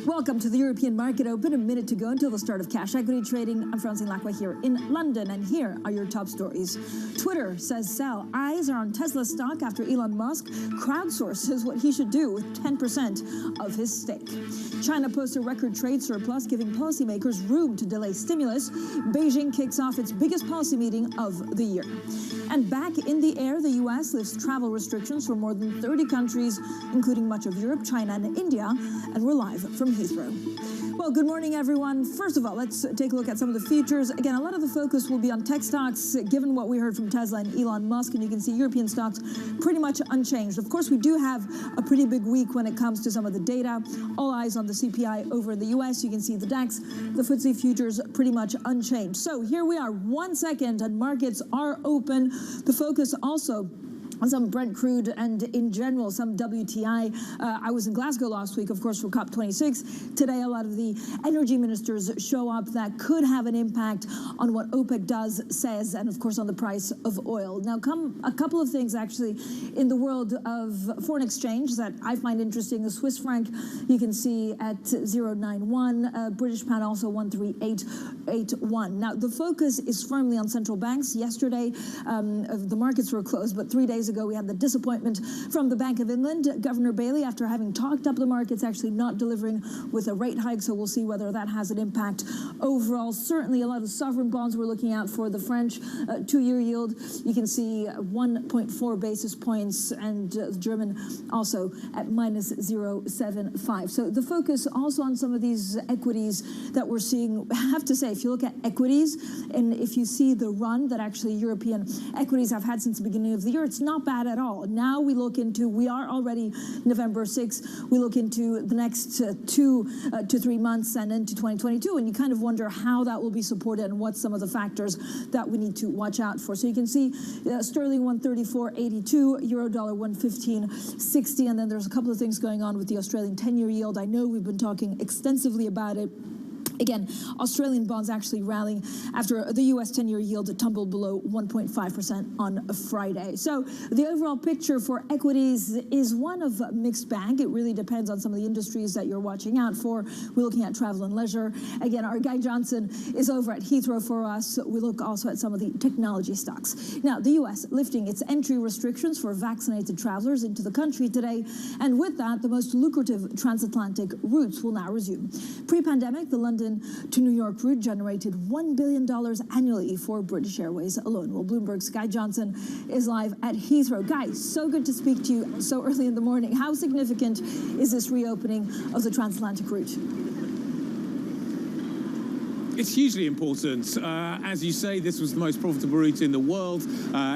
Welcome to the European market open. A minute to go until the start of cash equity trading. I'm Francine Lacqua here in London, and here are your top stories. Twitter says sell. Eyes are on Tesla stock after Elon Musk crowdsources what he should do with 10% of his stake. China posts a record trade surplus, giving policymakers room to delay stimulus. Beijing kicks off its biggest policy meeting of the year. And back in the air, the U.S. lifts travel restrictions for more than 30 countries, including much of Europe, China, and India. And we're live from Heathrow. Well, good morning, everyone. First of all, let's take a look at some of the futures. Again, a lot of the focus will be on tech stocks, given what we heard from Tesla and Elon Musk. And you can see European stocks pretty much unchanged. Of course, we do have a pretty big week when it comes to some of the data. All eyes on the CPI over in the U.S. You can see the DAX, the FTSE futures pretty much unchanged. So here we are, 1 second, and markets are open. The focus also on some Brent crude and in general some WTI. I was in Glasgow last week, of course, for COP26. Today, a lot of the energy ministers show up that could have an impact on what OPEC says, and of course on the price of oil. Now, a couple of things actually in the world of foreign exchange that I find interesting. The Swiss franc, you can see at 0.91, British pound also 138.81. Now, the focus is firmly on central banks. Yesterday, the markets were closed, but 3 days ago, we had the disappointment from the Bank of England. Governor Bailey, after having talked up the markets, actually not delivering with a rate hike. So we'll see whether that has an impact overall. Certainly a lot of sovereign bonds we're looking at for the French two-year yield. You can see 1.4 basis points, and German also at minus 0.75. So the focus also on some of these equities that we're seeing. I have to say, if you look at equities and if you see the run that actually European equities have had since the beginning of the year, it's not bad at all. Now we are already November 6th. We look into the next 2 to 3 months and into 2022, and you kind of wonder how that will be supported and what some of the factors that we need to watch out for. So you can see sterling 134.82, euro dollar 115.60, and then there's a couple of things going on with the Australian 10-year yield. I know we've been talking extensively about it. Again, Australian bonds actually rallying after the U.S. 10-year yield tumbled below 1.5% on Friday. So the overall picture for equities is one of a mixed bag. It really depends on some of the industries that you're watching out for. We're looking at travel and leisure. Again, our Guy Johnson is over at Heathrow for us. We look also at some of the technology stocks. Now, the U.S. lifting its entry restrictions for vaccinated travelers into the country today. And with that, the most lucrative transatlantic routes will now resume. Pre-pandemic, the London to New York route generated $1 billion annually for British Airways alone. Well, Bloomberg's Guy Johnson is live at Heathrow. Guy, so good to speak to you so early in the morning. How significant is this reopening of the transatlantic route? It's hugely important. As you say, this was the most profitable route in the world.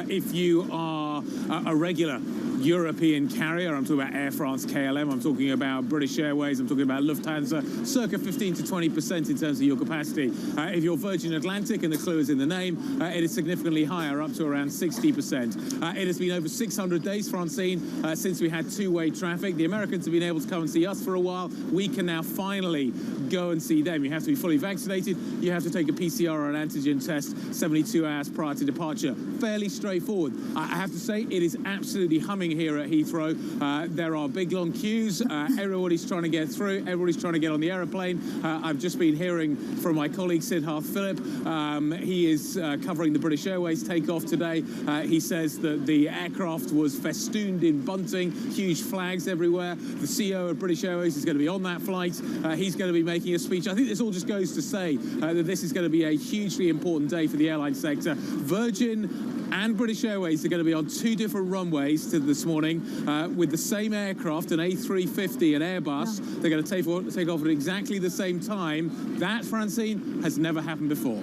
If you are a regular European carrier, I'm talking about Air France, KLM, I'm talking about British Airways, I'm talking about Lufthansa, circa 15 to 20% in terms of your capacity. If you're Virgin Atlantic, and the clue is in the name, it is significantly higher, up to around 60%. It has been over 600 days, Francine, since we had two-way traffic. The Americans have been able to come and see us for a while. We can now finally go and see them. You have to be fully vaccinated. You have to take a PCR or an antigen test 72 hours prior to departure. Fairly straightforward. I have to say, it is absolutely humming morning here at Heathrow. There are big long queues. Everybody's trying to get through. Everybody's trying to get on the aeroplane. I've just been hearing from my colleague Siddharth Phillip. He is covering the British Airways takeoff today. He says that the aircraft was festooned in bunting, huge flags everywhere. The CEO of British Airways is going to be on that flight. He's going to be making a speech. I think this all just goes to say that this is going to be a hugely important day for the airline sector. Virgin and British Airways are going to be on two different runways this morning with the same aircraft, an A350 and Airbus. Yeah. They're going to take off at exactly the same time. That, Francine, has never happened before.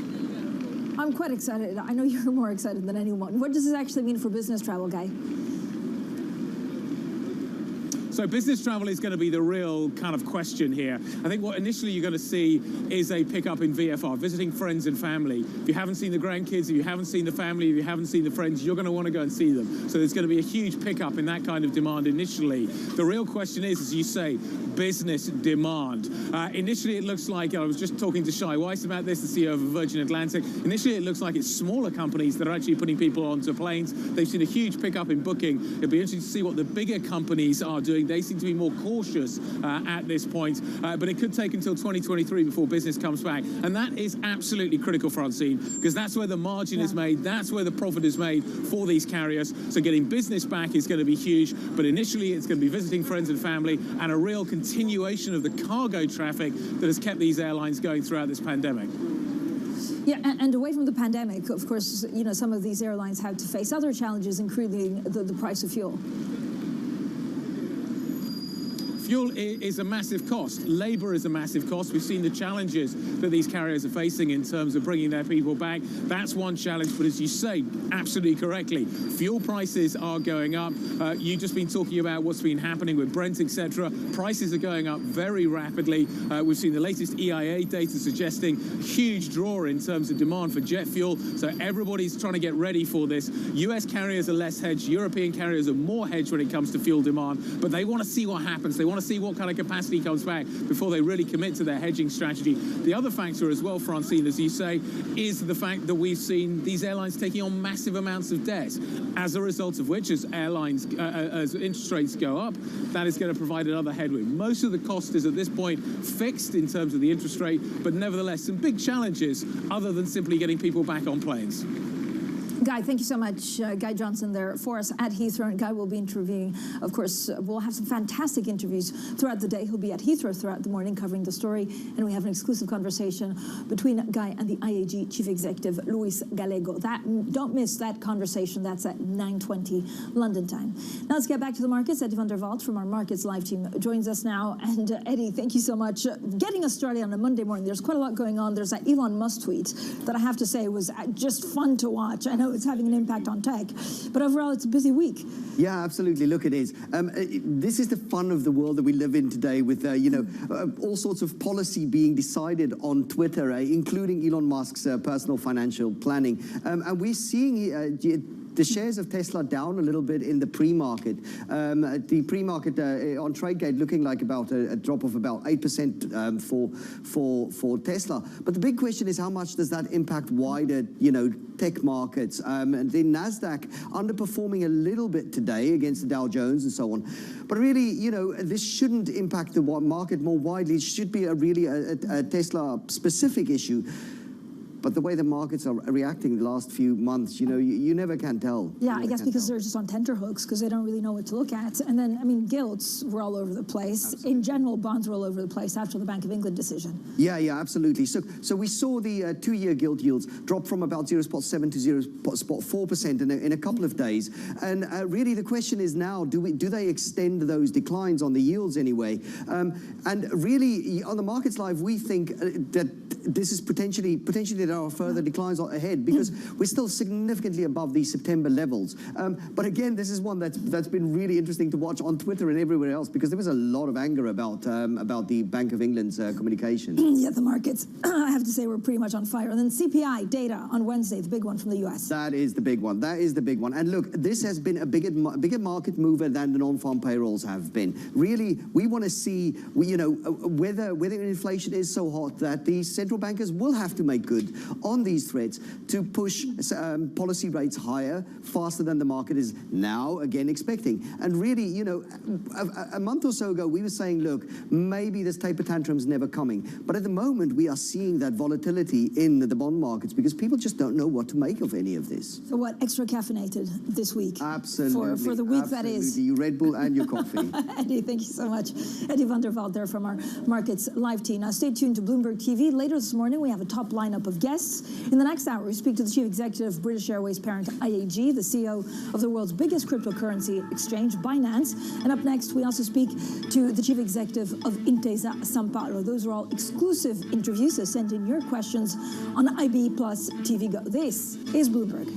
I'm quite excited. I know you're more excited than anyone. What does this actually mean for business travel, Guy? So business travel is going to be the real kind of question here. I think what initially you're going to see is a pickup in VFR, visiting friends and family. If you haven't seen the grandkids, if you haven't seen the family, if you haven't seen the friends, you're going to want to go and see them. So there's going to be a huge pickup in that kind of demand initially. The real question is, as you say, business demand. Initially, it looks like, I was just talking to Shai Weiss about this, the CEO of Virgin Atlantic. Initially, it looks like it's smaller companies that are actually putting people onto planes. They've seen a huge pickup in booking. It'll be interesting to see what the bigger companies are doing. They seem to be more cautious at this point, but it could take until 2023 before business comes back. And that is absolutely critical, Francine, because that's where the margin is made. That's where the profit is made for these carriers. So getting business back is going to be huge, but initially it's going to be visiting friends and family and a real continuation of the cargo traffic that has kept these airlines going throughout this pandemic. Yeah, and away from the pandemic, of course, you know, some of these airlines have to face other challenges, including the price of fuel. Fuel is a massive cost. Labour is a massive cost. We've seen the challenges that these carriers are facing in terms of bringing their people back. That's one challenge. But as you say, absolutely correctly, fuel prices are going up. You've just been talking about what's been happening with Brent, etc. Prices are going up very rapidly. We've seen the latest EIA data suggesting huge draw in terms of demand for jet fuel. So everybody's trying to get ready for this. US carriers are less hedged. European carriers are more hedged when it comes to fuel demand. But they want to see what happens. They want to see what kind of capacity comes back before they really commit to their hedging strategy. The other factor as well, Francine, as you say, is the fact that we've seen these airlines taking on massive amounts of debt. As a result of which, as interest rates go up, that is going to provide another headwind. Most of the cost is at this point fixed in terms of the interest rate, but nevertheless some big challenges other than simply getting people back on planes. Guy, thank you so much. Guy Johnson there for us at Heathrow. And Guy will be interviewing, of course, we'll have some fantastic interviews throughout the day. He'll be at Heathrow throughout the morning covering the story. And we have an exclusive conversation between Guy and the IAG Chief Executive, Luis Gallego. Don't miss that conversation. That's at 9:20 London time. Now let's get back to the markets. Eddie van der Walt from our Markets Live team joins us now. And Eddie, thank you so much. Getting us started on a Monday morning, there's quite a lot going on. There's that Elon Musk tweet that I have to say was just fun to watch. I know it's having an impact on tech, but overall it's a busy week. Yeah, absolutely. Look, it is. This is the fun of the world that we live in today with, all sorts of policy being decided on Twitter, including Elon Musk's personal financial planning. And we're seeing the shares of Tesla down a little bit in the pre-market. The pre-market on TradeGate looking like about a drop of about 8% for Tesla. But the big question is, how much does that impact wider, tech markets? The Nasdaq underperforming a little bit today against the Dow Jones and so on. But really, this shouldn't impact the market more widely. It should be a Tesla-specific issue. But the way the markets are reacting the last few months, you never can tell. Yeah, I guess because they're just on tenterhooks because they don't really know what to look at. And then, gilts were all over the place. Absolutely. In general, bonds were all over the place after the Bank of England decision. Yeah, absolutely. So we saw the two-year gilt yields drop from about 0.7 to 0.4% in a couple of days. And really the question is now, do they extend those declines on the yields anyway? And really, on the Markets Live, we think that this is potentially there are further declines ahead because we're still significantly above the September levels. But again, this is one that's been really interesting to watch on Twitter and everywhere else because there was a lot of anger about the Bank of England's communication. Yeah, the markets, I have to say, were pretty much on fire. And then CPI data on Wednesday, the big one from the US. That is the big one. And look, this has been a bigger market mover than the non-farm payrolls have been. Really, we want to see, whether inflation is so hot that the central bankers will have to make good on these threats to push policy rates higher faster than the market is now again expecting. And really, you know, a month or so ago, we were saying, look, maybe this taper tantrum's never coming. But at the moment, we are seeing that volatility in the bond markets because people just don't know what to make of any of this. So what, extra caffeinated this week? Absolutely. For the week that is. Your Red Bull and your coffee. Eddie, thank you so much. Eddie van der Veld there from our Markets Live team. Now stay tuned to Bloomberg TV. Later this morning, we have a top lineup of guests. In the next hour, we speak to the Chief Executive of British Airways parent IAG, the CEO of the world's biggest cryptocurrency exchange, Binance. And up next, we also speak to the Chief Executive of Intesa Sanpaolo. Those are all exclusive interviews, so send in your questions on IB Plus TV Go. This is Bloomberg.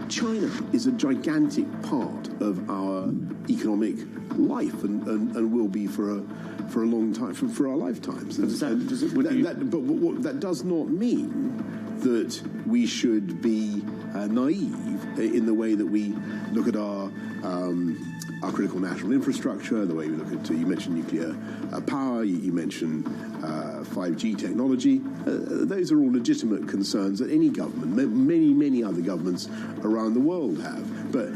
China is a gigantic part of our economic life and will be for a long time, for our lifetimes. But that does not mean that we should be naive in the way that we look at our critical national infrastructure, the way we look at, you mentioned nuclear power, you mentioned 5G technology. Those are all legitimate concerns that any government, many other governments around the world have. But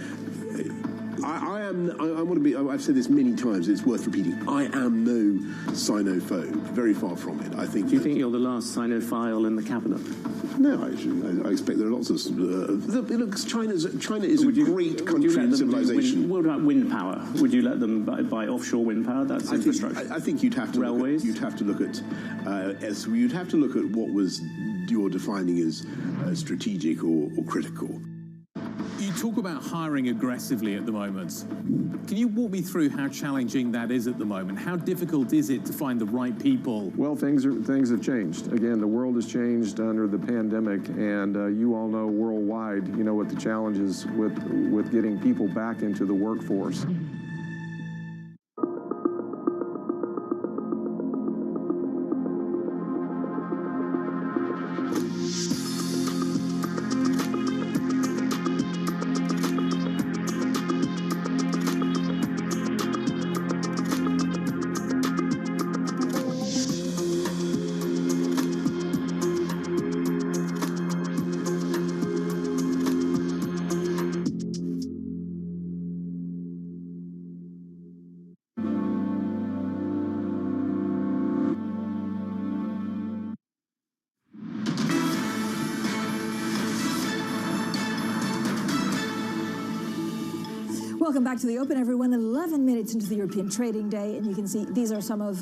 I've said this many times, it's worth repeating, I am no Sinophobe, very far from it. Do you think you're the last Sinophile in the cabinet? No, I expect there are lots of... look, China is a great country and civilization. What about wind power? Would you let them buy offshore wind power? That's infrastructure. I think you'd have to railways. You'd have to look at what was you're defining as strategic or critical. You talk about hiring aggressively at the moment. Can you walk me through how challenging that is at the moment? How difficult is it to find the right people? Well, things have changed. Again, the world has changed under the pandemic, and you all know worldwide, you know, what the challenges with getting people back into the workforce. Welcome back to the Open, everyone. 11 minutes into the European trading day, and you can see these are some of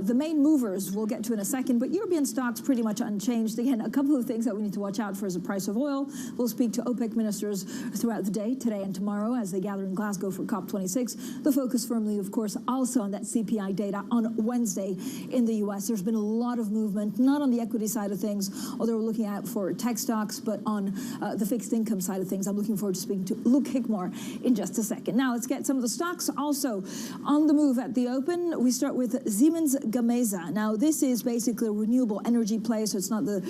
the main movers we'll get to in a second, but European stocks pretty much unchanged. Again, a couple of things that we need to watch out for is the price of oil. We'll speak to OPEC ministers throughout the day, today and tomorrow, as they gather in Glasgow for COP26. The focus firmly, of course, also on that CPI data on Wednesday in the U.S. There's been a lot of movement, not on the equity side of things, although we're looking at for tech stocks, but on the fixed income side of things. I'm looking forward to speaking to Luke Hickmore in just a second. Now let's get some of the stocks also on the move at the Open. We start with Siemens Gamesa. Now this is basically a renewable energy play, so it's not the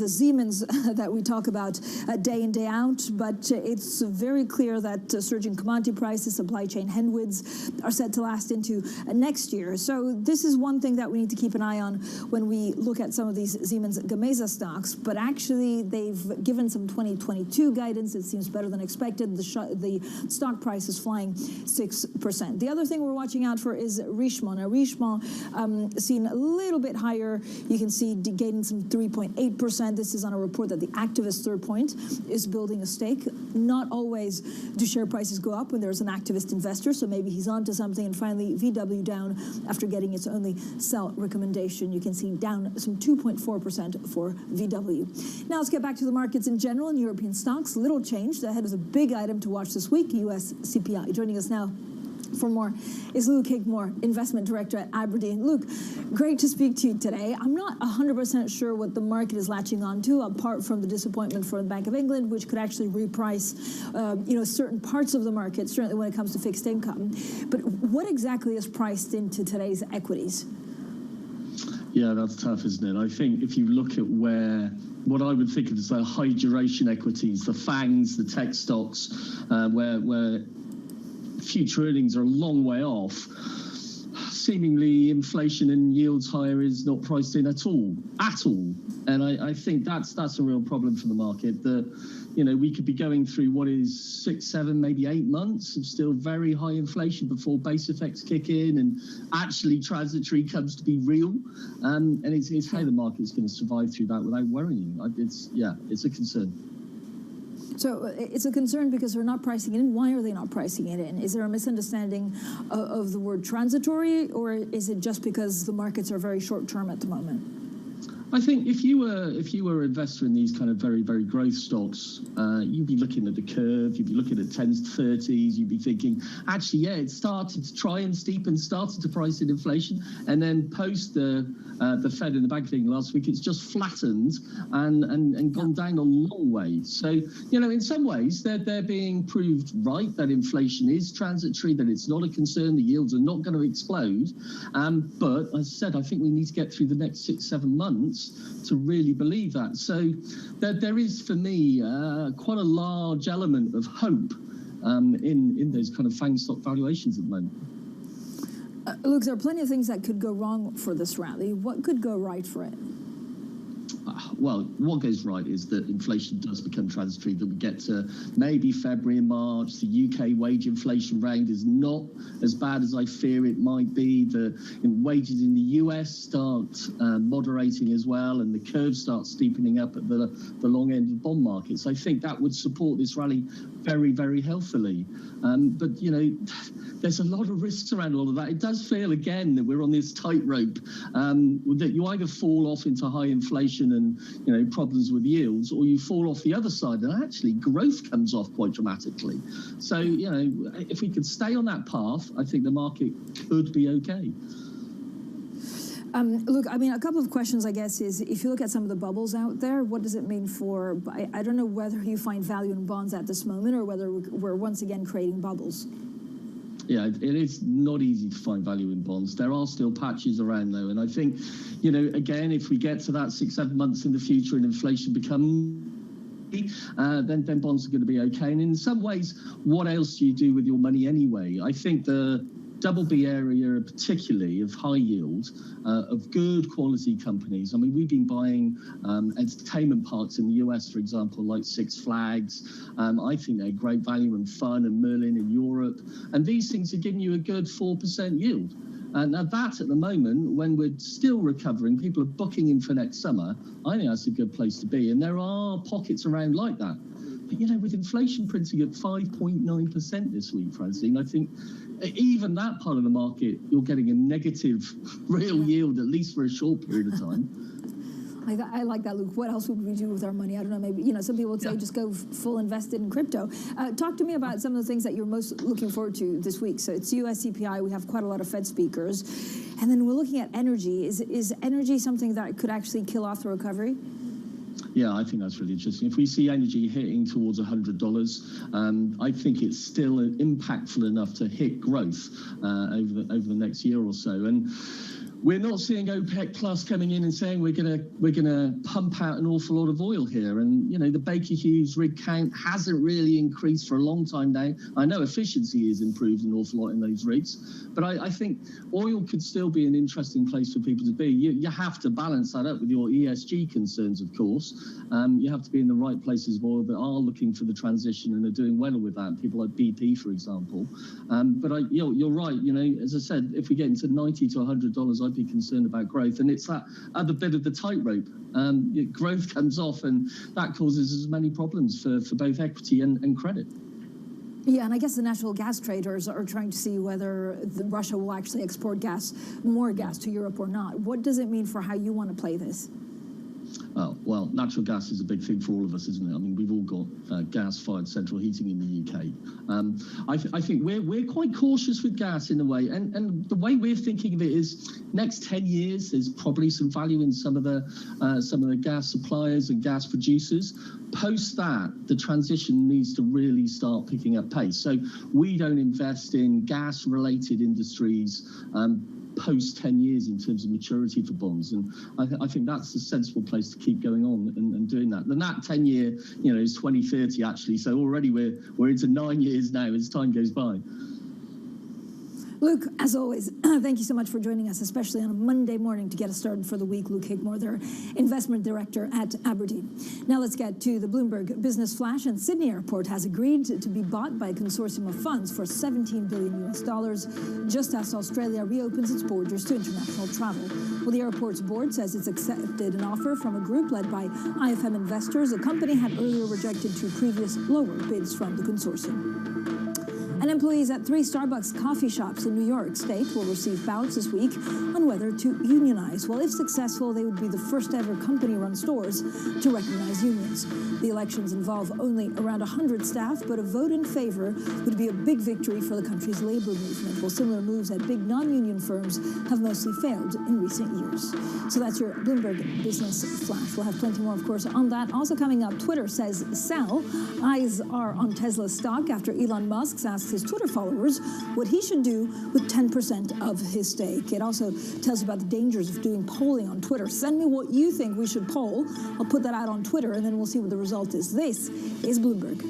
Siemens that we talk about day in, day out, but it's very clear that surging commodity prices, supply chain headwinds are set to last into next year. So this is one thing that we need to keep an eye on when we look at some of these Siemens Gamesa stocks, but actually they've given some 2022 guidance. It seems better than expected. The stock price prices flying 6%. The other thing we're watching out for is Richemont. Now, Richemont seen a little bit higher. You can see gaining some 3.8%. This is on a report that the activist Third Point is building a stake. Not always do share prices go up when there's an activist investor, so maybe he's onto something. And finally, VW down after getting its only sell recommendation. You can see down some 2.4% for VW. Now let's get back to the markets in general and European stocks. Little change. Ahead is a big item to watch this week, US CPI. Joining us now for more is Luke Hickmore, Investment Director at Aberdeen. Luke, great to speak to you today. I'm not 100% sure what the market is latching on to, apart from the disappointment for the Bank of England, which could actually reprice certain parts of the market, certainly when it comes to fixed income. But what exactly is priced into today's equities? Yeah, that's tough, isn't it? I think if you look at what I would think of as the high duration equities, the FANGs, the tech stocks, where future earnings are a long way off, seemingly inflation and yields higher is not priced in at all. And I think that's a real problem for the market. We could be going through what is 6, 7, maybe 8 months of still very high inflation before base effects kick in and actually transitory comes to be real. And it's how the market's going to survive through that without worrying. It's a concern. So it's a concern because they're not pricing it in. Why are they not pricing it in? Is there a misunderstanding of the word transitory, or is it just because the markets are very short term at the moment? I think if you were an investor in these kind of very, very growth stocks, you'd be looking at the curve, you'd be looking at 10s to 30s, you'd be thinking, actually, yeah, it started to try and steepen, started to price in inflation, and then post the Fed and the Bank of England last week, it's just flattened and gone down a long way. So, in some ways, they're being proved right that inflation is transitory, that it's not a concern, the yields are not going to explode. But as I said, I think we need to get through the next 6-7 months to really believe that. So there is, for me, quite a large element of hope in those kind of FANG stock valuations at the moment. Look, there are plenty of things that could go wrong for this rally. What could go right for it? Well, what goes right is that inflation does become transitory, that we get to maybe February and March. The UK wage inflation round is not as bad as I fear it might be. The wages in the US start moderating as well, and the curve starts steepening up at the long end of bond markets. I think that would support this rally very, very healthily. But, there's a lot of risks around all of that. It does feel, again, that we're on this tightrope, that you either fall off into high inflation and problems with yields, or you fall off the other side and actually growth comes off quite dramatically. So, if we could stay on that path, I think the market could be okay. Look, a couple of questions, I guess, is if you look at some of the bubbles out there, what does it mean for, I don't know whether you find value in bonds at this moment or whether we're once again creating bubbles. Yeah, it is not easy to find value in bonds. There are still patches around, though. And I think, again, if we get to that 6-7 months in the future and inflation becomes then bonds are going to be okay. And in some ways, what else do you do with your money anyway? I think the double B area, particularly of high yield, of good quality companies. We've been buying entertainment parks in the US, for example, like Six Flags. I think they're great value and fun, and Merlin in Europe. And these things are giving you a good 4% yield. Now that at the moment, when we're still recovering, people are booking in for next summer, I think that's a good place to be. And there are pockets around like that. But, with inflation printing at 5.9% this week, Francine, I think even that part of the market, you're getting a negative real yield, at least for a short period of time. I like that, Luke. What else would we do with our money? I don't know, maybe, some people would say just go full invested in crypto. Talk to me about some of the things that you're most looking forward to this week. So it's US CPI. We have quite a lot of Fed speakers. And then we're looking at energy. Is energy something that could actually kill off the recovery? Yeah, I think that's really interesting. If we see energy hitting towards $100, I think it's still impactful enough to hit growth over the next year or so. And we're not seeing OPEC Plus coming in and saying we're gonna pump out an awful lot of oil here. And the Baker Hughes rig count hasn't really increased for a long time now. I know efficiency has improved an awful lot in those rigs, but I think oil could still be an interesting place for people to be. You have to balance that up with your ESG concerns, of course. You have to be in the right places of oil that are looking for the transition and are doing well with that. People like BP, for example. But you're right. As I said, if we get into $90 to $100, I'd be concerned about growth, and it's that other bit of the tightrope. Growth comes off, and that causes as many problems for both equity and credit. Yeah, and I guess the natural gas traders are trying to see whether Russia will actually export more gas to Europe or not. What does it mean for how you want to play this? Well, natural gas is a big thing for all of us, isn't it? I mean, we've all got gas-fired central heating in the UK. I think we're quite cautious with gas in a way, and the way we're thinking of it is next 10 years, there's probably some value in some of the gas suppliers and gas producers. Post that, the transition needs to really start picking up pace. So we don't invest in gas-related industries post 10 years in terms of maturity for bonds, and I think that's a sensible place to keep going on and doing that. And that 10-year, is 2030 actually. So already we're into 9 years now as time goes by. Luke, as always, thank you so much for joining us, especially on a Monday morning to get us started for the week. Luke Higmore, their investment director at Aberdeen. Now let's get to the Bloomberg Business Flash. And Sydney Airport has agreed to be bought by a consortium of funds for $17 billion, just as Australia reopens its borders to international travel. Well, the airport's board says it's accepted an offer from a group led by IFM investors. The company had earlier rejected two previous lower bids from the consortium. And employees at 3 Starbucks coffee shops in New York State will receive ballots this week on whether to unionize. Well, if successful, they would be the first ever company-run stores to recognize unions. The elections involve only around 100 staff, but a vote in favor would be a big victory for the country's labor movement. Well, similar moves at big non-union firms have mostly failed in recent years. So that's your Bloomberg Business Flash. We'll have plenty more, of course, on that. Also coming up, Twitter says sell. Eyes are on Tesla stock after Elon Musk asks his Twitter followers what he should do with 10% of his stake. It also tells you about the dangers of doing polling on Twitter. Send me what you think we should poll. I'll put that out on Twitter, and then we'll see what the result is. This is Bloomberg.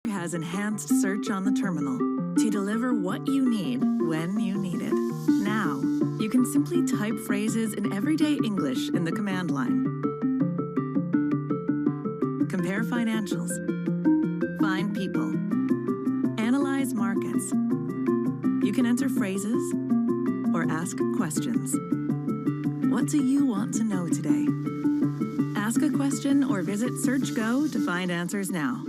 Has enhanced search on the terminal to deliver what you need when you need it. Now, you can simply type phrases in everyday English in the command line. Compare financials. Find people. Analyze markets. You can enter phrases or ask questions. What do you want to know today? Ask a question or visit SearchGo to find answers now.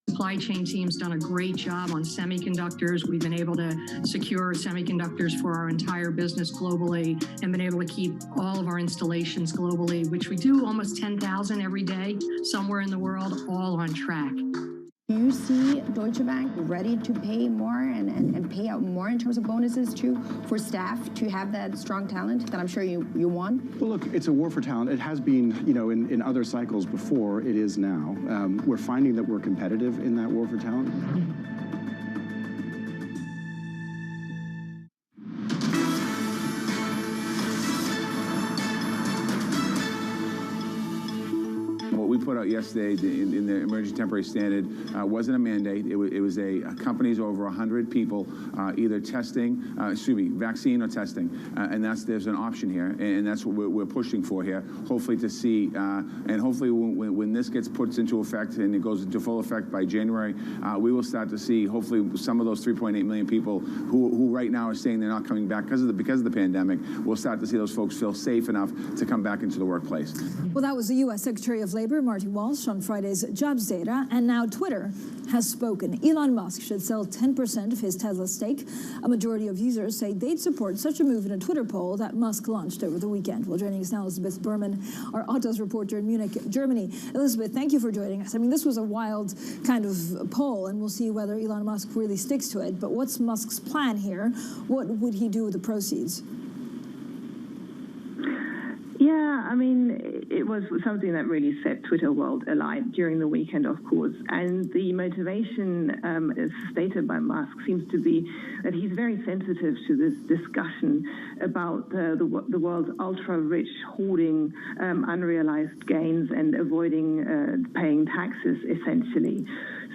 Supply chain team's done a great job on semiconductors. We've been able to secure semiconductors for our entire business globally and been able to keep all of our installations globally, which we do almost 10,000 every day, somewhere in the world, all on track. Do you see Deutsche Bank ready to pay more and pay out more in terms of bonuses for staff to have that strong talent that I'm sure you want? Well, look, it's a war for talent. It has been, in other cycles before. It is now. We're finding that we're competitive in that war for talent. What we put out yesterday in the emergency temporary standard wasn't a mandate. It was a companies over 100 people either vaccine or testing, and there's an option here, and that's what we're pushing for here. Hopefully to see, and hopefully when this gets put into effect and it goes into full effect by January, we will start to see hopefully some of those 3.8 million people who right now are saying they're not coming back because of the pandemic. We'll start to see those folks feel safe enough to come back into the workplace. Well, that was the U.S. Secretary of Labor, Marty Walsh, on Friday's jobs data. And now Twitter has spoken. Elon Musk should sell 10% of his Tesla stake. A majority of users say they'd support such a move in a Twitter poll that Musk launched over the weekend. Well, joining us now, Elizabeth Berman, our autos reporter in Munich, Germany. Elizabeth, thank you for joining us. I mean, this was a wild kind of poll, and we'll see whether Elon Musk really sticks to it. But what's Musk's plan here? What would he do with the proceeds? Yeah, I mean, it was something that really set Twitter world alight during the weekend, of course. And the motivation, as stated by Musk, seems to be that he's very sensitive to this discussion about the world's ultra-rich hoarding unrealized gains and avoiding paying taxes, essentially.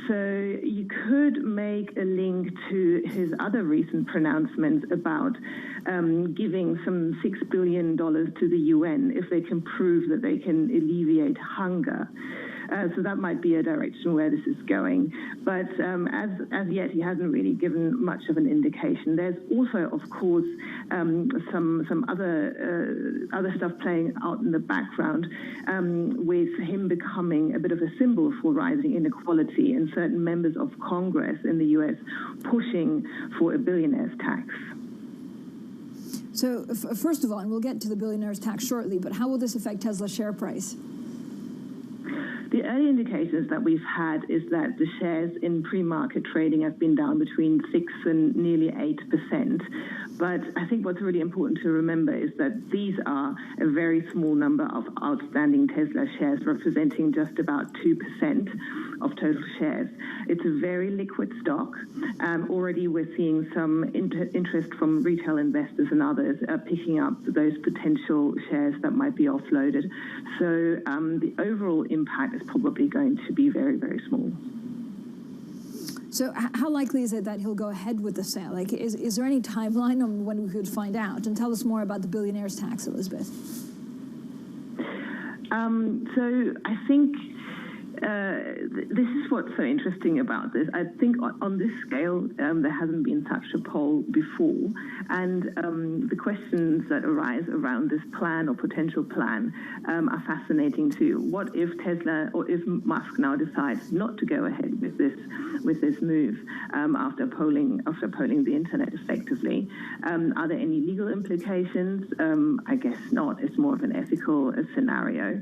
So you could make a link to his other recent pronouncements about giving some $6 billion to the UN if they can prove that they can alleviate hunger. So that might be a direction where this is going. But as yet, he hasn't really given much of an indication. There's also, of course, some other stuff playing out in the background with him becoming a bit of a symbol for rising inequality and certain members of Congress in the U.S. pushing for a billionaire's tax. So first of all, and we'll get to the billionaire's tax shortly, but how will this affect Tesla's share price? The early indications that we've had is that the shares in pre-market trading have been down between 6 and nearly 8%. But I think what's really important to remember is that these are a very small number of outstanding Tesla shares, representing just about 2% of total shares. It's a very liquid stock. Already we're seeing some interest from retail investors and others picking up those potential shares that might be offloaded. So the overall impact is probably going to be very, very small. So how likely is it that he'll go ahead with the sale? Like, is there any timeline on when we could find out? And tell us more about the billionaire's tax, Elizabeth. So I think this is what's so interesting about this. I think on this scale, there hasn't been such a poll before. And the questions that arise around this plan or potential plan are fascinating too. What if Tesla or if Musk now decides not to go ahead with this move after polling the internet effectively? Are there any legal implications? I guess not. It's more of an ethical scenario.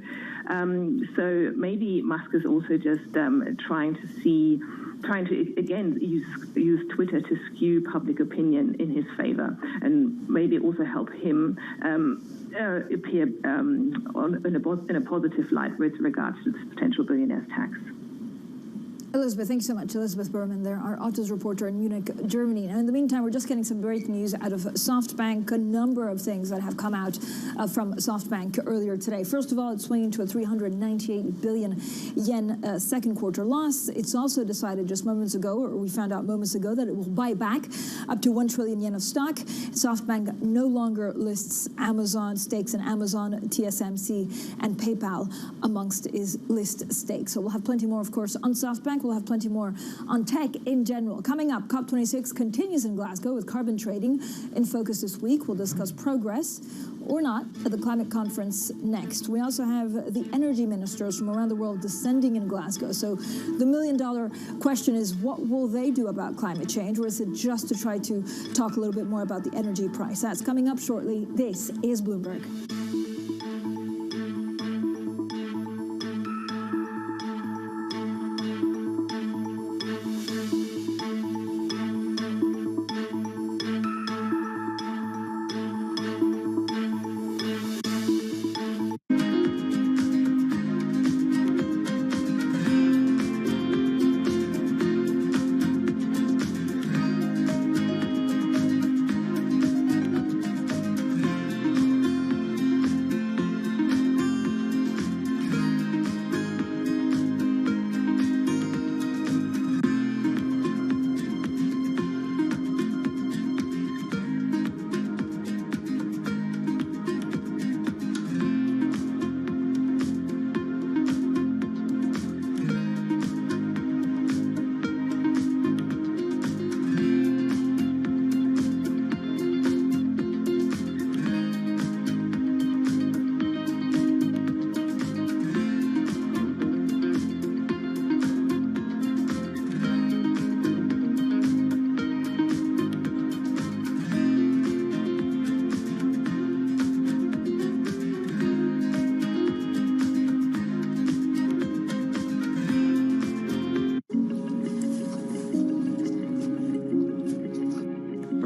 So maybe Musk is also just trying to again use Twitter to skew public opinion in his favor, and maybe also help him appear in a positive light with regards to this potential billionaire's tax. Elizabeth, thanks so much. Elizabeth Berman there, our autos reporter in Munich, Germany. And in the meantime, we're just getting some breaking news out of SoftBank, a number of things that have come out from SoftBank earlier today. First of all, it's swinging to a 398 billion yen second quarter loss. It's also decided just moments ago, or we found out moments ago, that it will buy back up to 1 trillion yen of stock. SoftBank no longer lists Amazon stakes in Amazon, TSMC, and PayPal amongst its list stakes. So we'll have plenty more, of course, on SoftBank. We'll have plenty more on tech in general. Coming up, COP26 continues in Glasgow with carbon trading in focus this week. We'll discuss progress or not at the climate conference next. We also have the energy ministers from around the world descending in Glasgow. So the million-dollar question is, what will they do about climate change, or is it just to try to talk a little bit more about the energy price? That's coming up shortly. This is Bloomberg.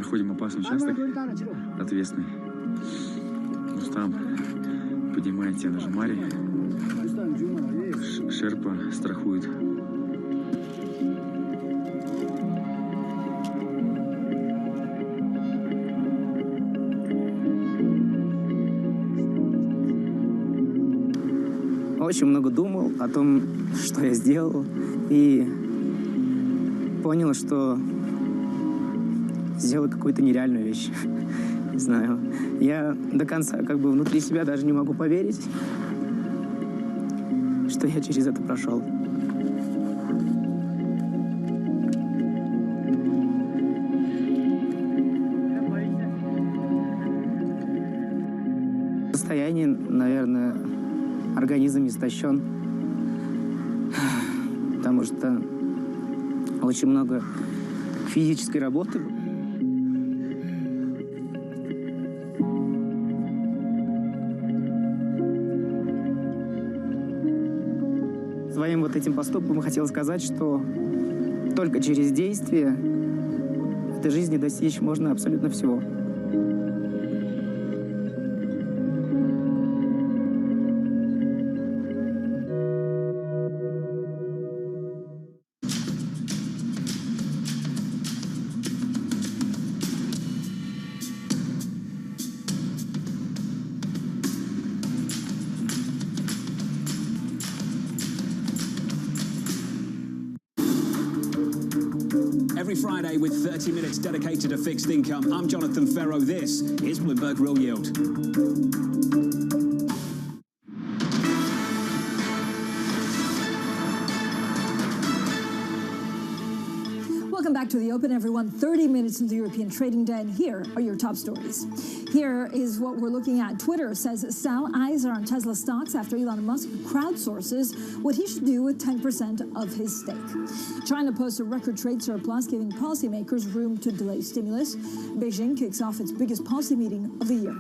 проходим опасный участок, ответственный. Рустам поднимает тебя на жмаре. Шерпа страхует. Очень много думал о том, что я сделал, и понял, что сделал какую-то нереальную вещь. Не знаю. Я до конца внутри себя даже не могу поверить, что я через это прошел. Состояние, наверное, организм истощен, потому что очень много физической работы. Своим вот этим поступком я хотел сказать, что только через действие этой жизни достичь можно абсолютно всего. Every Friday with 30 minutes dedicated to fixed income, I'm Jonathan Ferro. This is Bloomberg Real Yield. Welcome back to the Open, everyone. 30 minutes into the European trading day, and here are your top stories. Here is what we're looking at. Twitter says sell eyes are on Tesla stocks after Elon Musk crowdsources what he should do with 10% of his stake. China posts a record trade surplus, giving policymakers room to delay stimulus. Beijing kicks off its biggest policy meeting of the year.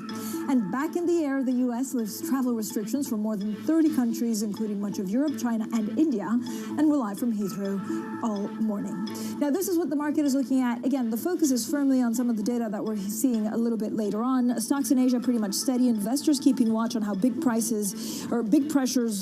And back in the air, the U.S. lifts travel restrictions for more than 30 countries, including much of Europe, China, and India, and we're live from Heathrow all morning. Now, this is what the market is looking at. Again, the focus is firmly on some of the data that we're seeing a little bit later on. Stocks in Asia pretty much steady. Investors keeping watch on how big pressures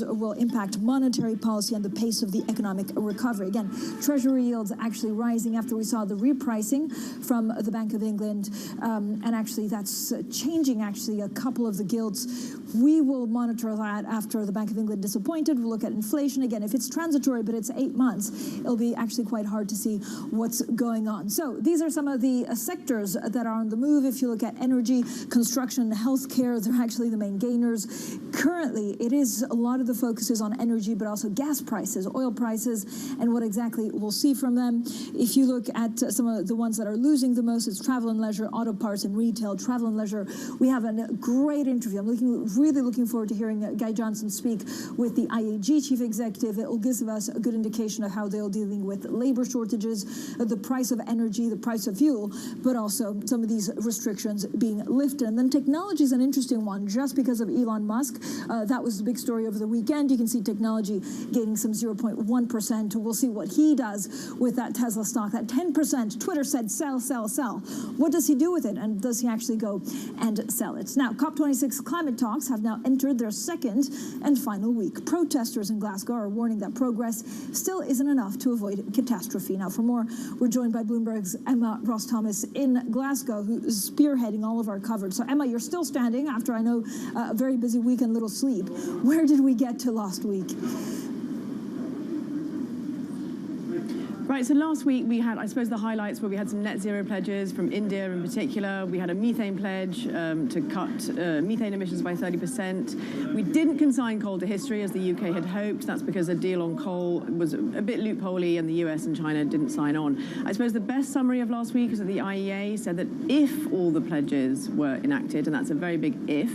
will impact monetary policy and the pace of the economic recovery. Again, Treasury yields actually rising after we saw the repricing from the Bank of England. And actually, that's changing a couple of the gilts. We will monitor that after the Bank of England disappointed. We'll look at inflation. Again, if it's transitory, but it's 8 months, it'll be actually quite hard to see what's going on. So these are some of the sectors that are on the move. If you look at energy, construction, healthcare, they're actually the main gainers. Currently, it is a lot of the focus is on energy, but also gas prices, oil prices, and what exactly we'll see from them. If you look at some of the ones that are losing the most, it's travel and leisure, auto parts and retail. Travel and leisure, we have a great interview. I'm really looking forward to hearing Guy Johnson speak with the IAG chief executive. It will give us a good indication of how they're dealing with labor shortages, the price of energy, the price of fuel, but also some of these restrictions being lifted. And then technology is an interesting one, just because of Elon Musk. That was the big story over the weekend. You can see technology gaining some 0.1%. We'll see what he does with that Tesla stock, that 10%. Twitter said sell, sell, sell. What does he do with it? And does he actually go and sell it? Now, COP26 climate talks have now entered their second and final week. Protesters in Glasgow are warning that progress still isn't enough to avoid catastrophe. Now, for more, we're joined by Bloomberg's Emma Ross-Thomas in Glasgow, who is spearheading all of our coverage. So, Emma, you're still standing after, I know, a very busy week and little sleep. Where did we get to last week? Right, so last week we had, I suppose, the highlights where we had some net zero pledges from India in particular. We had a methane pledge to cut methane emissions by 30%. We didn't consign coal to history as the UK had hoped. That's because a deal on coal was a bit loopholey and the US and China didn't sign on. I suppose the best summary of last week is that the IEA said that if all the pledges were enacted, and that's a very big if,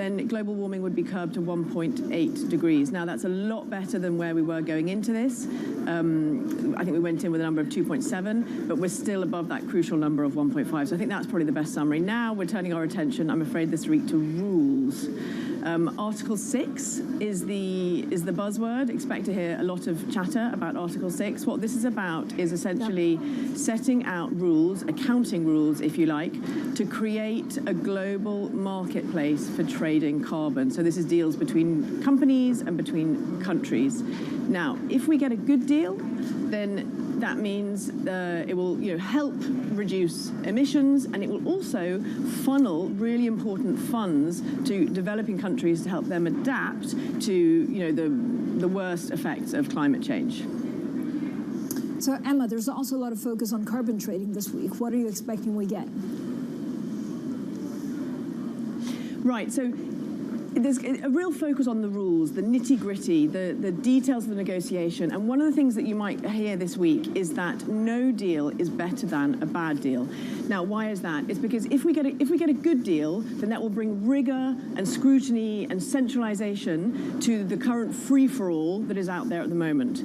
then global warming would be curbed to 1.8 degrees. Now, that's a lot better than where we were going into this. I think we went in with a number of 2.7, but we're still above that crucial number of 1.5. So I think that's probably the best summary. Now we're turning our attention, I'm afraid, this week to rules. Article 6 is the buzzword. Expect to hear a lot of chatter about Article 6. What this is about is essentially setting out rules, accounting rules, if you like, to create a global marketplace for trading carbon. So this is deals between companies and between countries. Now, if we get a good deal, then that means it will help reduce emissions, and it will also funnel really important funds to developing countries to help them adapt to the worst effects of climate change. So Emma, there's also a lot of focus on carbon trading this week. What are you expecting we get? Right, so there's a real focus on the rules, the nitty-gritty, the details of the negotiation. And one of the things that you might hear this week is that no deal is better than a bad deal. Now, why is that? It's because if we get a good deal, then that will bring rigor and scrutiny and centralization to the current free-for-all that is out there at the moment.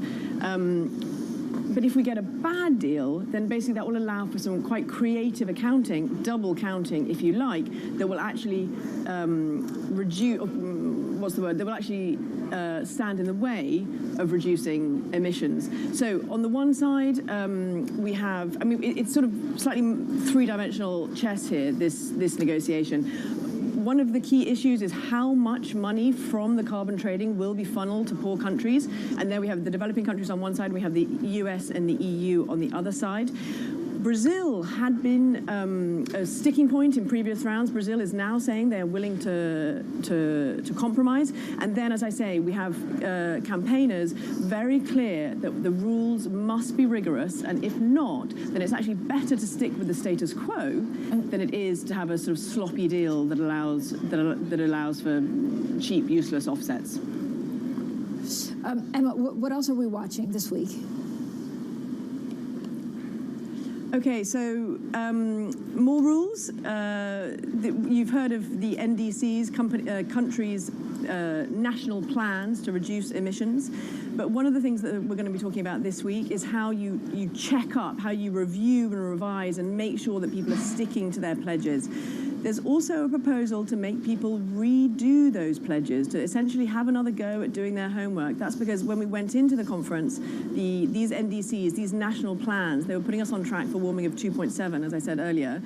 But if we get a bad deal, then basically that will allow for some quite creative accounting, double counting, if you like, that will actually reduce, that will actually stand in the way of reducing emissions. So on the one side, we have, it's sort of slightly three-dimensional chess here, this negotiation. One of the key issues is how much money from the carbon trading will be funneled to poor countries. And there we have the developing countries on one side, we have the US and the EU on the other side. Brazil had been a sticking point in previous rounds. Brazil is now saying they're willing to compromise. And then, as I say, we have campaigners very clear that the rules must be rigorous. And if not, then it's actually better to stick with the status quo than it is to have a sort of sloppy deal that allows for cheap, useless offsets. Emma, what else are we watching this week? Okay, so more rules. You've heard of the NDCs, countries' national plans to reduce emissions. But one of the things that we're going to be talking about this week is how you check up, how you review and revise and make sure that people are sticking to their pledges. There's also a proposal to make people redo those pledges, to essentially have another go at doing their homework. That's because when we went into the conference, these NDCs, these national plans, they were putting us on track for warming of 2.7, as I said earlier.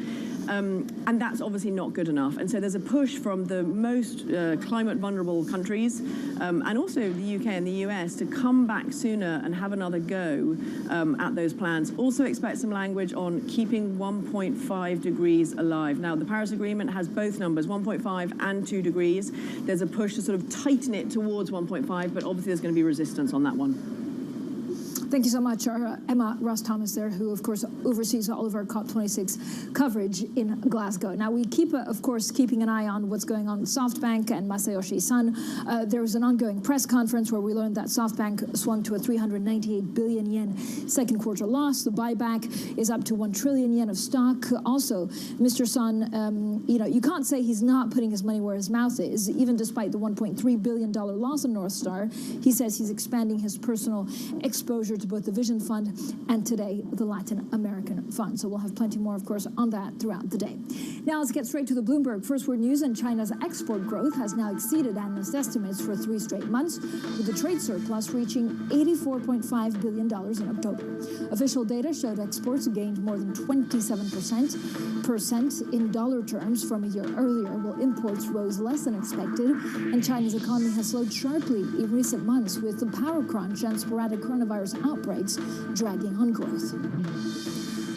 And that's obviously not good enough. And so there's a push from the most climate vulnerable countries, and also the UK and the US, to come back sooner and have another go at those plans. Also expect some language on keeping 1.5 degrees alive. Now, the Paris Agreement has both numbers, 1.5 and 2 degrees. There's a push to sort of tighten it towards 1.5, but obviously there's going to be resistance on that one. Thank you so much, Emma Ross-Thomas there, who, of course, oversees all of our COP26 coverage in Glasgow. Now, we keep, of course, keeping an eye on what's going on with SoftBank and Masayoshi Son. There was an ongoing press conference where we learned that SoftBank swung to a 398 billion yen second quarter loss. The buyback is up to 1 trillion yen of stock. Also, Mr. Son, you can't say he's not putting his money where his mouth is. Even despite the $1.3 billion loss in North Star, he says he's expanding his personal exposure to both the Vision Fund and today the Latin American Fund. So we'll have plenty more, of course, on that throughout the day. Now let's get straight to the Bloomberg First Word News. And China's export growth has now exceeded analyst estimates for 3 straight months, with the trade surplus reaching $84.5 billion in October. Official data showed exports gained more than 27% in dollar terms from a year earlier, while imports rose less than expected. And China's economy has slowed sharply in recent months, with the power crunch and sporadic coronavirus outbreaks dragging on growth.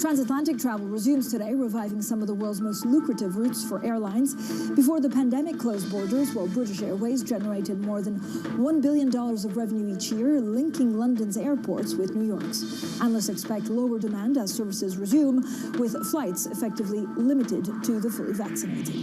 Transatlantic travel resumes today, reviving some of the world's most lucrative routes for airlines. Before the pandemic closed borders, while British Airways generated more than $1 billion of revenue each year, linking London's airports with New York's. Analysts expect lower demand as services resume, with flights effectively limited to the fully vaccinated.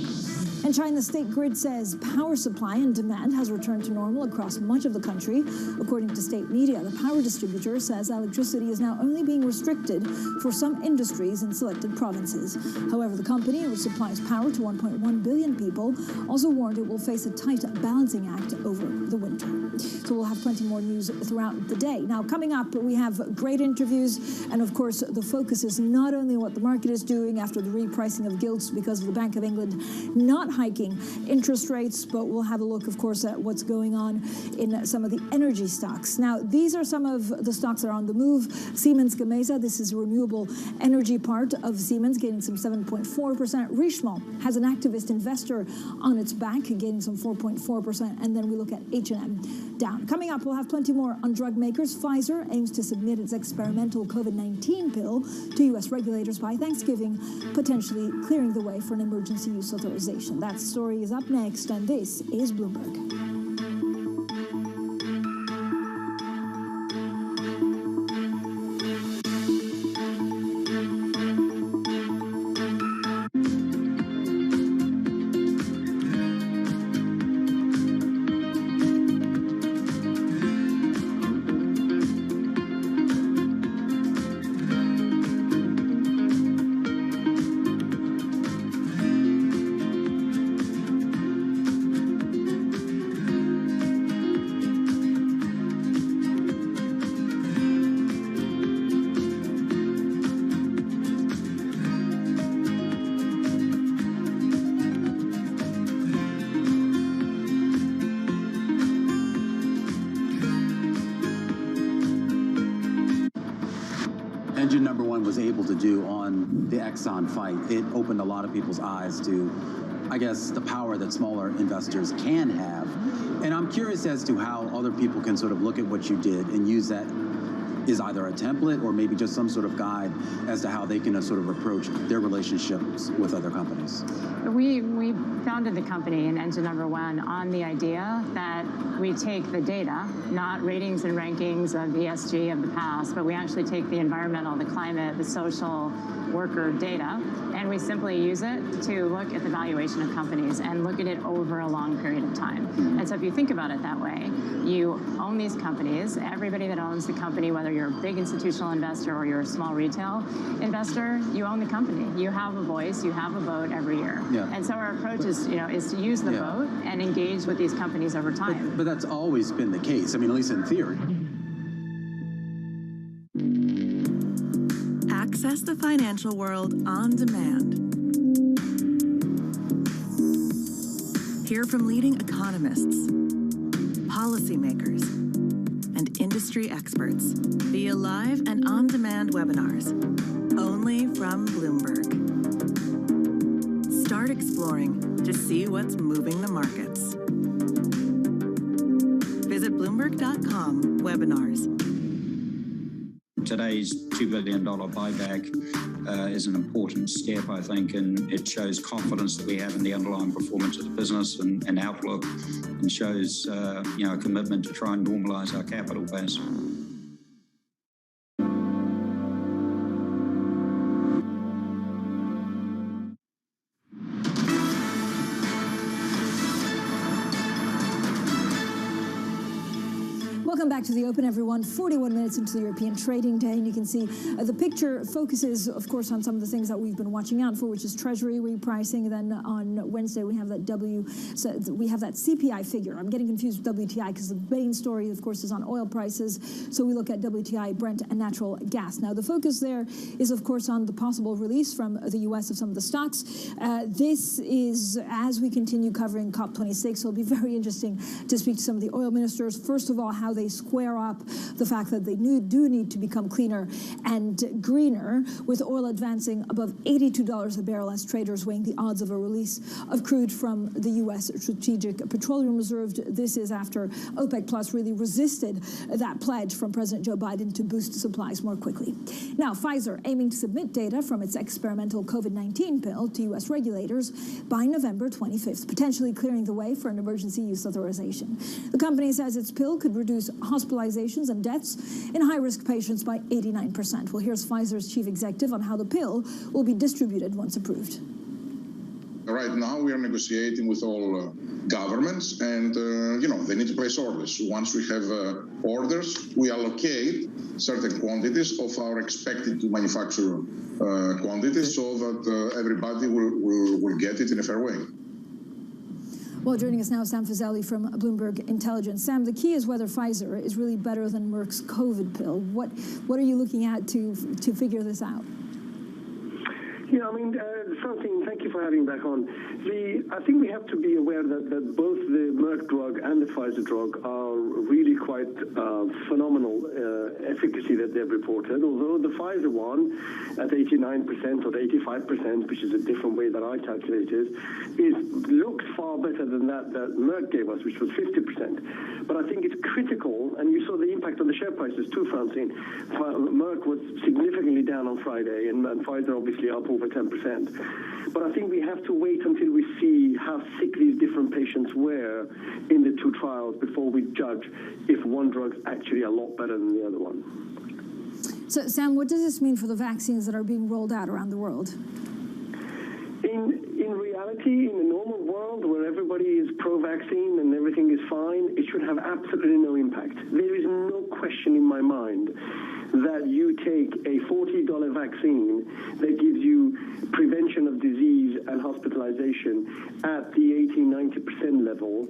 And China's state grid says power supply and demand has returned to normal across much of the country. According to state media, the power distributor says electricity is now only being restricted for some industries in selected provinces. However, the company, which supplies power to 1.1 billion people, also warned it will face a tight balancing act over the winter. So we'll have plenty more news throughout the day. Now, coming up, we have great interviews, and of course, the focus is not only what the market is doing after the repricing of gilts because of the Bank of England not hiking interest rates, but we'll have a look, of course, at what's going on in some of the energy stocks. Now, these are some of the stocks that are on the move. Siemens Gamesa, this is a renewable energy part of Siemens, gaining some 7.4%. Richemont has an activist investor on its back, gaining some 4.4%. And then we look at H&M down. Coming up, we'll have plenty more on drug makers. Pfizer aims to submit its experimental COVID-19 pill to U.S. regulators by Thanksgiving, potentially clearing the way for an emergency use authorization. That story is up next, and this is Bloomberg. Engine number one was able to do on the Exxon fight, it opened a lot of people's eyes to, I guess, the power that smaller investors can have. And I'm curious as to how other people can sort of look at what you did and use that is either a template or maybe just some sort of guide as to how they can sort of approach their relationships with other companies. We founded the company in Engine Number One on the idea that we take the data, not ratings and rankings of ESG of the past, but we actually take the environmental, the climate, the social, worker data, and we simply use it to look at the valuation of companies and look at it over a long period of time. And so if you think about it that way, you own these companies. Everybody that owns the company, whether you're a big institutional investor or you're a small retail investor, you own the company. You have a voice, you have a vote every year. Yeah. And so our approach is to use the vote and engage with these companies over time. But that's always been the case. I mean, at least in theory. Access the financial world on demand. Hear from leading economists, policymakers, and industry experts via live and on-demand webinars, only from Bloomberg. Start exploring to see what's moving the markets. Visit Bloomberg.com/webinars. Today's $2 billion buyback is an important step, I think, and it shows confidence that we have in the underlying performance of the business and outlook, and shows a commitment to try and normalize our capital base. Welcome back to the Open, everyone. 41 minutes into the European trading day, and you can see the picture focuses, of course, on some of the things that we've been watching out for, which is Treasury repricing. And then on Wednesday, we have that CPI figure. I'm getting confused with WTI because the main story, of course, is on oil prices. So we look at WTI, Brent, and natural gas. Now, the focus there is, of course, on the possible release from the U.S. of some of the stocks. This is, as we continue covering COP26, so it'll be very interesting to speak to some of the oil ministers. First of all, how they square up the fact that they do need to become cleaner and greener, with oil advancing above $82 a barrel as traders weighing the odds of a release of crude from the U.S. Strategic Petroleum Reserve. This is after OPEC Plus really resisted that pledge from President Joe Biden to boost supplies more quickly. Now, Pfizer aiming to submit data from its experimental COVID-19 pill to U.S. regulators by November 25th, potentially clearing the way for an emergency use authorization. The company says its pill could reduce hospitalizations and deaths in high-risk patients by 89%. Well, here's Pfizer's chief executive on how the pill will be distributed once approved. Right now, we are negotiating with all governments, and they need to place orders. Once we have orders, we allocate certain quantities of our expected to manufacture quantities, so that everybody will get it in a fair way. Well, joining us now is Sam Fazeli from Bloomberg Intelligence. Sam, the key is whether Pfizer is really better than Merck's COVID pill. What are you looking at to figure this out? Yeah, I mean, something, thank you for having me back on. I think we have to be aware that both the Merck drug and the Pfizer drug are really quite phenomenal efficacy that they've reported, although the Pfizer one at 89% or 85%, which is a different way that I calculated, looks far better than that Merck gave us, which was 50%. But I think it's critical, and you saw the impact on the share prices too, Francine. Merck was significantly down on Friday, and Pfizer obviously up over 10%. But I think we have to wait until we see how sick these different patients were in the two trials before we judge if one drug's actually a lot better than the other one. So, Sam, what does this mean for the vaccines that are being rolled out around the world? In reality, in the normal world where everybody is pro-vaccine and everything is fine, it should have absolutely no impact. There is no question in my mind that you take a $40 vaccine that gives you prevention of disease and hospitalization at the 80-90% level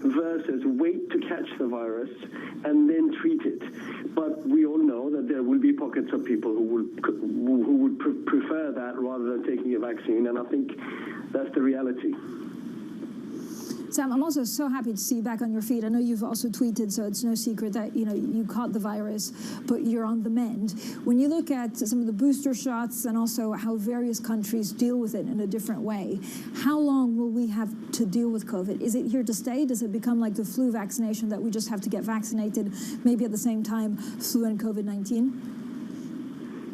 versus wait to catch the virus and then treat it. But we all know that there will be pockets of people who would prefer that rather than taking a vaccine, and I think that's the reality. Sam, I'm also so happy to see you back on your feet. I know you've also tweeted, so it's no secret that you caught the virus, but you're on the mend. When you look at some of the booster shots and also how various countries deal with it in a different way, how long will we have to deal with COVID? Is it here to stay? Does it become like the flu vaccination that we just have to get vaccinated, maybe at the same time, flu and COVID-19?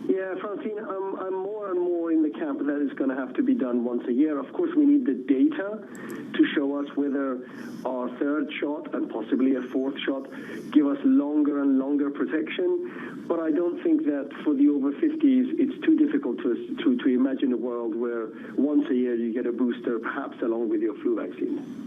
Yeah, Francine, I'm more and more in the camp that it's going to have to be done once a year. Of course, we need the data to show us whether our third shot and possibly a fourth shot give us longer and longer protection. But I don't think that for the over 50s, it's too difficult to imagine a world where once a year you get a booster, perhaps along with your flu vaccine.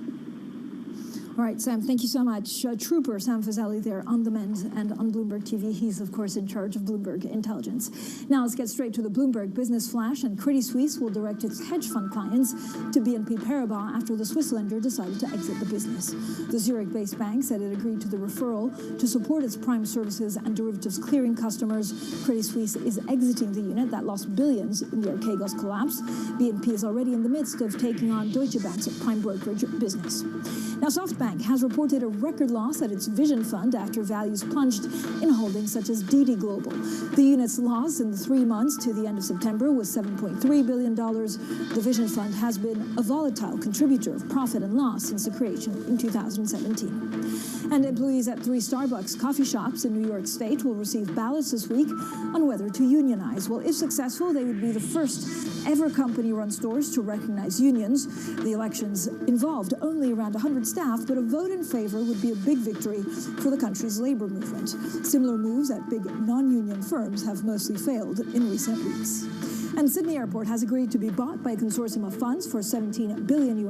All right, Sam, thank you so much. Trooper Sam Fazeli there on the mend and on Bloomberg TV. He's, of course, in charge of Bloomberg Intelligence. Now let's get straight to the Bloomberg Business Flash. And Credit Suisse will direct its hedge fund clients to BNP Paribas after the Swiss lender decided to exit the business. The Zurich-based bank said it agreed to the referral to support its prime services and derivatives clearing customers. Credit Suisse is exiting the unit that lost billions in the Archegos collapse. BNP is already in the midst of taking on Deutsche Bank's prime brokerage business. Now, SoftBank has reported a record loss at its Vision Fund after values plunged in holdings such as DD Global. The unit's loss in the 3 months to the end of September was $7.3 billion. The Vision Fund has been a volatile contributor of profit and loss since the creation in 2017. And employees at 3 Starbucks coffee shops in New York State will receive ballots this week on whether to unionize. Well, if successful, they would be the first ever company-run stores to recognize unions. The elections involved only around 100 staff, but a vote in favor would be a big victory for the country's labor movement. Similar moves at big non-union firms have mostly failed in recent weeks. And Sydney Airport has agreed to be bought by a consortium of funds for $17 billion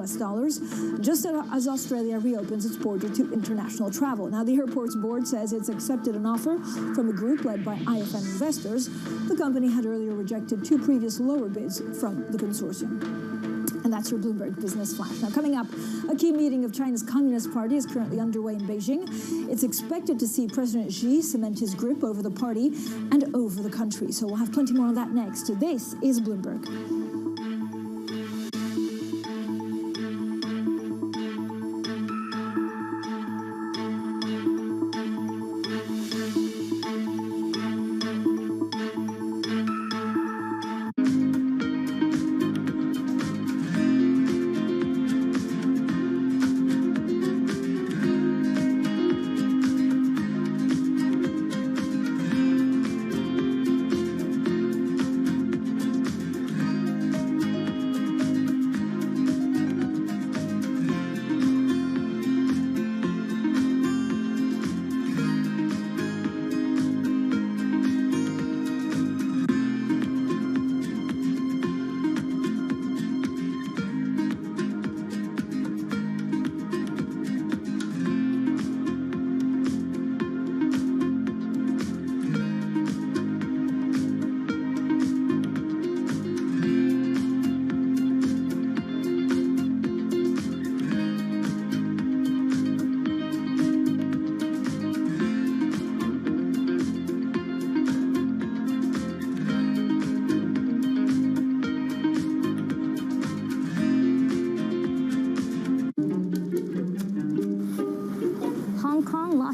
just as Australia reopens its border to international travel. Now, the airport's board says it's accepted an offer from a group led by IFM investors. The company had earlier rejected 2 previous lower bids from the consortium. And that's your Bloomberg Business Flash. Now, coming up, a key meeting of China's Communist Party is currently underway in Beijing. It's expected to see President Xi cement his grip over the party and over the country. So we'll have plenty more on that next. This is Bloomberg.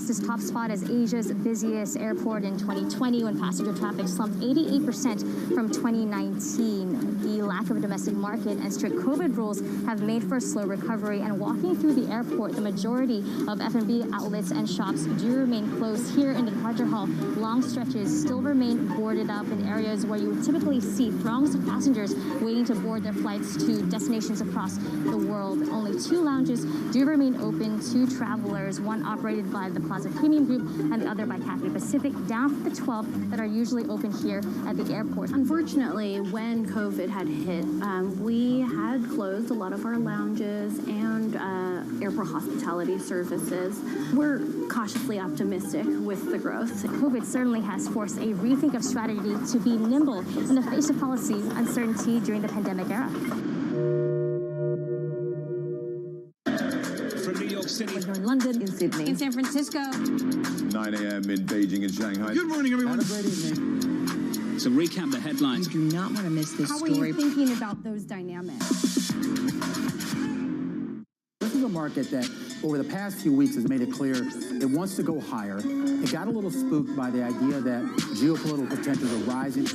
holds its top spot as Asia's busiest airport in 2020 when passenger traffic slumped 88% from 2019. The lack of a domestic market and strict COVID rules have made for a slow recovery, and walking through the airport, the majority of F&B outlets and shops do remain closed. Here in the departure hall, long stretches still remain boarded up in areas where you would typically see throngs of passengers waiting to board their flights to destinations across the world. Only 2 lounges do remain open to travelers, one operated by the Plaza Premium Group and the other by Cathay Pacific, down from the 12 that are usually open here at the airport. Unfortunately, when COVID had hit, we had closed a lot of our lounges and airport hospitality services. We're cautiously optimistic with the growth. COVID certainly has forced a rethink of strategy to be nimble in the face of policy uncertainty during the pandemic era. From New York City. We're in London, in Sydney, in San Francisco. 9 a.m. in Beijing and Shanghai. Good morning, everyone. Have a great evening. So recap the headlines. You do not want to miss this story. How are you thinking about those dynamics? This is a market that over the past few weeks has made it clear it wants to go higher. It got a little spooked by the idea that geopolitical tensions are rising.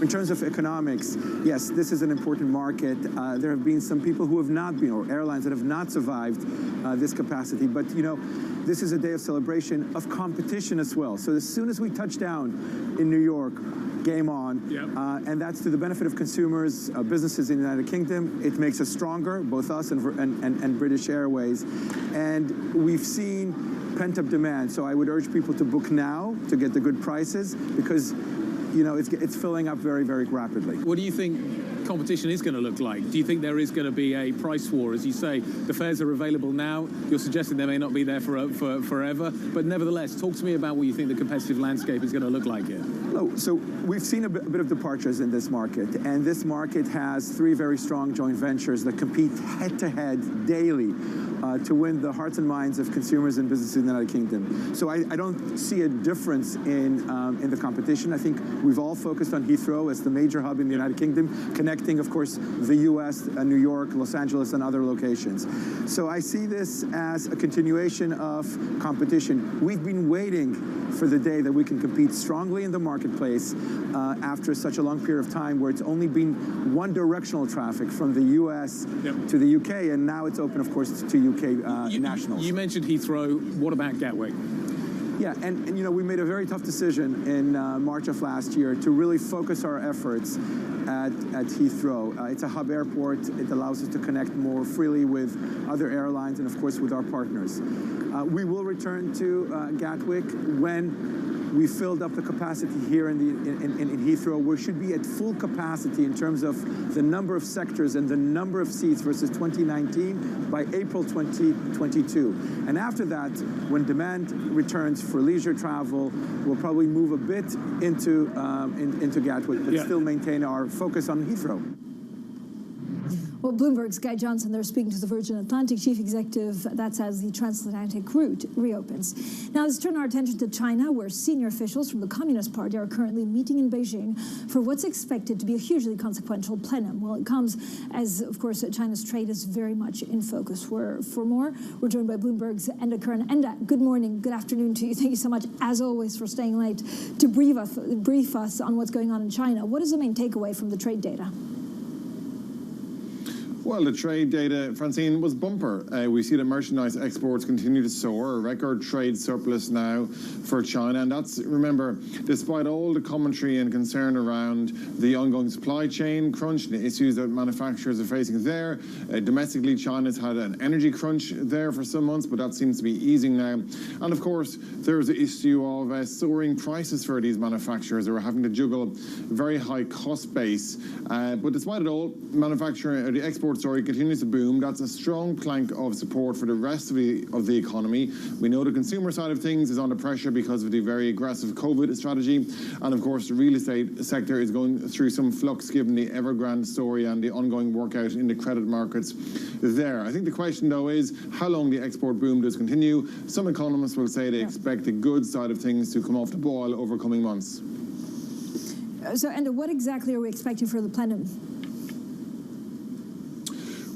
In terms of economics, yes, this is an important market. There have been some people who have not been, or airlines that have not survived this capacity. But, you know, this is a day of celebration of competition as well. So as soon as we touch down in New York, game on. Yep. And that's to the benefit of consumers, businesses in the United Kingdom. It makes us stronger, both us and British Airways. And we've seen pent-up demand. So I would urge people to book now to get the good prices because, you know, it's filling up very, very rapidly. What do you think competition is going to look like? Do you think there is going to be a price war? As you say, the fares are available now. You're suggesting they may not be there for forever. But nevertheless, talk to me about what you think the competitive landscape is going to look like here. Oh, so we've seen a bit of departures in this market. And this market has 3 very strong joint ventures that compete head-to-head daily to win the hearts and minds of consumers and businesses in the United Kingdom. So I don't see a difference in the competition. I think we've all focused on Heathrow as the major hub in the United Kingdom, connecting, of course, the U.S., New York, Los Angeles, and other locations. So I see this as a continuation of competition. We've been waiting for the day that we can compete strongly in the marketplace after such a long period of time where it's only been one-directional traffic from the U.S. to the U.K., and now it's open, of course, to U.K. nationals. You mentioned Heathrow. What about Gatwick? Yeah, and you know, we made a very tough decision in March of last year to really focus our efforts at Heathrow. It's a hub airport. It allows us to connect more freely with other airlines and, of course, with our partners. We will return to Gatwick when we filled up the capacity here in Heathrow. We should be at full capacity in terms of the number of sectors and the number of seats versus 2019 by April 2022. And after that, when demand returns for leisure travel, we'll probably move a bit into Gatwick, but still maintain our focus on Heathrow. Well, Bloomberg's Guy Johnson, they're speaking to the Virgin Atlantic chief executive. That's as the transatlantic route reopens. Now, let's turn our attention to China, where senior officials from the Communist Party are currently meeting in Beijing for what's expected to be a hugely consequential plenum. Well, it comes as, of course, China's trade is very much in focus. For more, we're joined by Bloomberg's Enda Kern. Enda, good morning, good afternoon to you. Thank you so much, as always, for staying late to brief us on what's going on in China. What is the main takeaway from the trade data? Well, the trade data, Francine, was bumper. We see that merchandise exports continue to soar, a record trade surplus now for China. And that's, remember, despite all the commentary and concern around the ongoing supply chain crunch, the issues that manufacturers are facing there. Domestically, China's had an energy crunch there for some months, but that seems to be easing now. And of course, there's the issue of soaring prices for these manufacturers who are having to juggle a very high cost base. But despite it all, the export story continues to boom. That's a strong plank of support for the rest of the economy. We know the consumer side of things is under pressure because of the very aggressive COVID strategy. And of course, the real estate sector is going through some flux given the Evergrande story and the ongoing workout in the credit markets there. I think the question, though, is how long the export boom does continue. Some economists will say they expect the goods side of things to come off the boil over coming months. So, Enda, what exactly are we expecting for the plenum?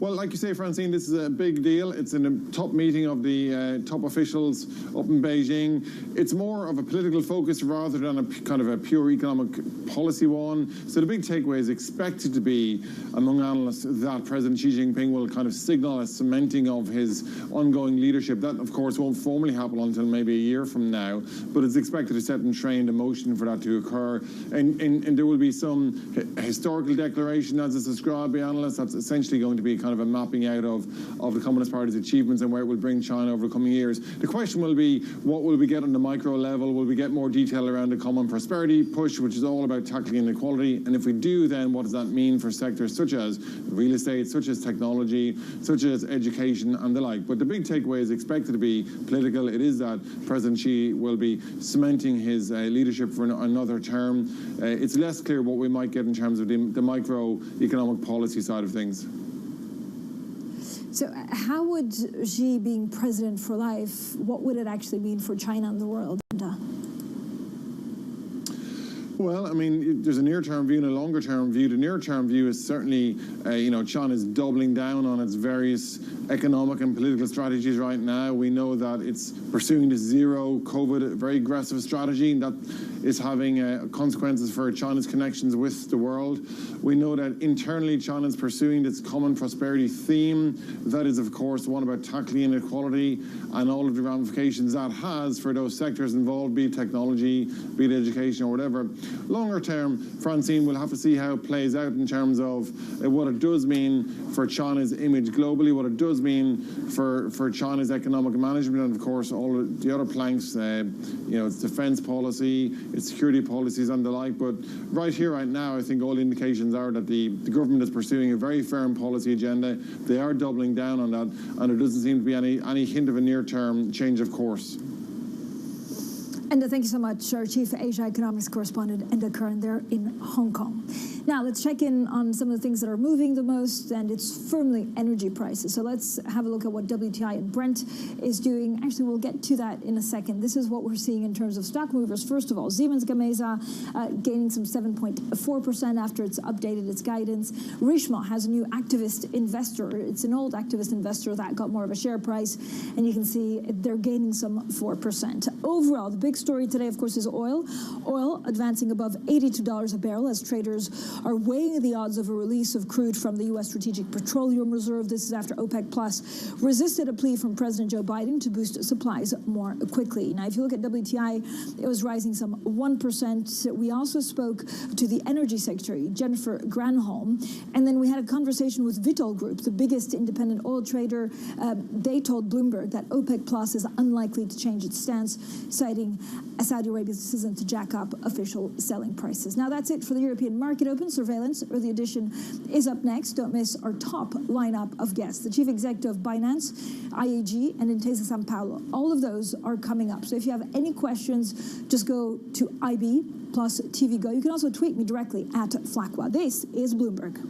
Well, like you say, Francine, this is a big deal. It's in a top meeting of the top officials up in Beijing. It's more of a political focus rather than a kind of a pure economic policy one. So the big takeaway is expected to be, among analysts, that President Xi Jinping will kind of signal a cementing of his ongoing leadership. That, of course, won't formally happen until maybe a year from now, but it's expected to set and train the motion for that to occur. And there will be some historical declaration, as it's described by analysts, that's essentially going to be kind of a mapping out of the Communist Party's achievements and where it will bring China over the coming years. The question will be, what will we get on the micro level? Will we get more detail around the common prosperity push, which is all about tackling inequality? And if we do, then what does that mean for sectors such as real estate, such as technology, such as education and the like? But the big takeaway is expected to be political. It is that President Xi will be cementing his leadership for another term. It's less clear what we might get in terms of the microeconomic policy side of things. So how would Xi being president for life, what would it actually mean for China and the world? Well, I mean, there's a near-term view and a longer-term view. The near-term view is certainly, China's doubling down on its various economic and political strategies right now. We know that it's pursuing the zero COVID, very aggressive strategy, and that is having consequences for China's connections with the world. We know that internally China's pursuing this common prosperity theme. That is, of course, one about tackling inequality and all of the ramifications that has for those sectors involved, be it technology, be it education or whatever. Longer term, Francine, we'll have to see how it plays out in terms of what it does mean for China's image globally, what it does mean for China's economic management, and of course all of the other planks, its defense policy, its security policies and the like. But right here, right now, I think all the indications are that the government is pursuing a very firm policy agenda. They are doubling down on that, and there doesn't seem to be any hint of a near-term change of course. Enda, thank you so much. Our Chief Asia Economics Correspondent, Enda Curran, there in Hong Kong. Now, let's check in on some of the things that are moving the most, and it's firmly energy prices. So let's have a look at what WTI and Brent is doing. Actually, we'll get to that in a second. This is what we're seeing in terms of stock movers. First of all, Siemens Gamesa gaining some 7.4% after it's updated its guidance. Richemont has a new activist investor. It's an old activist investor that got more of a share price, and you can see they're gaining some 4%. Overall, the big story today, of course, is oil. Oil advancing above $82 a barrel as traders are weighing the odds of a release of crude from the U.S. Strategic Petroleum Reserve. This is after OPEC Plus resisted a plea from President Joe Biden to boost supplies more quickly. Now, if you look at WTI, it was rising some 1%. We also spoke to the energy secretary, Jennifer Granholm, and then we had a conversation with Vitol Group, the biggest independent oil trader. They told Bloomberg that OPEC Plus is unlikely to change its stance, citing Saudi Arabia's decision to jack up official selling prices. Now, that's it for the European Market Open. Surveillance, or the edition, is up next. Don't miss our top lineup of guests. The chief executive of Binance, IAG, and Intesa Sanpaolo. All of those are coming up. So if you have any questions, just go to IB plus TV Go. You can also tweet me directly at Flacqua. This is Bloomberg.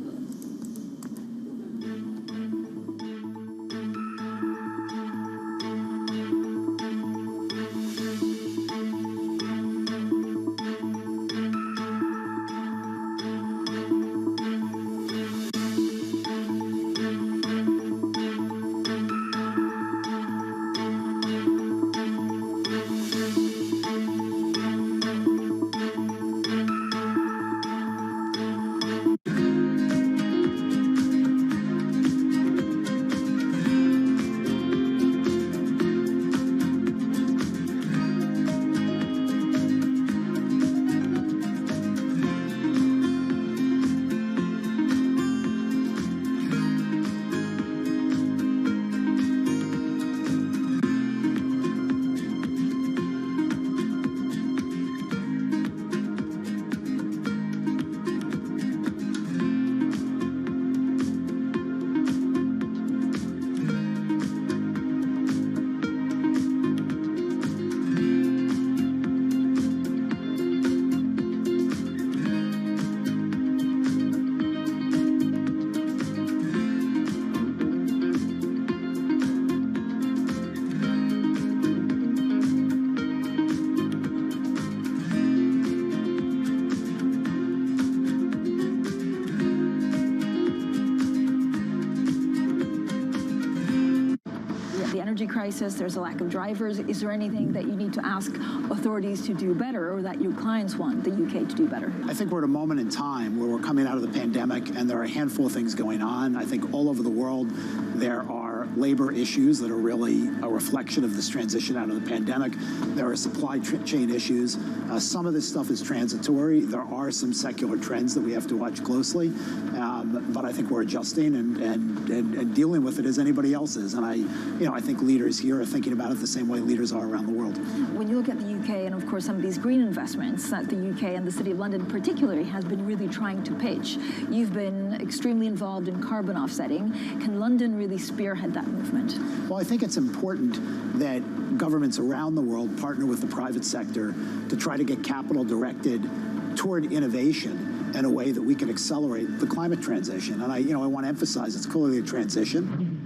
crisis. There's a lack of drivers. Is there anything that you need to ask authorities to do better, or that your clients want the UK to do better? I think we're at a moment in time where we're coming out of the pandemic, and there are a handful of things going on. I think all over the world there are labor issues that are really a reflection of this transition out of the pandemic. There are supply chain issues. Some of this stuff is transitory. There are some secular trends that we have to watch closely, but I think we're adjusting and dealing with it as anybody else is. And I think leaders here are thinking about it the same way leaders are around the world. When you look at the UK and, of course, some of these green investments that the UK and the City of London particularly has been really trying to pitch, you've been extremely involved in carbon offsetting. Can London really spearhead that movement? Well, I think it's important that governments around the world partner with the private sector to try to get capital directed toward innovation in a way that we can accelerate the climate transition. And I want to emphasize it's clearly a transition.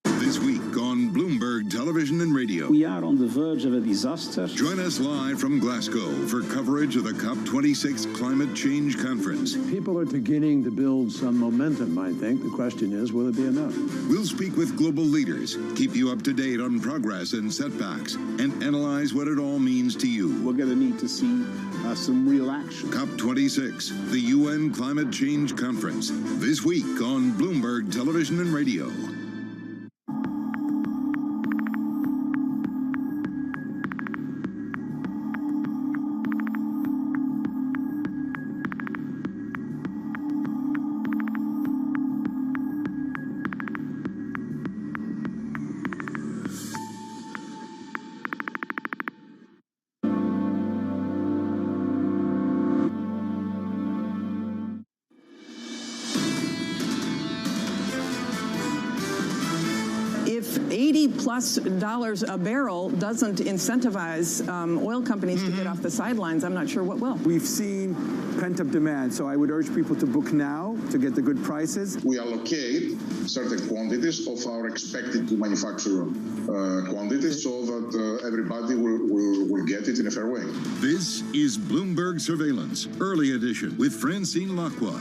This week on Bloomberg Television and Radio. We are on the verge of a disaster. Join us live from Glasgow for coverage of the COP26 Climate Change Conference. People are beginning to build some momentum, I think. The question is, will it be enough? We'll speak with global leaders, keep you up to date on progress and setbacks, and analyze what it all means to you. We're going to need to see some real action. COP26, the UN Climate Change Conference. This week on Bloomberg Television and Radio. $80+ a barrel doesn't incentivize oil companies to get off the sidelines, I'm not sure what will. We've seen pent-up demand, so I would urge people to book now to get the good prices. We allocate certain quantities of our expected to manufacture quantities so that everybody will get it in a fair way. This is Bloomberg Surveillance, Early Edition with Francine Lacqua.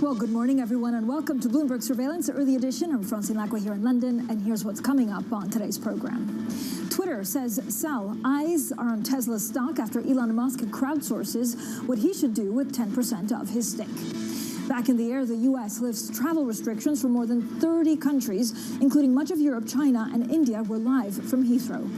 Well, good morning, everyone, and welcome to Bloomberg Surveillance, Early Edition. I'm Francine Lacqua here in London, and here's what's coming up on today's program. Twitter says sell. Eyes are on Tesla stock after Elon Musk crowdsources what he should do with 10% of his stake. Back in the air, the U.S. lifts travel restrictions for more than 30 countries, including much of Europe, China, and India. We're live from Heathrow.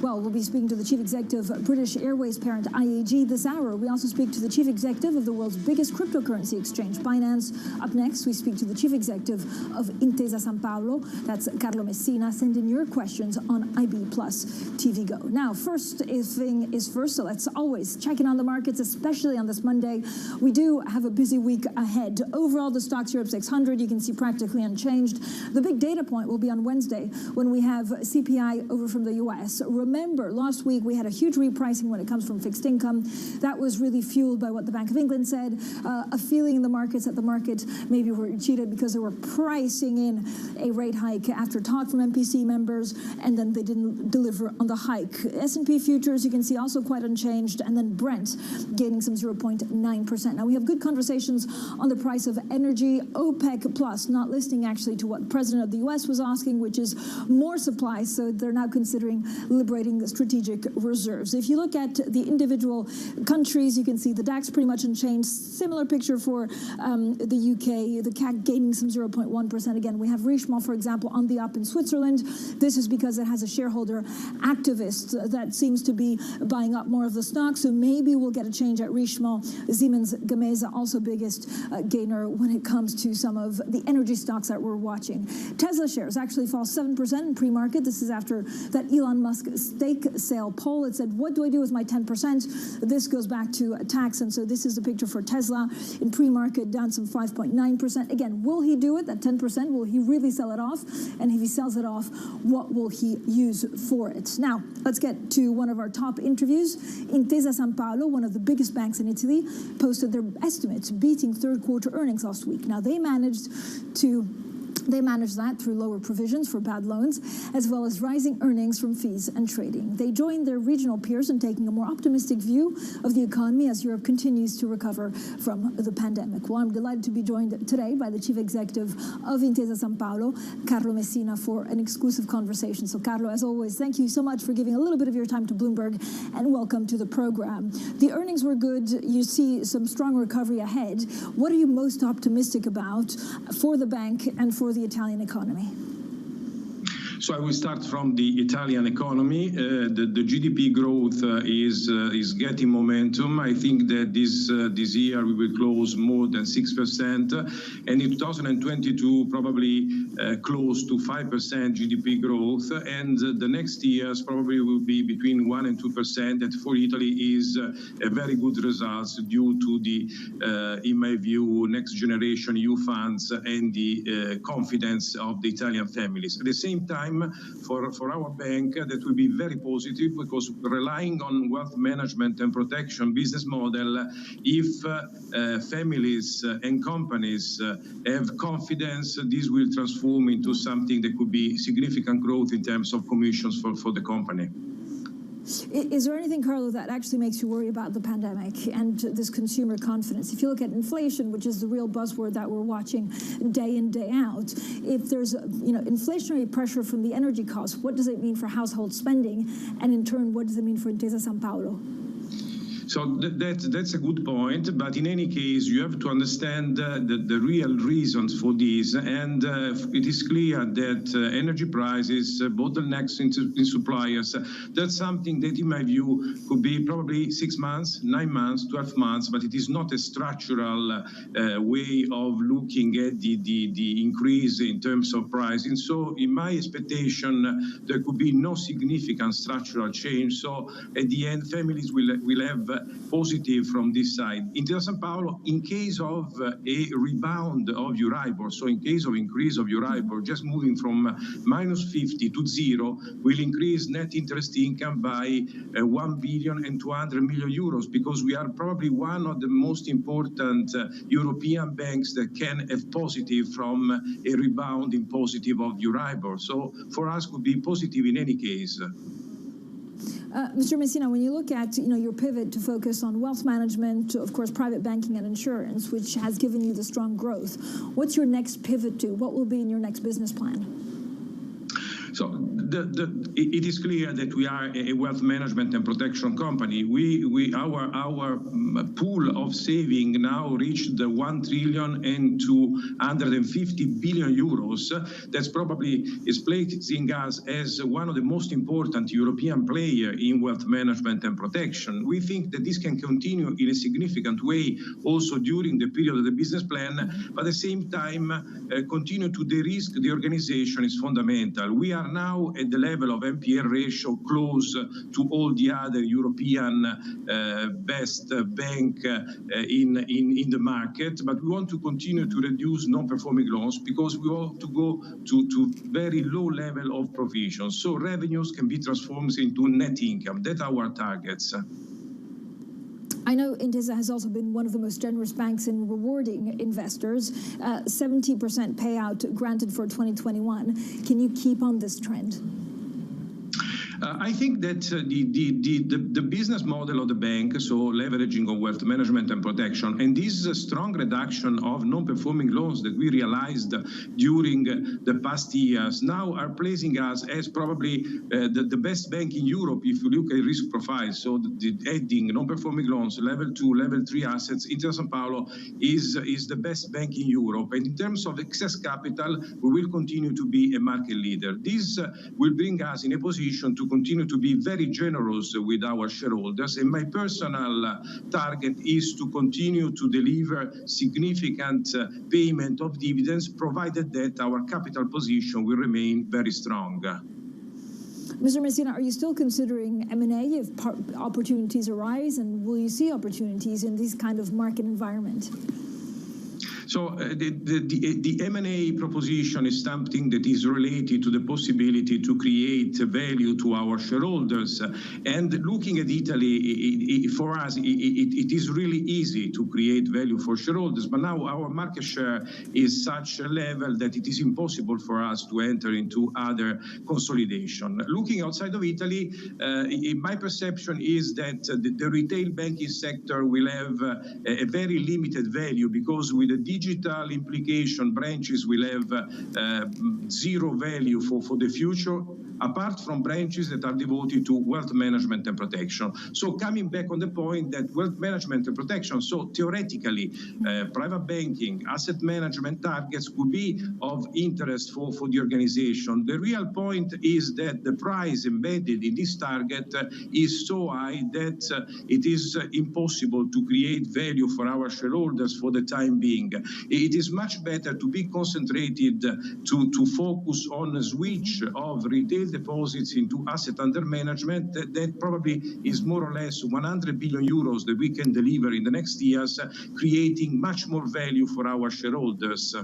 Well, we'll be speaking to the chief executive of British Airways parent IAG this hour. We also speak to the chief executive of the world's biggest cryptocurrency exchange, Binance. Up next, we speak to the chief executive of Intesa Sanpaolo. That's Carlo Messina. Send in your questions on IB Plus TV Go. Now, first thing is first, so let's always check in on the markets, especially on this Monday. We do have a busy week ahead. Overall, the stocks Europe 600, you can see practically unchanged. The big data point will be on Wednesday when we have CPI over from the U.S. Remember, last week we had a huge repricing when it comes from fixed income. That was really fueled by what the Bank of England said, a feeling in the markets that the market maybe were cheated because they were pricing in a rate hike after talk from MPC members, and then they didn't deliver on the hike. S&P futures, you can see, also quite unchanged, and then Brent gaining some 0.9%. Now, we have good conversations on the price of energy. OPEC Plus not listening actually to what the president of the U.S. was asking, which is more supply, so they're now considering liberating the strategic reserves. If you look at the individual countries, you can see the DAX pretty much unchanged. Similar picture for the UK, the CAC gaining some 0.1%. Again, we have Richemont, for example, on the up in Switzerland. This is because it has a shareholder activist that seems to be buying up more of the stock, so maybe we'll get a change at Richemont. Siemens Gamesa, also biggest gainer when it comes to some of the energy stocks that we're watching. Tesla shares actually fall 7% in pre-market. This is after that Elon Musk stake sale poll. It said, what do I do with my 10%? This goes back to tax, and so this is the picture for Tesla in pre-market, down some 5.9%. Again, will he do it, that 10%? Will he really sell it off? And if he sells it off, what will he use for it? Now, let's get to one of our top interviews. Intesa Sanpaolo, one of the biggest banks in Italy, posted their estimates, beating third quarter earnings last week. Now, they managed to They manage that through lower provisions for bad loans, as well as rising earnings from fees and trading. They join their regional peers in taking a more optimistic view of the economy as Europe continues to recover from the pandemic. Well, I'm delighted to be joined today by the Chief Executive of Intesa Sanpaolo, Carlo Messina, for an exclusive conversation. So, Carlo, as always, thank you so much for giving a little bit of your time to Bloomberg, and welcome to the program. The earnings were good. You see some strong recovery ahead. What are you most optimistic about for the bank and for the Italian economy? So I will start from the Italian economy. The GDP growth is getting momentum. I think that this year we will close more than 6%, and in 2022 probably close to 5% GDP growth, and the next years probably will be between 1 and 2%. That for Italy is a very good result due to the, in my view, next generation EU funds and the confidence of the Italian families. At the same time, for our bank, that will be very positive, because relying on wealth management and protection business model, if families and companies have confidence, this will transform into something that could be significant growth in terms of commissions for the company. Is there anything, Carlo, that actually makes you worry about the pandemic and this consumer confidence? If you look at inflation, which is the real buzzword that we're watching day in, day out, if there's inflationary pressure from the energy costs, what does it mean for household spending? And in turn, what does it mean for Intesa Sanpaolo? So that's a good point, but in any case, you have to understand the real reasons for this, and it is clear that energy prices, bottlenecks in suppliers, that's something that, in my view, could be probably 6 months, 9 months, 12 months, but it is not a structural way of looking at the increase in terms of pricing. So in my expectation, there could be no significant structural change. So at the end, families will have positive from this side. Intesa Sanpaolo, in case of a rebound of Euribor, so in case of increase of Euribor, just moving from -50 to 0, will increase net interest income by 1.2 billion, because we are probably one of the most important European banks that can have positive from a rebound in positive of Euribor. So for us, could be positive in any case. Mr. Messina, when you look at your pivot to focus on wealth management, of course, private banking and insurance, which has given you the strong growth, what's your next pivot to? What will be in your next business plan? So it is clear that we are a wealth management and protection company. Our pool of saving now reached 1,250 billion euros. That's probably is placing us as one of the most important European players in wealth management and protection. We think that this can continue in a significant way also during the period of the business plan, but at the same time continue to de-risk the organization is fundamental. We are now at the level of NPL ratio close to all the other European best bank in the market, but we want to continue to reduce non-performing loans, because we want to go to very low level of provision, so revenues can be transformed into net income. That's our targets. I know Intesa has also been one of the most generous banks in rewarding investors. 70% payout granted for 2021. Can you keep on this trend? I think that the business model of the bank, so leveraging on wealth management and protection, and this strong reduction of non-performing loans that we realized during the past years, now are placing us as probably the best bank in Europe if you look at risk profile. So adding non-performing loans, level 2, level 3 assets, Intesa Sanpaolo is the best bank in Europe. And in terms of excess capital, we will continue to be a market leader. This will bring us in a position to continue to be very generous with our shareholders, and my personal target is to continue to deliver significant payment of dividends, provided that our capital position will remain very strong. Mr. Messina, are you still considering M&A if opportunities arise, and will you see opportunities in this kind of market environment? So the M&A proposition is something that is related to the possibility to create value to our shareholders. And looking at Italy, for us, it is really easy to create value for shareholders. But now our market share is such a level that it is impossible for us to enter into other consolidation. Looking outside of Italy, my perception is that the retail banking sector will have a very limited value, because with the digital implication, branches will have zero value for the future, apart from branches that are devoted to wealth management and protection. So coming back on the point that wealth management and protection, so theoretically, private banking, asset management targets could be of interest for the organization. The real point is that the price embedded in this target is so high that it is impossible to create value for our shareholders for the time being. It is much better to be concentrated to focus on a switch of retail deposits into asset under management that probably is more or less 100 billion euros that we can deliver in the next years, creating much more value for our shareholders.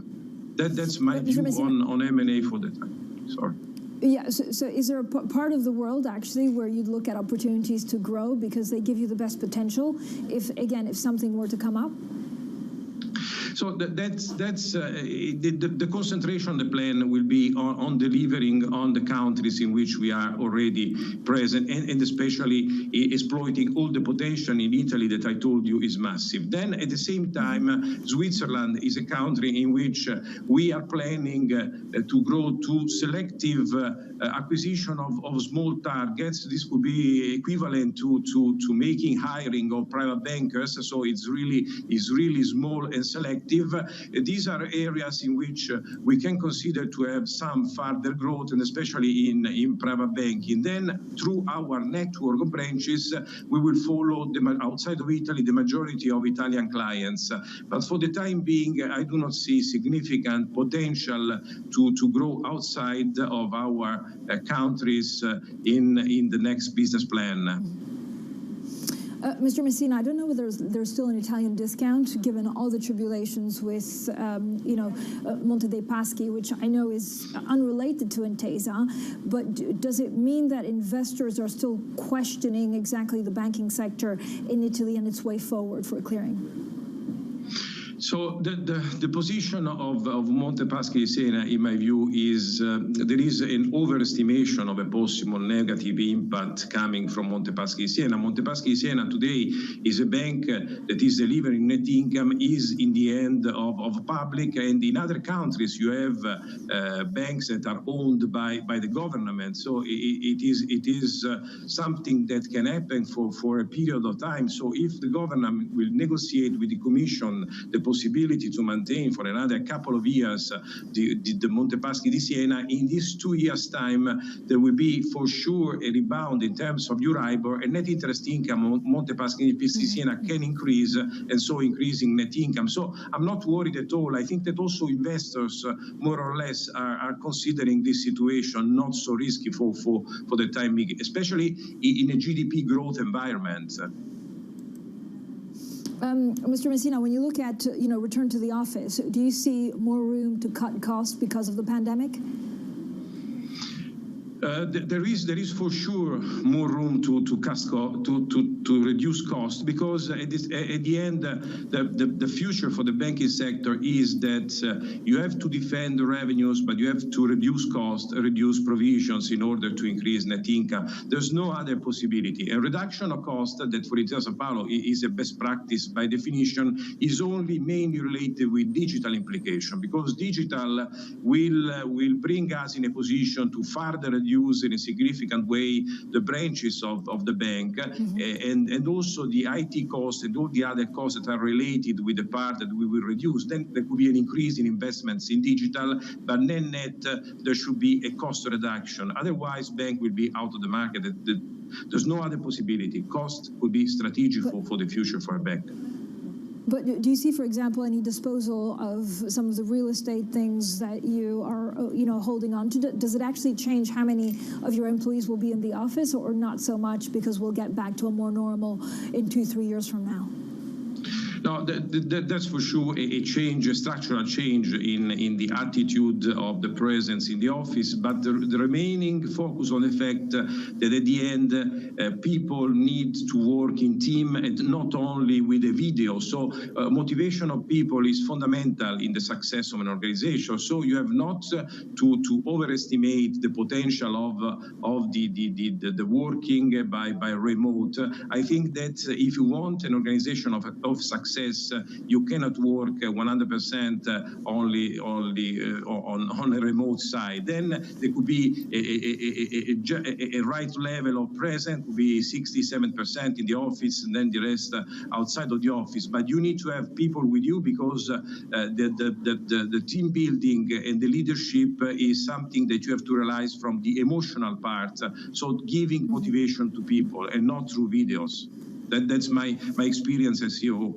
That's my view on M&A for the time. Sorry. Yeah, so is there a part of the world actually where you'd look at opportunities to grow because they give you the best potential if something were to come up? So that's the concentration of the plan will be on delivering on the countries in which we are already present, and especially exploiting all the potential in Italy that I told you is massive. Then at the same time, Switzerland is a country in which we are planning to grow to selective acquisition of small targets. This could be equivalent to making hiring of private bankers. So it's really small and selective. These are areas in which we can consider to have some further growth, and especially in private banking. Then through our network of branches, we will follow outside of Italy the majority of Italian clients. But for the time being, I do not see significant potential to grow outside of our countries in the next business plan. Mr. Messina, I don't know whether there's still an Italian discount, given all the tribulations with, Monte dei Paschi, which I know is unrelated to Intesa. But does it mean that investors are still questioning exactly the banking sector in Italy and its way forward for clearing? So the position of Monte Paschi di Siena, in my view, is there is an overestimation of a possible negative impact coming from Monte Paschi di Siena. Monte Paschi di Siena today is a bank that is delivering net income, is in the end of public, and in other countries you have banks that are owned by the government. So it is something that can happen for a period of time. So if the government will negotiate with the Commission the possibility to maintain for another couple of years the Monte Paschi di Siena, in these 2 years' time, there will be for sure a rebound in terms of Euribor, and net interest income Monte Paschi di Siena can increase, and so increasing net income. So I'm not worried at all. I think that also investors more or less are considering this situation not so risky for the time being, especially in a GDP growth environment. Mr. Messina, when you look at return to the office, do you see more room to cut costs because of the pandemic? There is for sure more room to reduce costs, because at the end the future for the banking sector is that you have to defend the revenues, but you have to reduce costs, reduce provisions in order to increase net income. There's no other possibility. A reduction of cost that for Intesa Sanpaolo is a best practice by definition is only mainly related with digital implication, because digital will bring us in a position to further reduce in a significant way the branches of the bank, and also the IT costs and all the other costs that are related with the part that we will reduce. Then there could be an increase in investments in digital, but net there should be a cost reduction. Otherwise, bank will be out of the market. There's no other possibility. Cost could be strategic for the future for a bank. But do you see, for example, any disposal of some of the real estate things that you are, holding on to? Does it actually change how many of your employees will be in the office, or not so much, because we'll get back to a more normal in 2-3 years from now? No, that's for sure a change, a structural change in the attitude of the presence in the office, but the remaining focus on the fact that at the end people need to work in team and not only with a video. So motivation of people is fundamental in the success of an organization. So you have not to overestimate the potential of the working by remote. I think that if you want an organization of success, you cannot work 100% only on a remote side. Then there could be a right level of presence, could be 67% in the office, and then the rest outside of the office. But you need to have people with you because the team building and the leadership is something that you have to realize from the emotional part. So giving motivation to people and not through videos. That's my experience as CEO.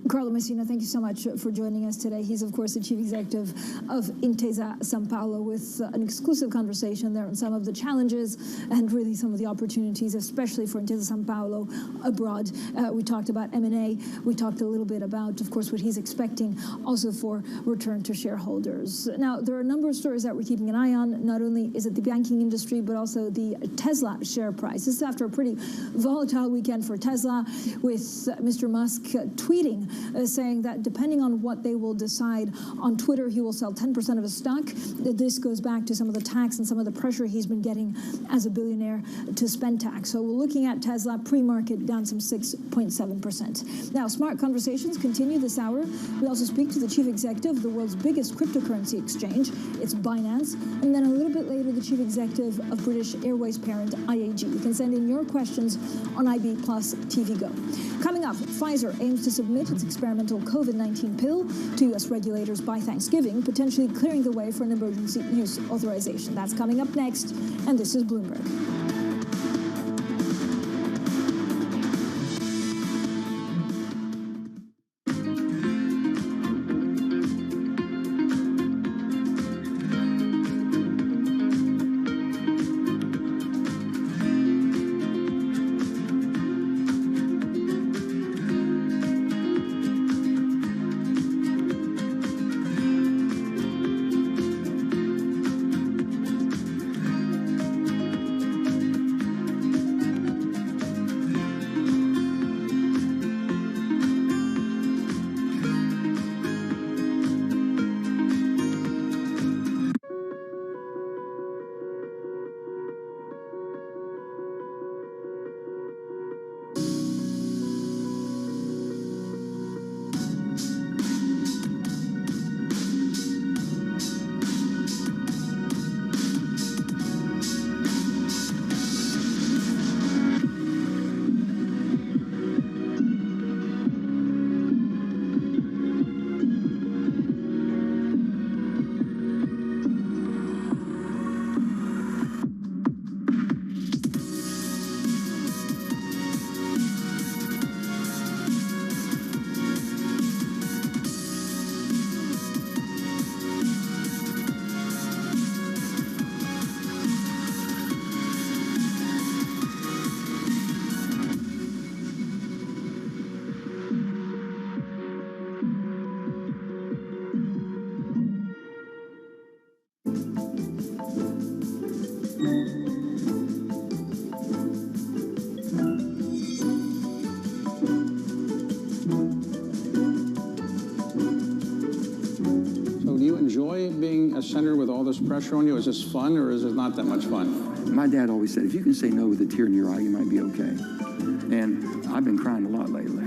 Carlo Messina, thank you so much for joining us today. He's, of course, the chief executive of Intesa Sanpaolo, with an exclusive conversation there on some of the challenges and really some of the opportunities, especially for Intesa Sanpaolo abroad. We talked about M&A. We talked a little bit about, of course, what he's expecting also for return to shareholders. Now, there are a number of stories that we're keeping an eye on. Not only is it the banking industry, but also the Tesla share price. This is after a pretty volatile weekend for Tesla, with Mr. Musk tweeting saying that depending on what they will decide on Twitter, he will sell 10% of his stock. This goes back to some of the tax and some of the pressure he's been getting as a billionaire to spend tax. So we're looking at Tesla pre-market down some 6.7%. Now, Smart Conversations continue this hour. We also speak to the chief executive of the world's biggest cryptocurrency exchange. It's Binance. And then a little bit later, the chief executive of British Airways parent IAG. You can send in your questions on IB Plus TV Go. Coming up, Pfizer aims to submit its experimental COVID-19 pill to U.S. regulators by Thanksgiving, potentially clearing the way for an emergency use authorization. That's coming up next, and this is Bloomberg. Center with all this pressure on you? Is this fun, or is it not that much fun? My dad always said, if you can say no with a tear in your eye, you might be okay. And I've been crying a lot lately.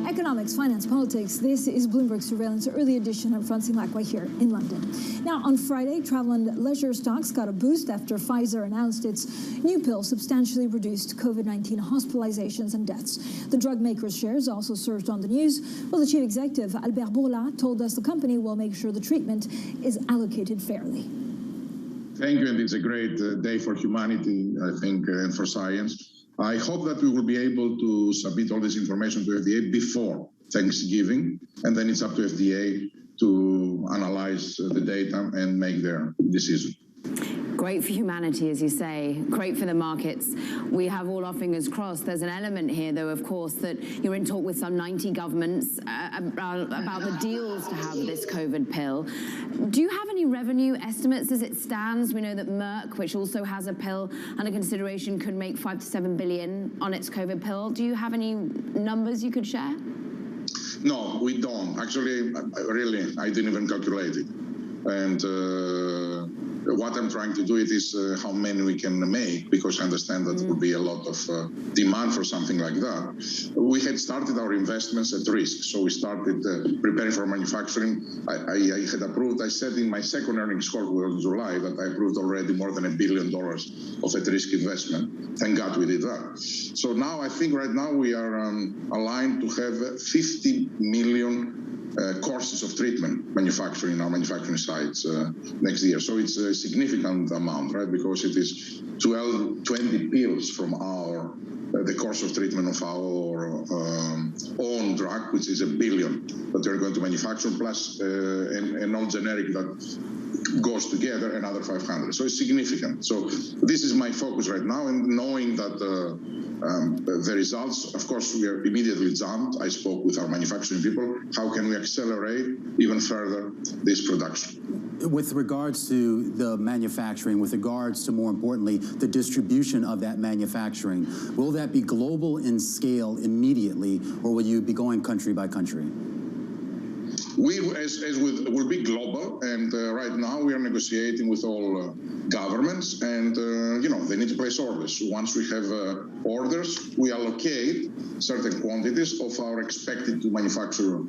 Economics, finance, politics. This is Bloomberg Surveillance Early Edition. I'm Francine Lacqua here in London. Now, on Friday, travel and leisure stocks got a boost after Pfizer announced its new pill substantially reduced COVID-19 hospitalizations and deaths. The drug maker's shares also surged on the news. Well, the chief executive, Albert Bourla, told us the company will make sure the treatment is allocated fairly. Thank you, and it's a great day for humanity, I think, and for science. I hope that we will be able to submit all this information to FDA before Thanksgiving, and then it's up to FDA to analyze the data and make their decision. Great for humanity, as you say, great for the markets. We have all our fingers crossed. There's an element here, though, of course, that you're in talk with some 90 governments about the deals to have this COVID pill. Do you have any revenue estimates as it stands? We know that Merck, which also has a pill under consideration, could make $5 to $7 billion on its COVID pill. Do you have any numbers you could share? No, we don't. Actually, really, I didn't even calculate it. And what I'm trying to do it is how many we can make, because I understand that there will be a lot of demand for something like that. We had started our investments at risk, so we started preparing for manufacturing. I had approved, I said in my second earnings call in July that I approved already more than $1 billion of at-risk investment. Thank God we did that. So now I think right now we are aligned to have 50 million courses of treatment manufacturing in our manufacturing sites next year. So it's a significant amount, right? Because it is 20 pills from the course of treatment of our own drug, which is $1 billion that they're going to manufacture, plus an all generic that goes together, another 500. So it's significant. So this is my focus right now, and knowing that the results, of course, we are immediately jumped. I spoke with our manufacturing people. How can we accelerate even further this production? With regards to the manufacturing, with regards to, more importantly, the distribution of that manufacturing, will that be global in scale immediately, or will you be going country by country? Will be global, and right now we are negotiating with all governments, and they need to place orders. Once we have orders, we allocate certain quantities of our expected to manufacture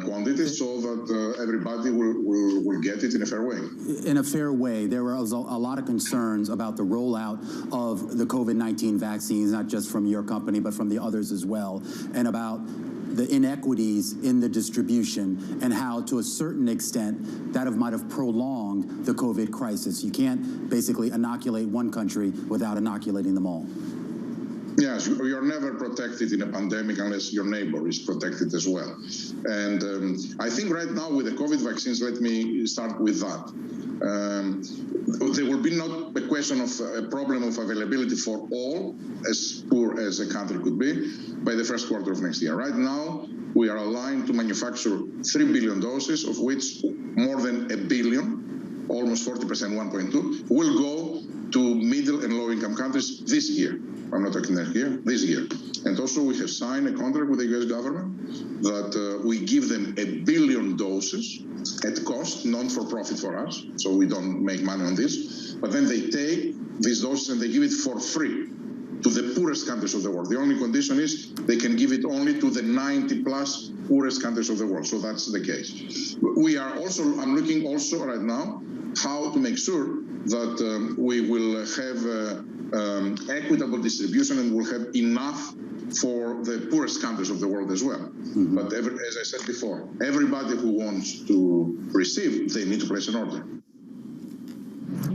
quantities, so that everybody will get it in a fair way. In a fair way. There was a lot of concerns about the rollout of the COVID-19 vaccines, not just from your company, but from the others as well, and about the inequities in the distribution and how, to a certain extent, that might have prolonged the COVID crisis. You can't basically inoculate one country without inoculating them all. Yes, you're never protected in a pandemic unless your neighbor is protected as well. And I think right now with the COVID vaccines, let me start with that. There will be not a question of a problem of availability for all, as poor as a country could be, by the first quarter of next year. Right now, we are aligned to manufacture 3 billion doses, of which more than 1 billion, almost 40%, 1.2, will go to middle and low-income countries this year. I'm not talking next year, this year. And also we have signed a contract with the U.S. government that we give them 1 billion doses at cost, not for profit for us, so we don't make money on this. But then they take these doses and they give it for free to the poorest countries of the world. The only condition is they can give it only to the 90-plus poorest countries of the world. So that's the case. I'm looking also right now how to make sure that we will have equitable distribution and will have enough for the poorest countries of the world as well. Mm-hmm. But as I said before, everybody who wants to receive, they need to place an order.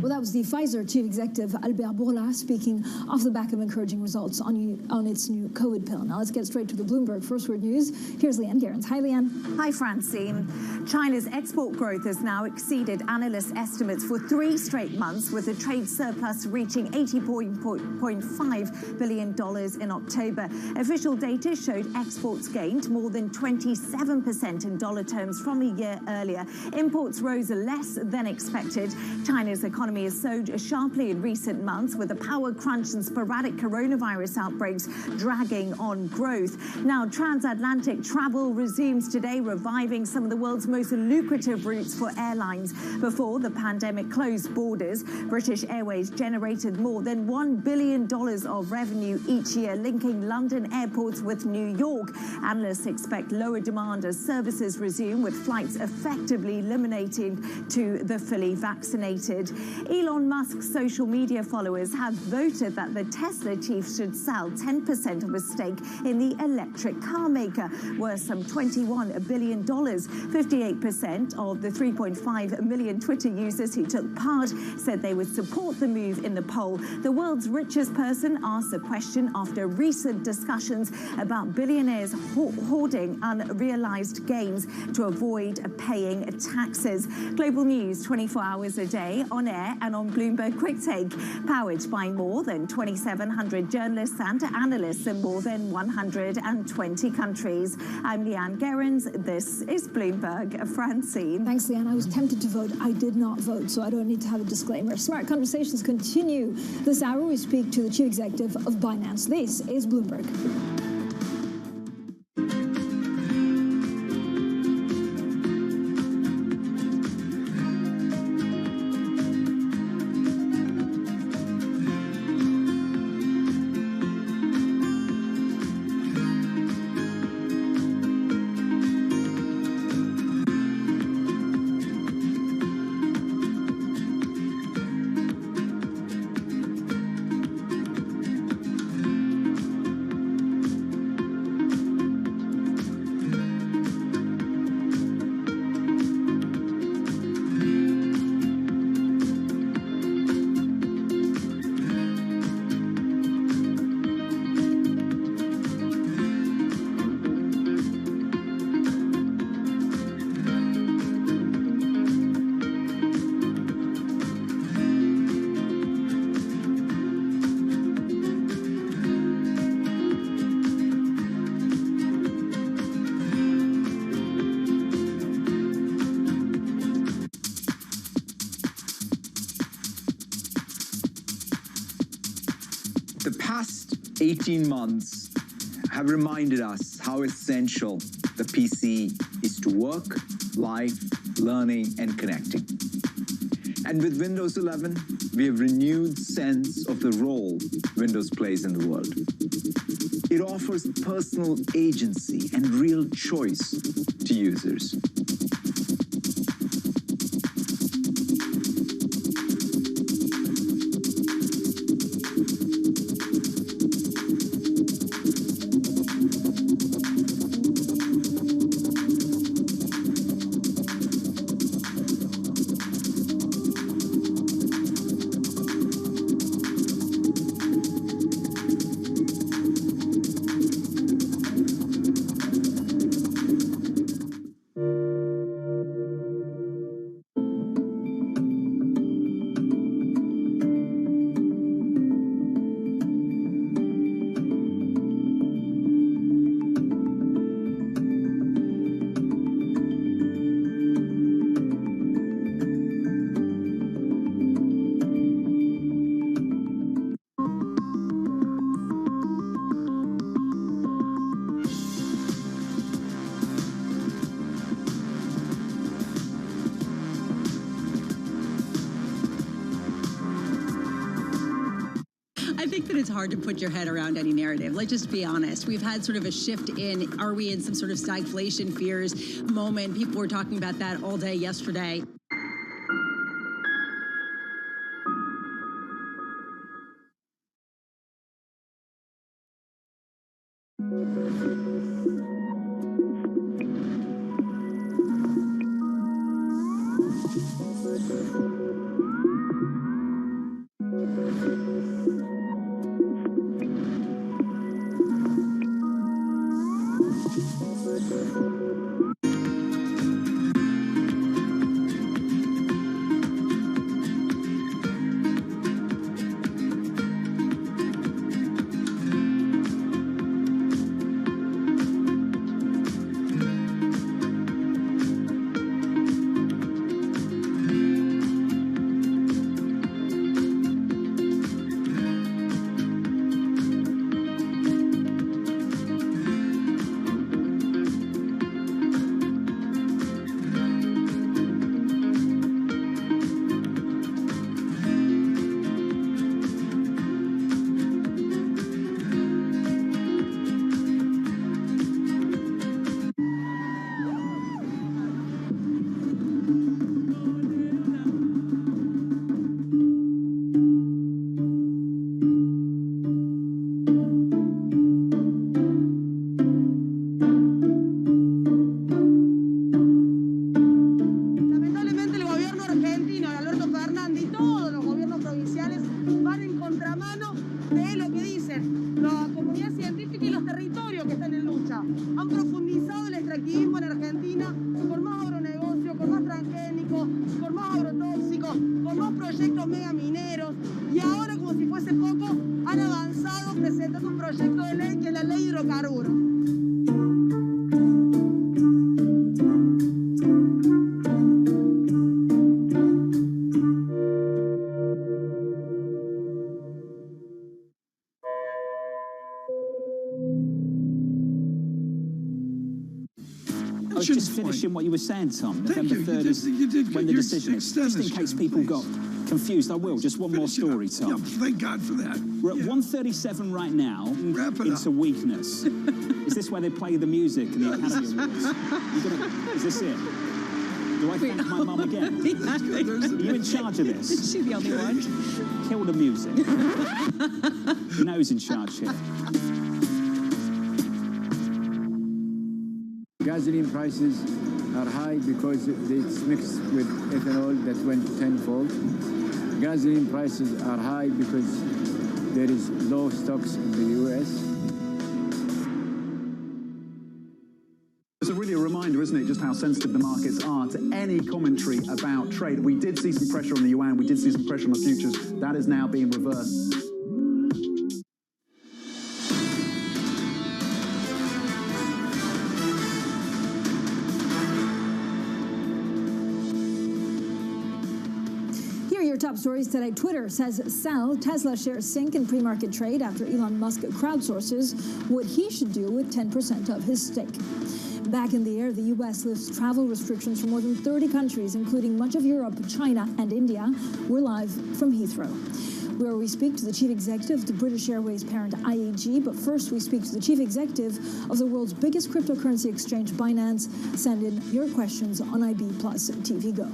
Well, that was the Pfizer chief executive, Albert Bourla, speaking off the back of encouraging results on its new COVID pill. Now let's get straight to the Bloomberg First Word News. Here's Leanne Gerrans. Hi, Leanne. Hi, Francine. China's export growth has now exceeded analyst estimates for 3 straight months, with the trade surplus reaching $80.5 billion in October. Official data showed exports gained more than 27% in dollar terms from a year earlier. Imports rose less than expected. China's economy has soared sharply in recent months, with a power crunch and sporadic coronavirus outbreaks dragging on growth. Now, transatlantic travel resumes today, reviving some of the world's most lucrative routes for airlines. Before the pandemic closed borders, British Airways generated more than $1 billion of revenue each year, linking London airports with New York. Analysts expect lower demand as services resume, with flights effectively eliminating to the fully vaccinated. Elon Musk's social media followers have voted that the Tesla chief should sell 10% of his stake in the electric car maker, worth some $21 billion. 58% of the 3.5 million Twitter users who took part said they would support the move in the poll. The world's richest person asked the question after recent discussions about billionaires hoarding unrealized gains to avoid paying taxes. Global news 24 hours a day, on air and on Bloomberg Quick Take, powered by more than 2,700 journalists and analysts in more than 120 countries. I'm Leanne Gerrans. This is Bloomberg. Francine. Thanks, Leanne. I was tempted to vote. I did not vote, so I don't need to have a disclaimer. Smart Conversations continue. This hour we speak to the chief executive of Binance. This is Bloomberg. The past 18 months have reminded us how essential the PC is to work, life, learning, and connecting. And with Windows 11, we have renewed sense of the role Windows plays in the world. It offers personal agency and real choice to users. I think that it's hard to put your head around any narrative. Let's just be honest. We've had sort of a shift in, are we in some sort of stagflation fears moment? People were talking about that all day yesterday. agrotóxicos, con dos proyectos mega mineros, y ahora, como si fuese poco, han avanzado presentando un proyecto de ley que es la ley de hidrocarburos. I was just finishing what you were saying, Tom. November 3rd is when the decision is. Just in case people got confused, I will. Just one more story, Tom. Yeah, thank God for that. We're at 137 right now. Wrap it into up. weakness. Is this where they play the music in the Academy Awards? Is this it? Do I thank my mum again? Are you in charge of this? Is she the only one? Kill the music. You know who's in charge here. Gasoline prices are high because it's mixed with ethanol that went tenfold. Gasoline prices are high because there is low stocks in the U.S. It's really a reminder, isn't it, just how sensitive the markets are to any commentary about trade. We did see some pressure on the yuan, we did see some pressure on the futures. That is now being reversed. Top stories today. Twitter says sell. Tesla shares sink in pre-market trade after Elon Musk crowdsources what he should do with 10% of his stake. Back in the air, the U.S. lifts travel restrictions for more than 30 countries, including much of Europe, China, and India. We're live from Heathrow, where we speak to the chief executive of the British Airways parent IAG. But first, we speak to the chief executive of the world's biggest cryptocurrency exchange, Binance. Send in your questions on IB Plus TV Go.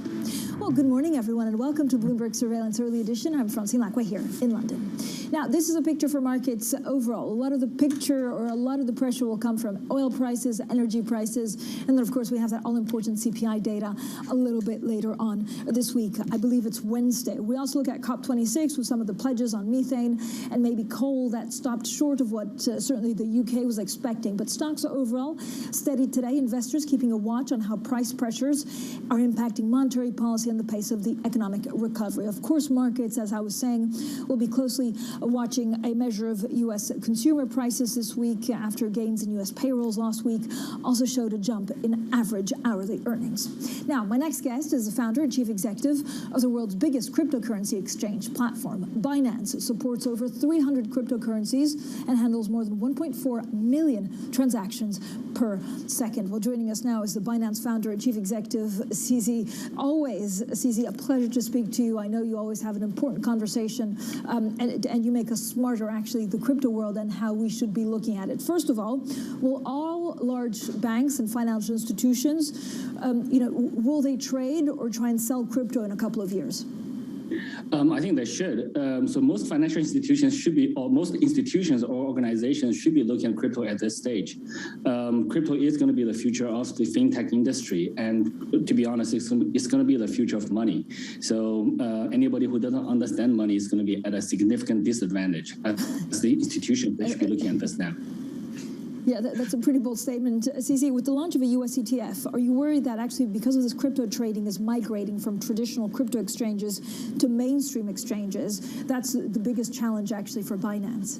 Well, good morning, everyone, and welcome to Bloomberg Surveillance Early Edition. I'm Francine Lacqua here in London. Now, this is a picture for markets overall. A lot of the picture or a lot of the pressure will come from oil prices, energy prices, and then, of course, we have that all-important CPI data a little bit later on this week. I believe it's Wednesday. We also look at COP26 with some of the pledges on methane and maybe coal that stopped short of what certainly the UK was expecting. But stocks are overall steady today. Investors keeping a watch on how price pressures are impacting monetary policy and the pace of the economic recovery. Of course, markets, as I was saying, will be closely watching a measure of U.S. consumer prices this week after gains in U.S. payrolls last week also showed a jump in average hourly earnings. Now, my next guest is the founder and chief executive of the world's biggest cryptocurrency exchange platform. Binance supports over 300 cryptocurrencies and handles more than 1.4 million transactions per second. Well, joining us now is the Binance founder and chief executive, CZ. Always, CZ, a pleasure to speak to you. I know you always have an important conversation, and you make us smarter, actually, the crypto world and how we should be looking at it. First of all, will all large banks and financial institutions, will they trade or try and sell crypto in a couple of years? I think they should. So most financial institutions should be, or most institutions or organizations should be looking at crypto at this stage. Crypto is going to be the future of the fintech industry. And to be honest, it's going to be the future of money. So anybody who doesn't understand money is going to be at a significant disadvantage. As the institution, they should be looking at this now. Yeah, that's a pretty bold statement. CZ, with the launch of a US ETF, are you worried that actually because of this crypto trading is migrating from traditional crypto exchanges to mainstream exchanges? That's the biggest challenge actually for Binance.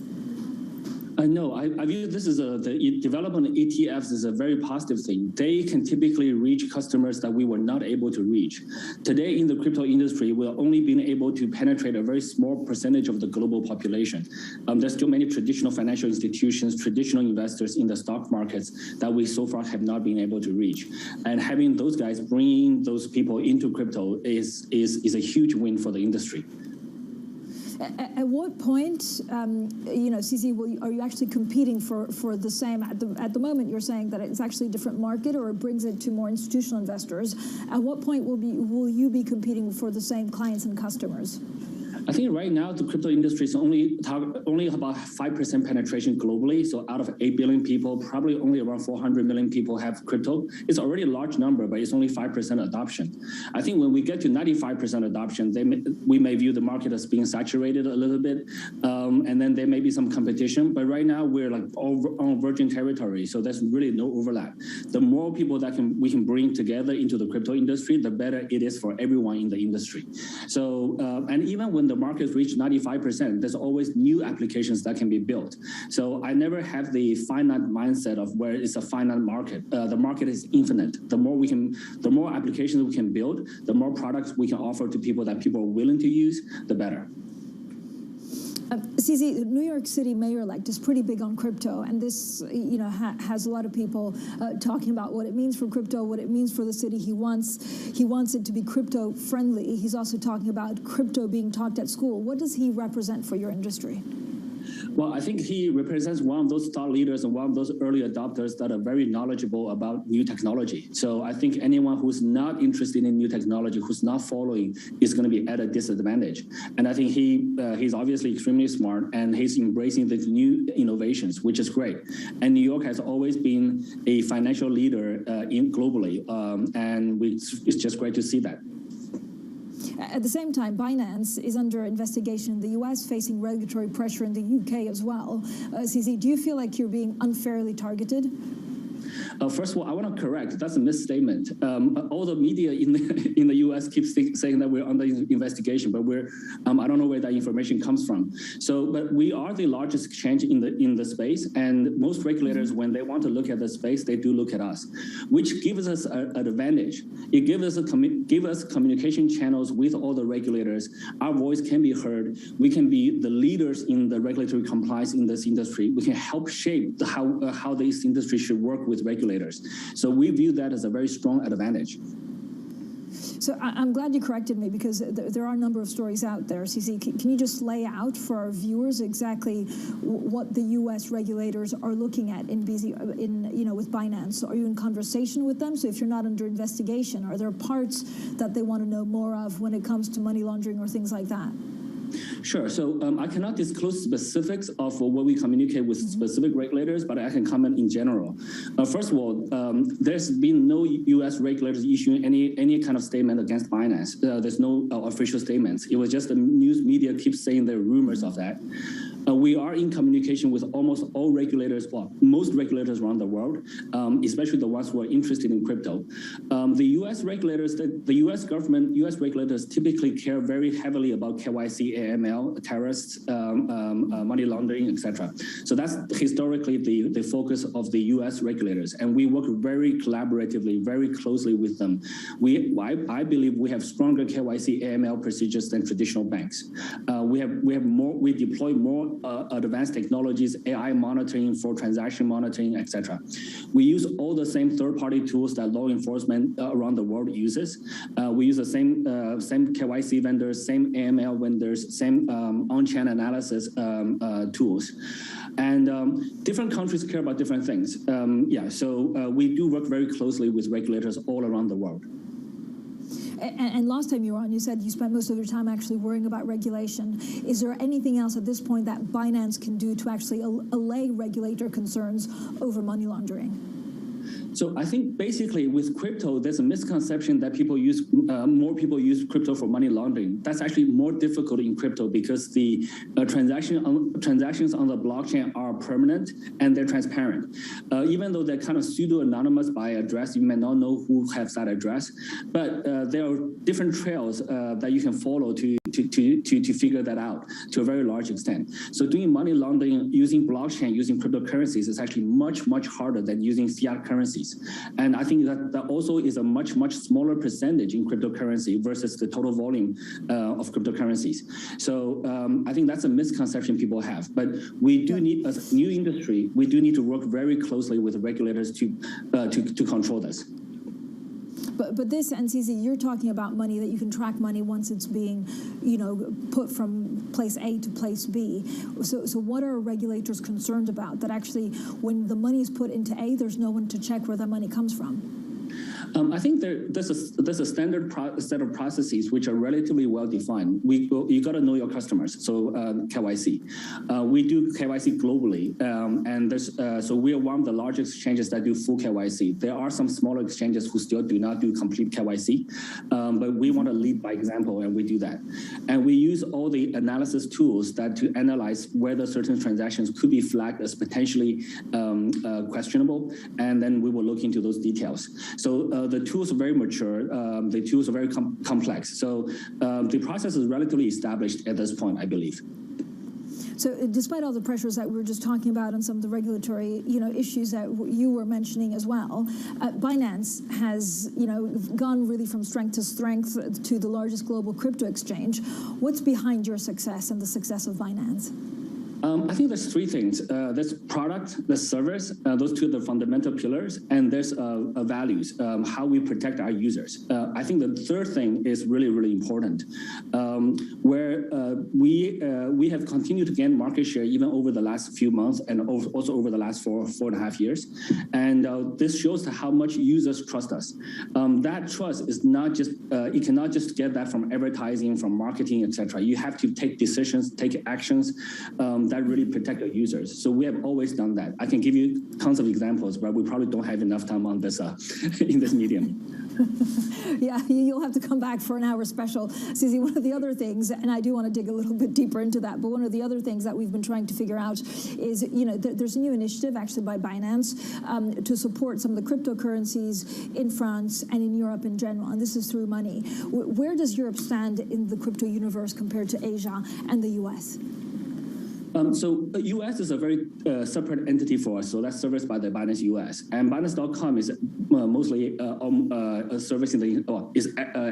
No, I view this as the development of ETFs is a very positive thing. They can typically reach customers that we were not able to reach. Today in the crypto industry, we're only being able to penetrate a very small percentage of the global population. There's still many traditional financial institutions, traditional investors in the stock markets that we so far have not been able to reach. And having those guys bringing those people into crypto is a huge win for the industry. At what point, CZ, are you actually competing for the same? At the moment, you're saying that it's actually a different market, or it brings it to more institutional investors. At what point will you be competing for the same clients and customers? I think right now the crypto industry is only about 5% penetration globally. So out of 8 billion people, probably only around 400 million people have crypto. It's already a large number, but it's only 5% adoption. I think when we get to 95% adoption, we may view the market as being saturated a little bit, and then there may be some competition. But right now we're like on virgin territory, so there's really no overlap. The more people that we can bring together into the crypto industry, the better it is for everyone in the industry. So, and even when the markets reach 95%, there's always new applications that can be built. So I never have the finite mindset of where it's a finite market. The market is infinite. The more applications we can build, the more products we can offer to people that people are willing to use, the better. CZ, New York City mayor-elect is pretty big on crypto, and this, has a lot of people talking about what it means for crypto, what it means for the city. He wants it to be crypto-friendly. He's also talking about crypto being taught at school. What does he represent for your industry? Well, I think he represents one of those thought leaders and one of those early adopters that are very knowledgeable about new technology. So I think anyone who's not interested in new technology, who's not following, is going to be at a disadvantage. And I think he's obviously extremely smart, and he's embracing the new innovations, which is great. And New York has always been a financial leader globally, and it's just great to see that. At the same time, Binance is under investigation in the U.S., facing regulatory pressure in the U.K. as well. CZ, do you feel like you're being unfairly targeted? First of all, I want to correct. That's a misstatement. All the media in the U.S. keeps saying that we're under investigation, but I don't know where that information comes from. So, but we are the largest exchange in the space, and most regulators, when they want to look at the space, they do look at us, which gives us an advantage. It gives us communication channels with all the regulators. Our voice can be heard. We can be the leaders in the regulatory compliance in this industry. We can help shape how this industry should work with regulators. So we view that as a very strong advantage. So I'm glad you corrected me, because there are a number of stories out there. CZ, can you just lay out for our viewers exactly what the U.S. regulators are looking at with Binance? Are you in conversation with them? So if you're not under investigation, are there parts that they want to know more of when it comes to money laundering or things like that? Sure. So I cannot disclose specifics of what we communicate with specific regulators, but I can comment in general. First of all, there's been no U.S. regulators issuing any kind of statement against Binance. There's no official statements. It was just the news media keeps saying there are rumors of that. We are in communication with almost all regulators, well, most regulators around the world, especially the ones who are interested in crypto. The U.S. regulators, the U.S. government, U.S. regulators typically care very heavily about KYC, AML, terrorists, money laundering, etc. So that's historically the focus of the U.S. regulators, and we work very collaboratively, very closely with them. I believe we have stronger KYC, AML procedures than traditional banks. We deploy more advanced technologies, AI monitoring for transaction monitoring, etc. We use all the same third-party tools that law enforcement around the world uses. We use the same KYC vendors, same AML vendors, same on-chain analysis tools. And different countries care about different things. So we do work very closely with regulators all around the world. And last time you were on, you said you spent most of your time actually worrying about regulation. Is there anything else at this point that Binance can do to actually allay regulator concerns over money laundering? So I think basically with crypto, there's a misconception that more people use crypto for money laundering. That's actually more difficult in crypto because the transactions on the blockchain are permanent and they're transparent. Even though they're kind of pseudo-anonymous by address, you may not know who has that address, but there are different trails that you can follow to figure that out to a very large extent. So doing money laundering using blockchain, using cryptocurrencies is actually much, much harder than using fiat currencies. And I think that also is a much, much smaller percentage in cryptocurrency versus the total volume of cryptocurrencies. So I think that's a misconception people have. But we do need, as a new industry, we do need to work very closely with the regulators to control this. But this, and CZ, you're talking about money that you can track money once it's being, put from place A to place B. So what are regulators concerned about? That actually, when the money is put into A, there's no one to check where that money comes from? I think there's a standard set of processes which are relatively well defined. You got to know your customers, so KYC. We do KYC globally, and so we are one of the largest exchanges that do full KYC. There are some smaller exchanges who still do not do complete KYC, but we want to lead by example, and we do that. And we use all the analysis tools to analyze whether certain transactions could be flagged as potentially questionable, and then we will look into those details. So the tools are very mature. The tools are very complex. So the process is relatively established at this point, I believe. So despite all the pressures that we were just talking about and some of the regulatory, issues that you were mentioning as well, Binance has, gone really from strength to strength to the largest global crypto exchange. What's behind your success and the success of Binance? I think there's three things. There's product, there's service. Those two are the fundamental pillars, and there's values, how we protect our users. I think the third thing is really, really important, where we have continued to gain market share even over the last few months and also over the last 4.5 years. And this shows how much users trust us. That trust is not just, you cannot just get that from advertising, from marketing, etc. You have to take decisions, take actions that really protect your users. So we have always done that. I can give you tons of examples, but we probably don't have enough time on this in this medium. Yeah, you'll have to come back for an hour special. Susie, one of the other things, and I do want to dig a little bit deeper into that, but one of the other things that we've been trying to figure out is, there's a new initiative actually by Binance to support some of the cryptocurrencies in France and in Europe in general, and this is through money. Where does Europe stand in the crypto universe compared to Asia and the US? So the U.S. is a very separate entity for us, so that's serviced by the Binance U.S. And Binance.com is mostly servicing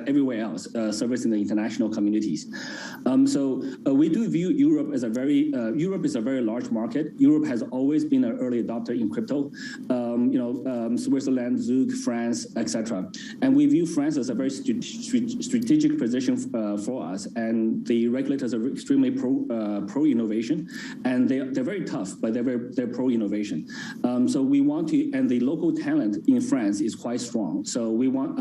everywhere else, servicing the international communities. So we do view Europe as Europe is a very large market. Europe has always been an early adopter in crypto. Switzerland, Zug, France, etc. And we view France as a very strategic position for us. And the regulators are extremely pro innovation. And they're very tough, but they're pro-innovation. So we want to, and the local talent in France is quite strong. So we want,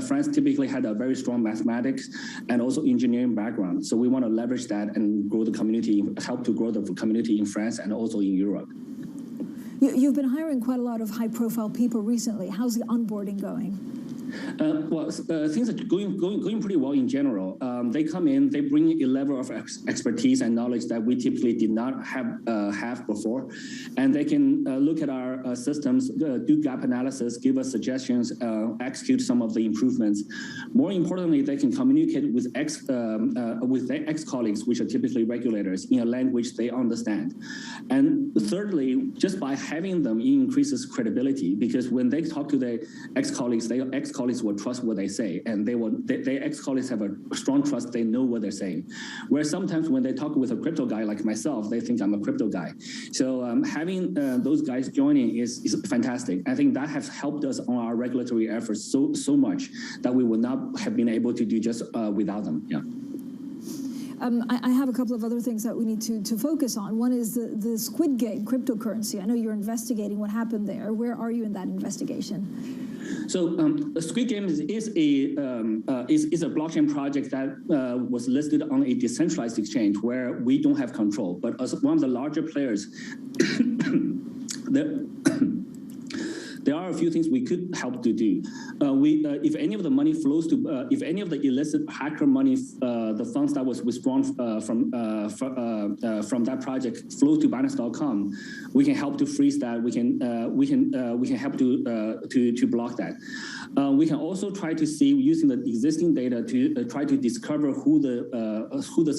France typically had a very strong mathematics and also engineering background. So we want to leverage that and grow the community, help to grow the community in France and also in Europe. You've been hiring quite a lot of high-profile people recently. How's the onboarding going? Things are going pretty well in general. They come in, they bring a level of expertise and knowledge that we typically did not have before, and they can look at our systems, do gap analysis, give us suggestions, execute some of the improvements. More importantly, they can communicate with their ex-colleagues, which are typically regulators, in a language they understand. And thirdly, just by having them, it increases credibility, because when they talk to their ex-colleagues, will trust what they say, and their ex-colleagues have a strong trust. They know what they're saying. Where sometimes when they talk with a crypto guy like myself, they think I'm a crypto guy. So having those guys joining is fantastic. I think that has helped us on our regulatory efforts so much that we would not have been able to do just without them. Yeah. I have a couple of other things that we need to focus on. One is the Squid Game cryptocurrency. I know you're investigating what happened there. Where are you in that investigation? So Squid Game is a blockchain project that was listed on a decentralized exchange where we don't have control. But as one of the larger players, there are a few things we could help to do. If any of the money flows to, if any of the illicit hacker money, the funds that was withdrawn from that project flows to Binance.com, we can help to freeze that. We can help to block that. We can also try to see, using the existing data, to try to discover who the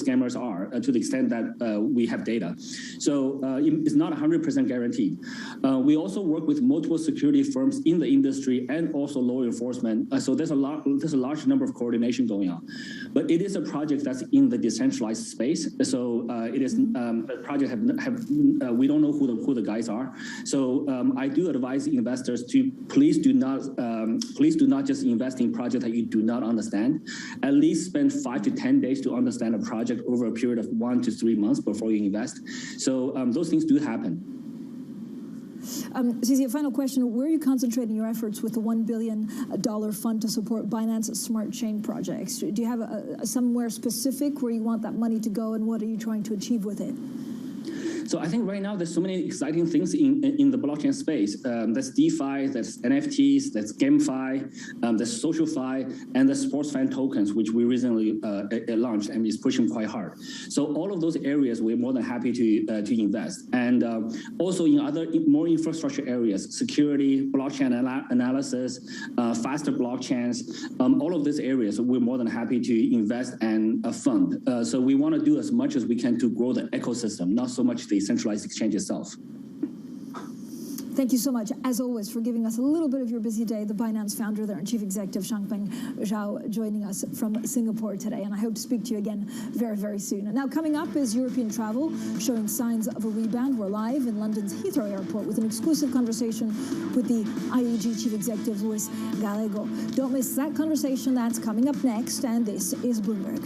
scammers are, to the extent that we have data. So it's not 100% guaranteed. We also work with multiple security firms in the industry and also law enforcement. So there's a large number of coordination going on. But it is a project that's in the decentralized space. So it is the project we don't know who the guys are. So I do advise investors to please do not just invest in projects that you do not understand. At least spend 5 to 10 days to understand a project over a period of 1 to 3 months before you invest. So those things do happen. Zizi, a final question. Where are you concentrating your efforts with the $1 billion fund to support Binance's smart chain projects? Do you have somewhere specific where you want that money to go, and what are you trying to achieve with it? So I think right now there's so many exciting things in the blockchain space. There's DeFi, there's NFTs, there's GameFi, there's SocialFi, and there's sports fan tokens, which we recently launched and is pushing quite hard. So all of those areas we're more than happy to invest. And also in other more infrastructure areas, security, blockchain analysis, faster blockchains, all of these areas we're more than happy to invest and fund. So we want to do as much as we can to grow the ecosystem, not so much the centralized exchange itself. Thank you so much, as always, for giving us a little bit of your busy day. The Binance founder there and chief executive, Changpeng Zhao, joining us from Singapore today. And I hope to speak to you again very, very soon. And now coming up is European travel, showing signs of a rebound. We're live in London's Heathrow Airport with an exclusive conversation with the IAG chief executive, Luis Gallego. Don't miss that conversation. That's coming up next. And this is Bloomberg.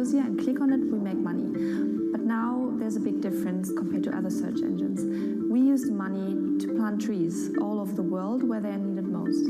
And click on it, we make money. But now there's a big difference compared to other search engines. We use the money to plant trees all over the world where they are needed most.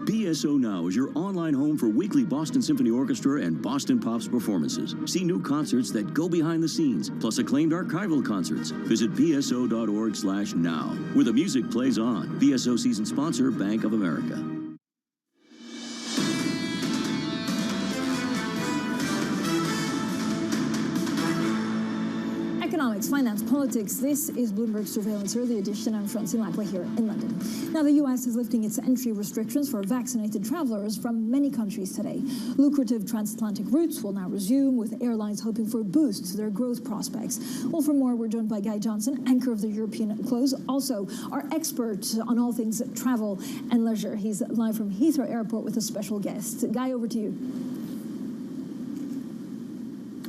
BSO Now is your online home for weekly Boston Symphony Orchestra and Boston Pops performances. See new concerts that go behind the scenes, plus acclaimed archival concerts. Visit bso.org/now, where the music plays on. BSO season sponsor, Bank of America. Economics, finance, politics. This is Bloomberg Surveillance Early Edition. I'm Francine Lacqua here in London. Now, the U.S. is lifting its entry restrictions for vaccinated travelers from many countries today. Lucrative transatlantic routes will now resume, with airlines hoping for a boost to their growth prospects. Well, for more, we're joined by Guy Johnson, anchor of the European Close, also our expert on all things travel and leisure. He's live from Heathrow Airport with a special guest. Guy, over to you.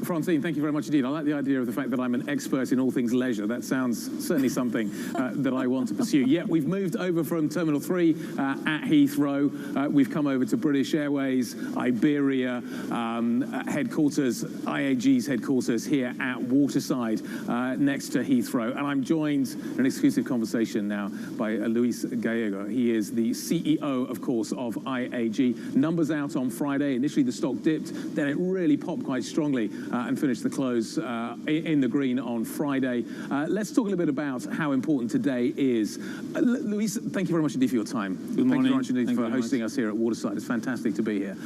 Francine, thank you very much indeed. I like the idea of the fact that I'm an expert in all things leisure. That sounds certainly something that I want to pursue. Yeah, we've moved over from Terminal 3 at Heathrow. We've come over to British Airways, Iberia headquarters, IAG's headquarters here at Waterside next to Heathrow. And I'm joined in an exclusive conversation now by Luis Gallego. He is the CEO, of course, of IAG. Numbers out on Friday. Initially, the stock dipped. Then it really popped quite strongly and finished the close in the green on Friday. Let's talk a little bit about how important today is. Luis, thank you very much indeed for your time. Good morning. Thank you very much indeed for hosting us here at Waterside. It's fantastic to be here.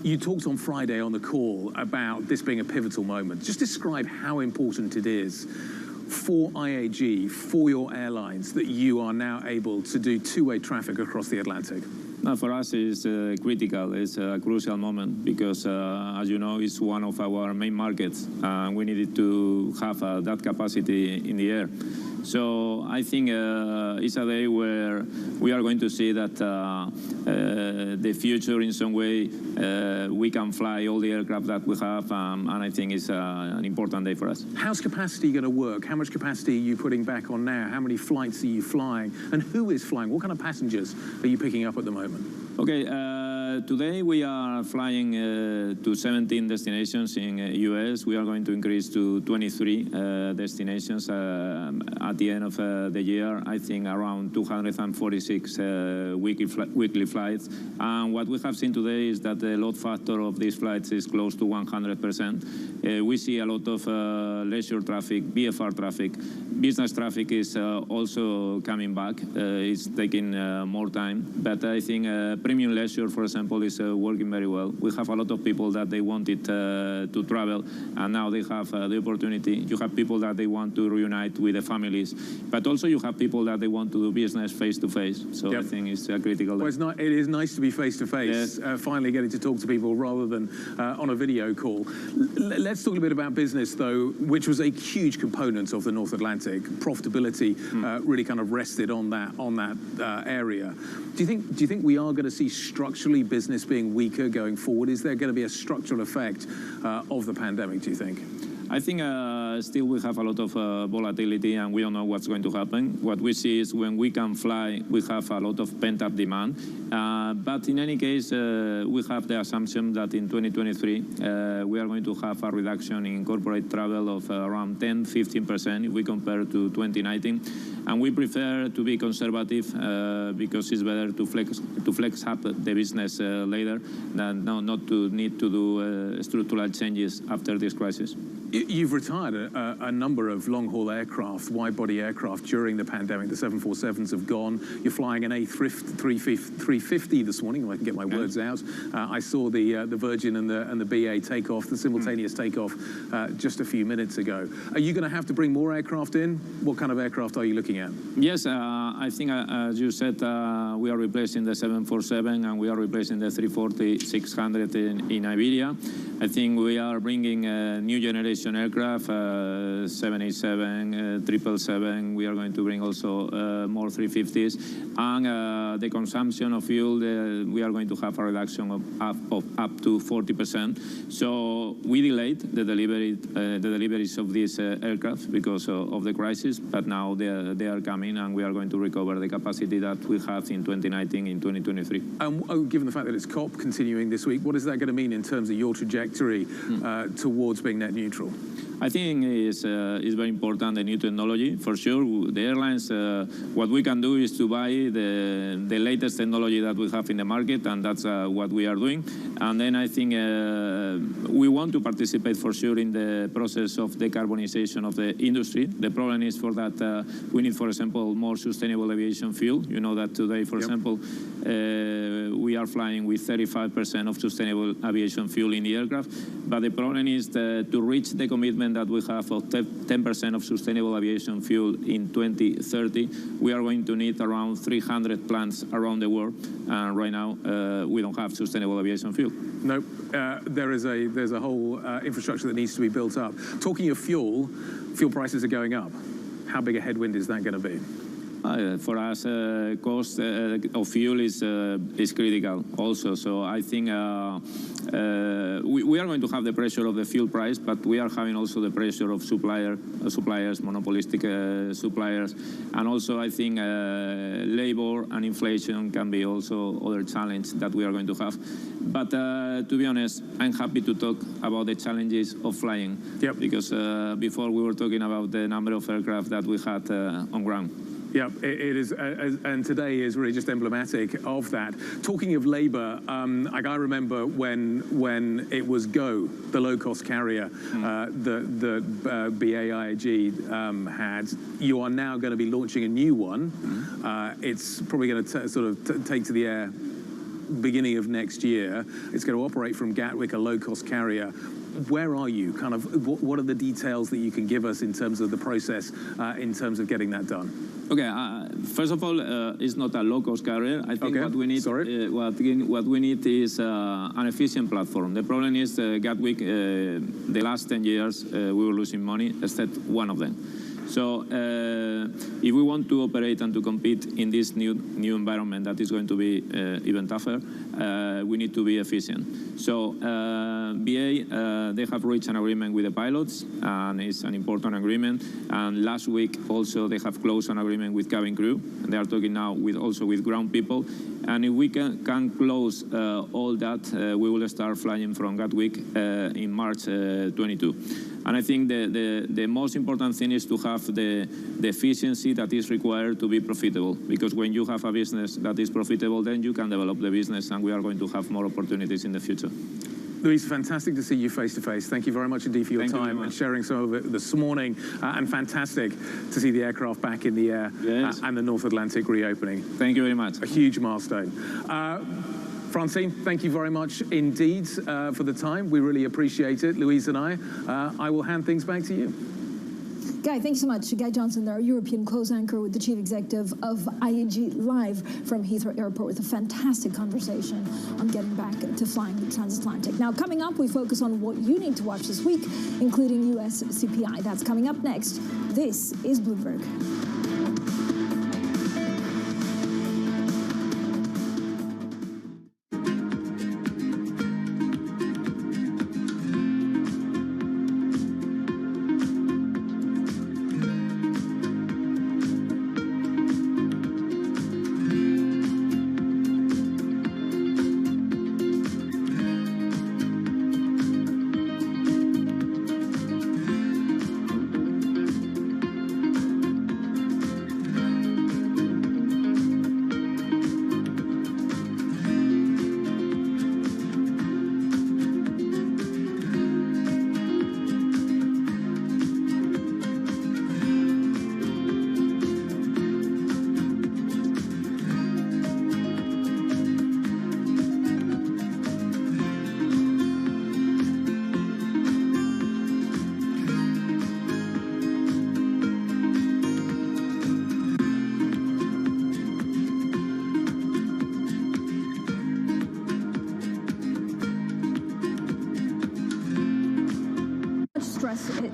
You talked on Friday on the call about this being a pivotal moment. Just describe how important it is for IAG, for your airlines, that you are now able to do two-way traffic across the Atlantic. No, for us, it's critical. It's a crucial moment because, as you know, it's one of our main markets, and we needed to have that capacity in the air. So I think it's a day where we are going to see that the future, in some way, we can fly all the aircraft that we have, and I think it's an important day for us. How's capacity going to work? How much capacity are you putting back on now? How many flights are you flying? And who is flying? What kind of passengers are you picking up at the moment? Okay, today we are flying to 17 destinations in US. We are going to increase to 23 destinations at the end of the year. I think around 246 weekly flights. And what we have seen today is that the load factor of these flights is close to 100%. We see a lot of leisure traffic, BFR traffic. Business traffic is also coming back. It's taking more time. But I think premium leisure, for example, is working very well. We have a lot of people that they wanted to travel, and now they have the opportunity. You have people that they want to reunite with their families, but also you have people that they want to do business face-to-face. So I think it's a critical. Well, it is nice to be face-to-face, finally getting to talk to people rather than on a video call. Let's talk a bit about business, though, which was a huge component of the North Atlantic. Profitability really kind of rested on that area. Do you think we are going to see structurally business being weaker going forward? Is there going to be a structural effect of the pandemic, do you think? I think still we have a lot of volatility, and we don't know what's going to happen. What we see is when we can fly, we have a lot of pent-up demand. But in any case, we have the assumption that in 2023, we are going to have a reduction in corporate travel of around 10-15% if we compare to 2019. And we prefer to be conservative because it's better to flex up the business later than not to need to do structural changes after this crisis. You've retired a number of long-haul aircraft, wide-body aircraft during the pandemic. The 747s have gone. You're flying an A350 this morning, if I can get my words out. I saw the Virgin and the BA take off, the simultaneous takeoff just a few minutes ago. Are you going to have to bring more aircraft in? What kind of aircraft are you looking at? Yes, I think, as you said, we are replacing the 747 and we are replacing the 340-600 in Iberia. I think we are bringing a new generation aircraft, 787, 777. We are going to bring also more 350s. And the consumption of fuel, we are going to have a reduction of up to 40%. So we delayed the deliveries of these aircraft because of the crisis, but now they are coming, and we are going to recover the capacity that we had in 2019 in 2023. Given the fact that it's COP continuing this week, what is that going to mean in terms of your trajectory towards being net neutral? I think it's very important, the new technology, for sure. The airlines, what we can do is to buy the latest technology that we have in the market, and that's what we are doing. And then I think we want to participate, for sure, in the process of decarbonization of the industry. The problem is for that we need, for example, more sustainable aviation fuel. You know that today, for example, we are flying with 35% of sustainable aviation fuel in the aircraft. But the problem is to reach the commitment that we have of 10% of sustainable aviation fuel in 2030, we are going to need around 300 plants around the world. And right now, we don't have sustainable aviation fuel. No, there's a whole infrastructure that needs to be built up. Talking of fuel prices are going up. How big a headwind is that going to be? For us, cost of fuel is critical also. So I think we are going to have the pressure of the fuel price, but we are having also the pressure of suppliers, monopolistic suppliers. And also I think labor and inflation can be also other challenge that we are going to have. But to be honest, I'm happy to talk about the challenges of flying. Because before we were talking about the number of aircraft that we had on ground. Yeah, it is, and today is really just emblematic of that. Talking of labour, I remember when it was Go, the low-cost carrier that BAIG had. You are now going to be launching a new one. It's probably going to sort of take to the air beginning of next year. It's going to operate from Gatwick, a low-cost carrier. Where are you? Kind of, what are the details that you can give us in terms of the process, in terms of getting that done? Okay. First of all, it's not a low-cost carrier. I think what we need, what we need is an efficient platform. The problem is Gatwick. The last 10 years, we were losing money, except one of them. So if we want to operate and to compete in this new environment that is going to be even tougher, we need to be efficient. So BA, they have reached an agreement with the pilots, and it's an important agreement. And last week also they have closed an agreement with cabin crew. And they are talking now also with ground people. And if we can close all that, we will start flying from Gatwick in March 22. And I think the most important thing is to have the efficiency that is required to be profitable. Because when you have a business that is profitable, then you can develop the business, and we are going to have more opportunities in the future. Luis, fantastic to see you face to face. Thank you very much indeed for your time and sharing some of it this morning. And fantastic to see the aircraft back in the air and the North Atlantic reopening. Thank you very much. A huge milestone. Francine, thank you very much indeed for the time. We really appreciate it. Louise and I will hand things back to you. Guy, thanks so much. Guy Johnson, our European close anchor with the chief executive of IAG, live from Heathrow Airport with a fantastic conversation on getting back to flying the transatlantic. Now, coming up, we focus on what you need to watch this week, including U.S. CPI. That's coming up next. This is Bloomberg.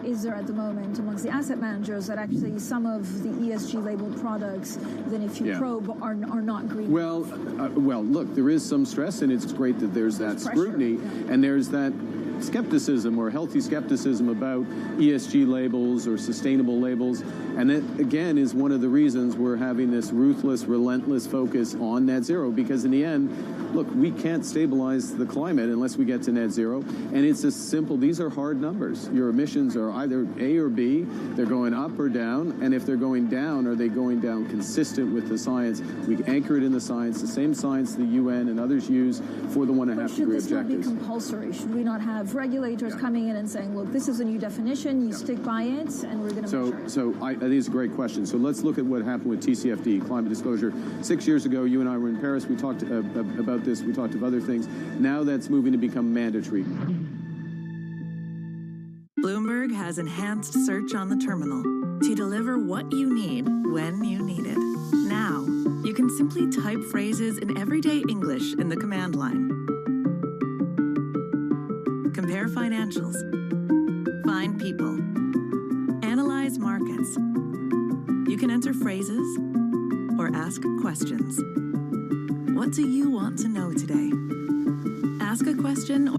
Is there at the moment amongst the asset managers that actually some of the ESG labeled products, then if you probe, are not green? Well, look, there is some stress, and it's great that there's that scrutiny, and there's that skepticism or healthy skepticism about ESG labels or sustainable labels. And that, again, is one of the reasons we're having this ruthless, relentless focus on net zero, because in the end, look, we can't stabilize the climate unless we get to net zero. And it's as simple, these are hard numbers. Your emissions are either A or B, they're going up or down. And if they're going down, are they going down consistent with the science? We anchor it in the science, the same science the UN and others use for the 1.5 degree objectives. Should this not be compulsory? Should we not have regulators coming in and saying, look, this is a new definition, you stick by it, and we're going to measure it? So I think it's a great question. So let's look at what happened with TCFD, climate disclosure. 6 years ago, you and I were in Paris. We talked about this. We talked about other things. Now that's moving to become mandatory. Bloomberg has enhanced search on the terminal to deliver what you need when you need it. Now, you can simply type phrases in everyday English in the command line. Compare financials. Find people. Analyze markets. You can enter phrases or ask questions. What do you want to know today? Ask a question or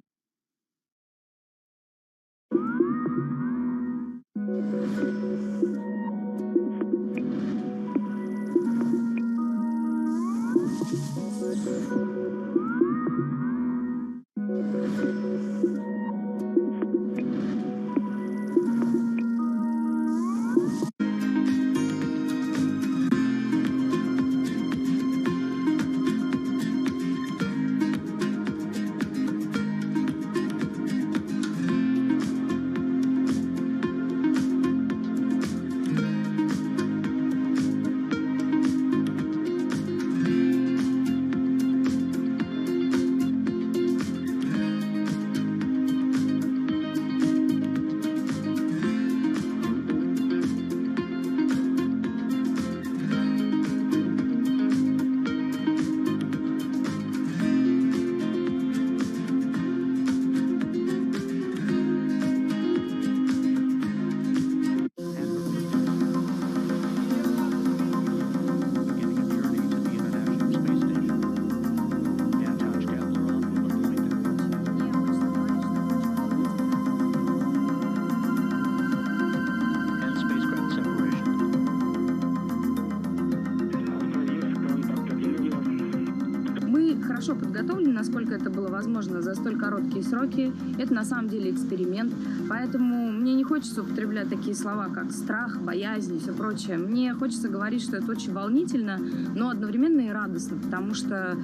хорошо подготовлены, насколько это было возможно за столь короткие сроки. Это на самом деле эксперимент. Поэтому мне не хочется употреблять такие слова, как страх, боязнь и все прочее. Мне хочется говорить, что это очень волнительно, но одновременно и радостно, потому что,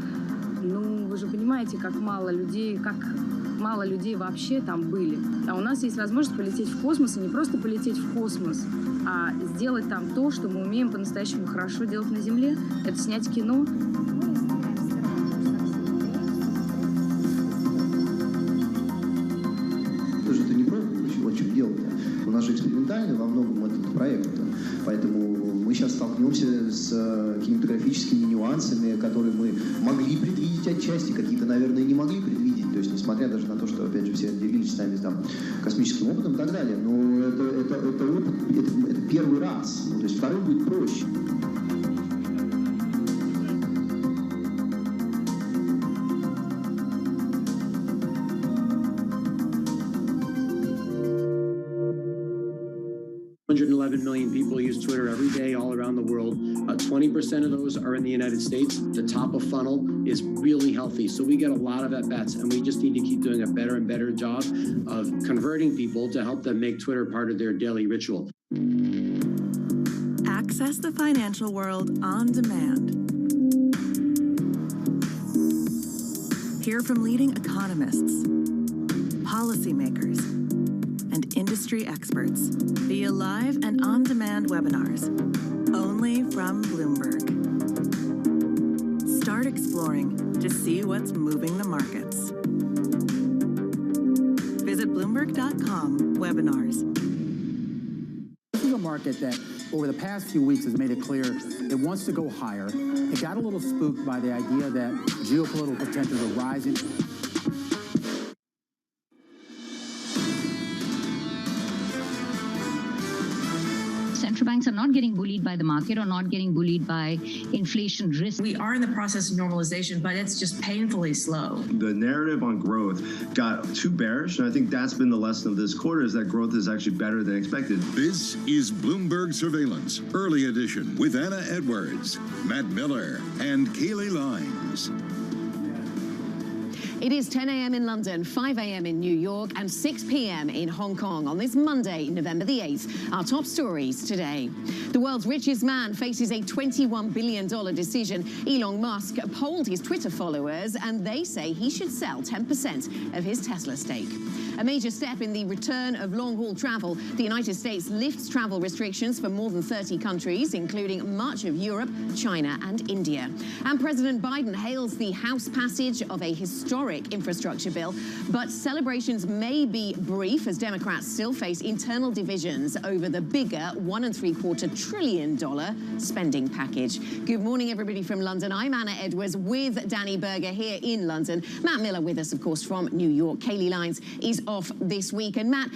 ну, вы же понимаете, как мало людей вообще там были. А у нас есть возможность полететь в космос, и не просто полететь в космос, а сделать там то, что мы умеем по-настоящему хорошо делать на Земле. Это снять кино. Тоже это не просто, вот в чем дело-то. У нас же экспериментальный во многом этот проект. Поэтому мы сейчас столкнемся с кинематографическими нюансами, которые мы могли предвидеть отчасти, какие-то, наверное, не могли предвидеть. То есть, несмотря даже на то, что, опять же, все делились с нами там космическим опытом и так далее. Но это опыт, это первый раз. Ну, то есть второй будет проще. Million people use Twitter every day all around the world. 20% of those are in the United States. The top of funnel is really healthy. So we get a lot of at-bats, and we just need to keep doing a better and better job of converting people to help them make Twitter part of their daily ritual. Access the financial world on demand. Hear from leading economists, policymakers, and industry experts via live and on-demand webinars, only from Bloomberg. Start exploring to see what's moving the markets. Visit Bloomberg.com/webinars. This is a market that over the past few weeks has made it clear it wants to go higher. It got a little spooked by the idea that geopolitical tensions are rising. Central banks are not getting bullied by the market or not getting bullied by inflation risk. We are in the process of normalization, but it's just painfully slow. The narrative on growth got too bearish, and I think that's been the lesson of this quarter, is that growth is actually better than expected. This is Bloomberg Surveillance, Early Edition, with Anna Edwards, Matt Miller, and Kaylee Lines. It is 10 a.m. in London, 5 a.m. in New York, and 6 p.m. in Hong Kong on this Monday, November the 8th. Our top stories today. The world's richest man faces a $21 billion decision. Elon Musk polled his Twitter followers, and they say he should sell 10% of his Tesla stake. A major step in the return of long-haul travel. The United States lifts travel restrictions for more than 30 countries, including much of Europe, China, and India. And President Biden hails the House passage of a historic infrastructure bill, but celebrations may be brief as Democrats still face internal divisions over the bigger $1.75 trillion spending package. Good morning, everybody from London. I'm Anna Edwards with Danny Berger here in London. Matt Miller with us, of course, from New York. Kaylee Lines is off this week. And Matt,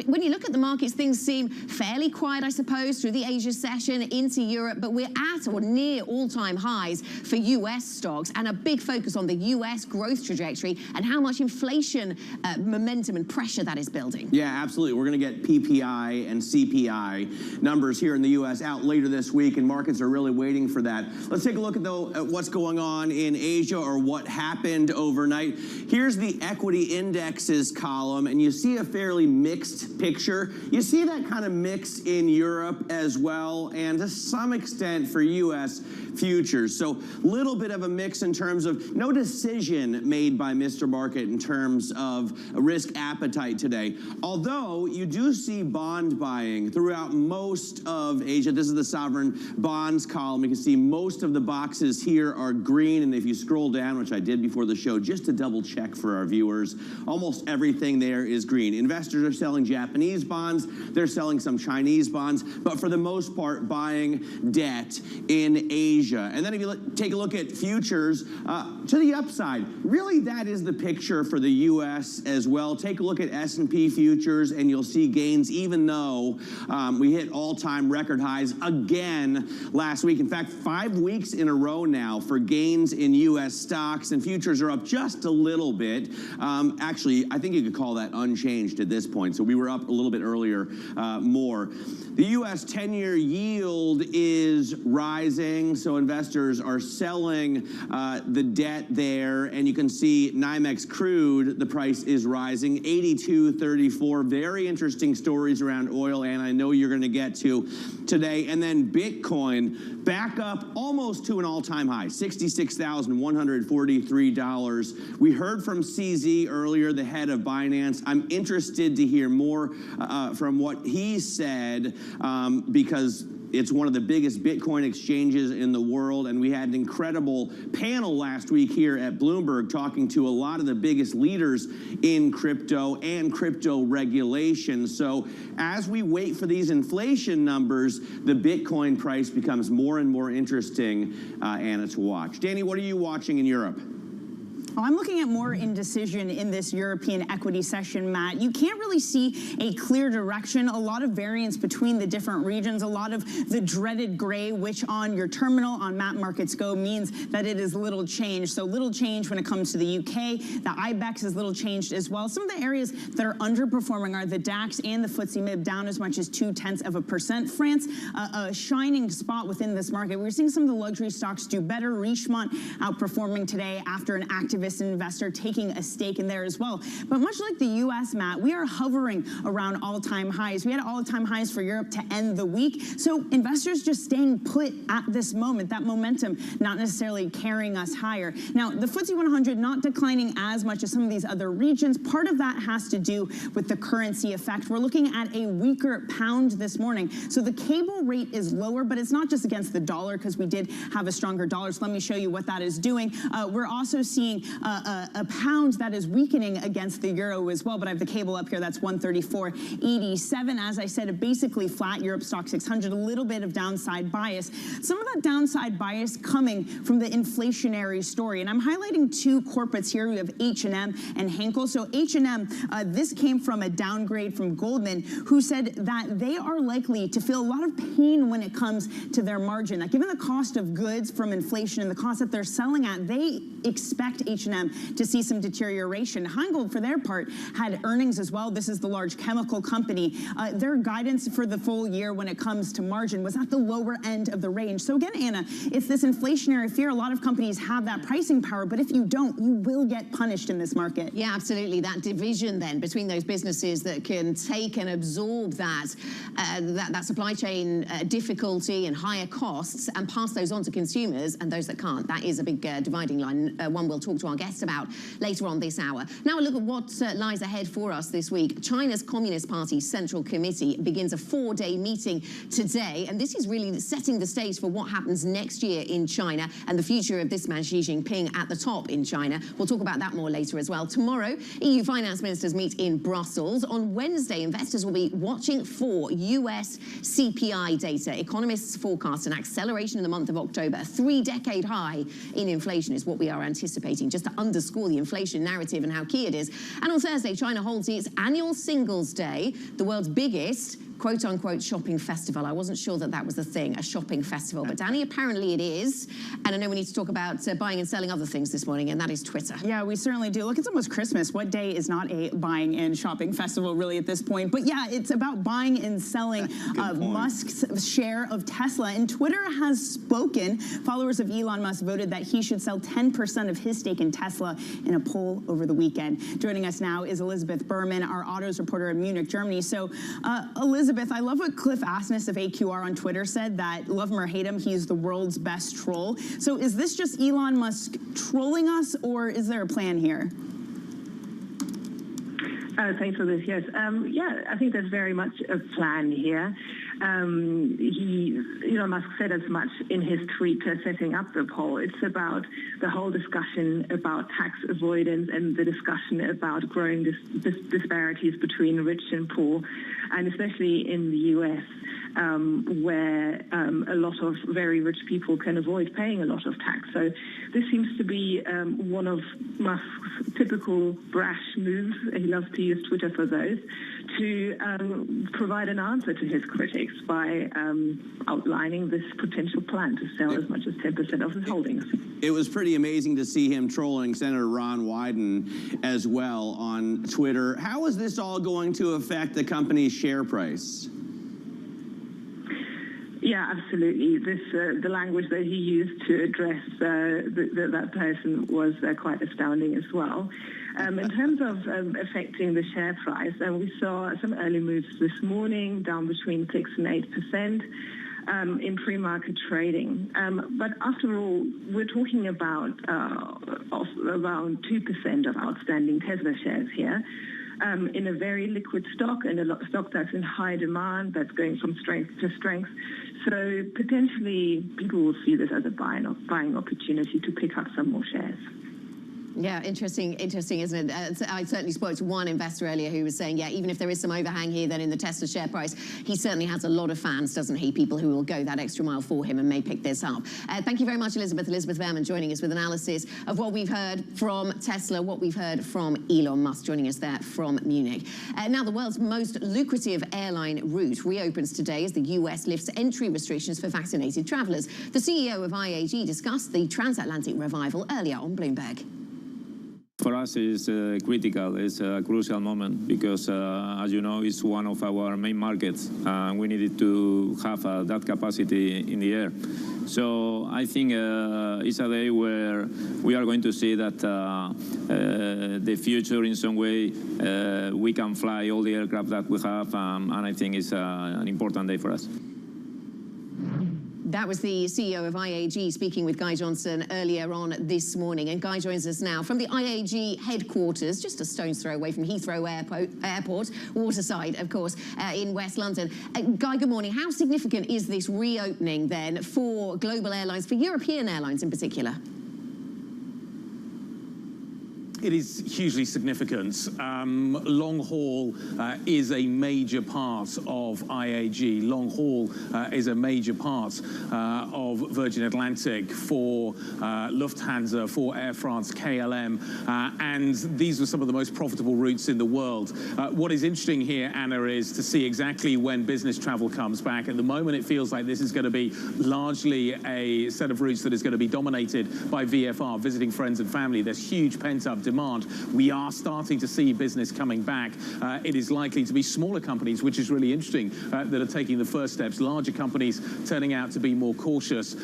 when you look at the markets, things seem fairly quiet, I suppose, through the Asia session into Europe, but we're at or near all-time highs for US stocks and a big focus on the US growth trajectory and how much inflation momentum and pressure that is building. Yeah, absolutely. We're going to get PPI and CPI numbers here in the U.S. out later this week, and markets are really waiting for that. Let's take a look at what's going on in Asia or what happened overnight. Here's the equity indexes column, and you see a fairly mixed picture. You see that kind of mix in Europe as well, and to some extent for U.S. futures. So a little bit of a mix in terms of no decision made by Mr. Market in terms of risk appetite today. Although you do see bond buying throughout most of Asia. This is the sovereign bonds column. You can see most of the boxes here are green. And if you scroll down, which I did before the show, just to double check for our viewers, almost everything there is green. Investors are selling Japanese bonds. They're selling some Chinese bonds. But for the most part, buying debt in Asia. And then if you take a look at futures to the upside, really that is the picture for the U.S. as well. Take a look at S&P futures and you'll see gains even though we hit all-time record record highs again last week. In fact, 5 weeks in a row now for gains in U.S. stocks, and futures are up just a little bit. Actually, I think you could call that unchanged at this point. So we were up a little bit earlier, more. The U.S. 10-year yield is rising, so investors are selling the debt there, and you can see NYMEX crude, the price is rising, 82.34. Very interesting stories around oil, and I know you're going to get to today. And then Bitcoin back up almost to an all-time high, $66,143. We heard from CZ earlier, the head of Binance. I'm interested to hear more from what he said, because it's one of the biggest Bitcoin exchanges in the world, and we had an incredible panel last week here at Bloomberg talking to a lot of the biggest leaders in crypto and crypto regulation. So as we wait for these inflation numbers, the Bitcoin price becomes more and more interesting, Anna, to watch. Danny, what are you watching in Europe? Well, I'm looking at more indecision in this European equity session, Matt. You can't really see a clear direction, a lot of variance between the different regions, a lot of the dreaded gray, which on your terminal on Map Markets Go means that it is little change. So little change when it comes to the UK. The IBEX is little changed as well. Some of the areas that are underperforming are the DAX and the FTSE MIB, down as much as 0.2%. France, a shining spot within this market. We're seeing some of the luxury stocks do better. Richemont outperforming today after an activist investor taking a stake in there as well. But much like the U.S., Matt, we are hovering around all-time highs. We had all-time highs for Europe to end the week. So investors just staying put at this moment, that momentum not necessarily carrying us higher. Now, the FTSE 100 not declining as much as some of these other regions. Part of that has to do with the currency effect. We're looking at a weaker pound this morning. So the cable rate is lower, but it's not just against the dollar, because we did have a stronger dollar. So let me show you what that is doing. We're also seeing a pound that is weakening against the euro as well, but I have the cable up here. That's 134.87. As I said, basically flat. Europe Stock 600, a little bit of downside bias. Some of that downside bias coming from the inflationary story, and I'm highlighting two corporates here. We have H&M and Henkel. So H&M, this came from a downgrade from Goldman, who said that they are likely to feel a lot of pain when it comes to their margin. That given the cost of goods from inflation and the cost that they're selling at, they expect H&M to see some deterioration. Heingold, for their part, had earnings as well. This is the large chemical company. Their guidance for the full year when it comes to margin was at the lower end of the range. So again, Anna, it's this inflationary fear. A lot of companies have that pricing power, but if you don't, you will get punished in this market. Yeah, absolutely. That division then between those businesses that can take and absorb that supply chain difficulty and higher costs and pass those on to consumers, and those that can't. That is a big dividing line, one we'll talk to our guests about later on this hour. Now a look at what lies ahead for us this week. China's Communist Party Central Committee begins a 4-day meeting today, and this is really setting the stage for what happens next year in China and the future of this man Xi Jinping at the top in China. We'll talk about that more later as well. Tomorrow, EU finance ministers meet in Brussels. On Wednesday, investors will be watching for US CPI data. Economists forecast an acceleration in the month of October. A 3-decade high in inflation is what we are anticipating, just to underscore the inflation narrative and how key it is. And on Thursday, China holds its annual Singles Day, the world's biggest quote-unquote shopping festival. I wasn't sure that that was the thing, a shopping festival. But Danny, apparently it is. And I know we need to talk about buying and selling other things this morning, and that is Twitter. Yeah, we certainly do. Look, it's almost Christmas. What day is not a buying and shopping festival really at this point? But yeah, it's about buying and selling Musk's share of Tesla. And Twitter has spoken. Followers of Elon Musk voted that he should sell 10% of his stake in Tesla in a poll over the weekend. Joining us now is Elizabeth Berman, our autos reporter in Munich, Germany. So, Elizabeth, I love what Cliff Asness of AQR on Twitter said, that love him or hate him, he's the world's best troll. So is this just Elon Musk trolling us, or is there a plan here? Thanks for this. Yes. Yeah, I think there's very much a plan here. Elon Musk said as much in his tweet setting up the poll. It's about the whole discussion about tax avoidance and the discussion about growing disparities between rich and poor, and especially in the U.S., where a lot of very rich people can avoid paying a lot of tax. So this seems to be one of Musk's typical brash moves. He loves to use Twitter for those, to provide an answer to his critics by outlining this potential plan to sell as much as 10% of his holdings. It was pretty amazing to see him trolling Senator Ron Wyden as well on Twitter. How is this all going to affect the company's share price? Yeah, absolutely. The language that he used to address that person was quite astounding as well. In terms of affecting the share price, we saw some early moves this morning, down between 6 and 8% in pre-market trading. But after all, we're talking about around 2% of outstanding Tesla shares here. In a very liquid stock, and a stock that's in high demand, that's going from strength to strength. So potentially people will see this as a buying opportunity to pick up some more shares. Yeah, interesting, isn't it? I certainly spoke to one investor earlier who was saying, yeah, even if there is some overhang here, then in the Tesla share price, he certainly has a lot of fans, doesn't he? People who will go that extra mile for him and may pick this up. Thank you very much, Elizabeth Behrman, joining us with analysis of what we've heard from Tesla, what we've heard from Elon Musk, joining us there from Munich. Now, the world's most lucrative airline route reopens today as the US lifts entry restrictions for vaccinated travelers. The CEO of IAG discussed the transatlantic revival earlier on Bloomberg. For us, it's critical. It's a crucial moment because, as you know, it's one of our main markets. We needed to have that capacity in the air. So I think it's a day where we are going to see that the future, in some way, we can fly all the aircraft that we have, and I think it's an important day for us. That was the CEO of IAG speaking with Guy Johnson earlier on this morning. And Guy joins us now from the IAG headquarters, just a stone's throw away from Heathrow Airport, waterside, of course, in West London. Guy, good morning. How significant is this reopening then for global airlines, for European airlines in particular? It is hugely significant. Long haul is a major part of IAG. Long haul is a major part of Virgin Atlantic for Lufthansa, for Air France, KLM, and these were some of the most profitable routes in the world. What is interesting here, Anna, is to see exactly when business travel comes back. At the moment, it feels like this is going to be largely a set of routes that is going to be dominated by VFR, visiting friends and family. There's huge pent-up demand. We are starting to see business coming back. It is likely to be smaller companies, which is really interesting, that are taking the first steps. Larger companies turning out to be more cautious.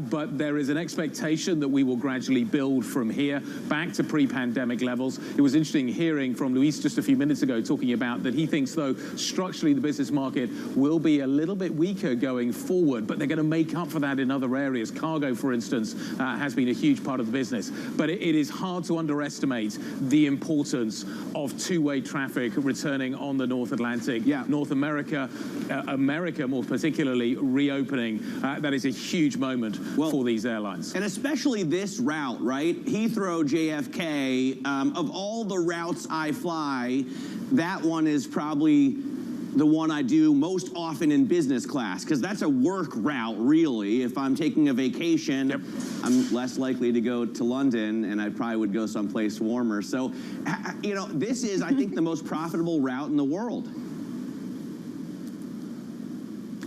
But there is an expectation that we will gradually build from here back to pre-pandemic levels. It was interesting hearing from Luis just a few minutes ago talking about that he thinks, though, structurally the business market will be a little bit weaker going forward, but they're going to make up for that in other areas. Cargo, for instance, has been a huge part of the business. But it is hard to underestimate the importance of two-way traffic returning on the North Atlantic. Yeah. North America, America more particularly, reopening. That is a huge moment for these airlines. And especially this route, right? Heathrow, JFK, of all the routes I fly, that one is probably the one I do most often in business class, because that's a work route, really. If I'm taking a vacation, I'm less likely to go to London, and I probably would go someplace warmer. So, you know, this is, I think, the most profitable route in the world.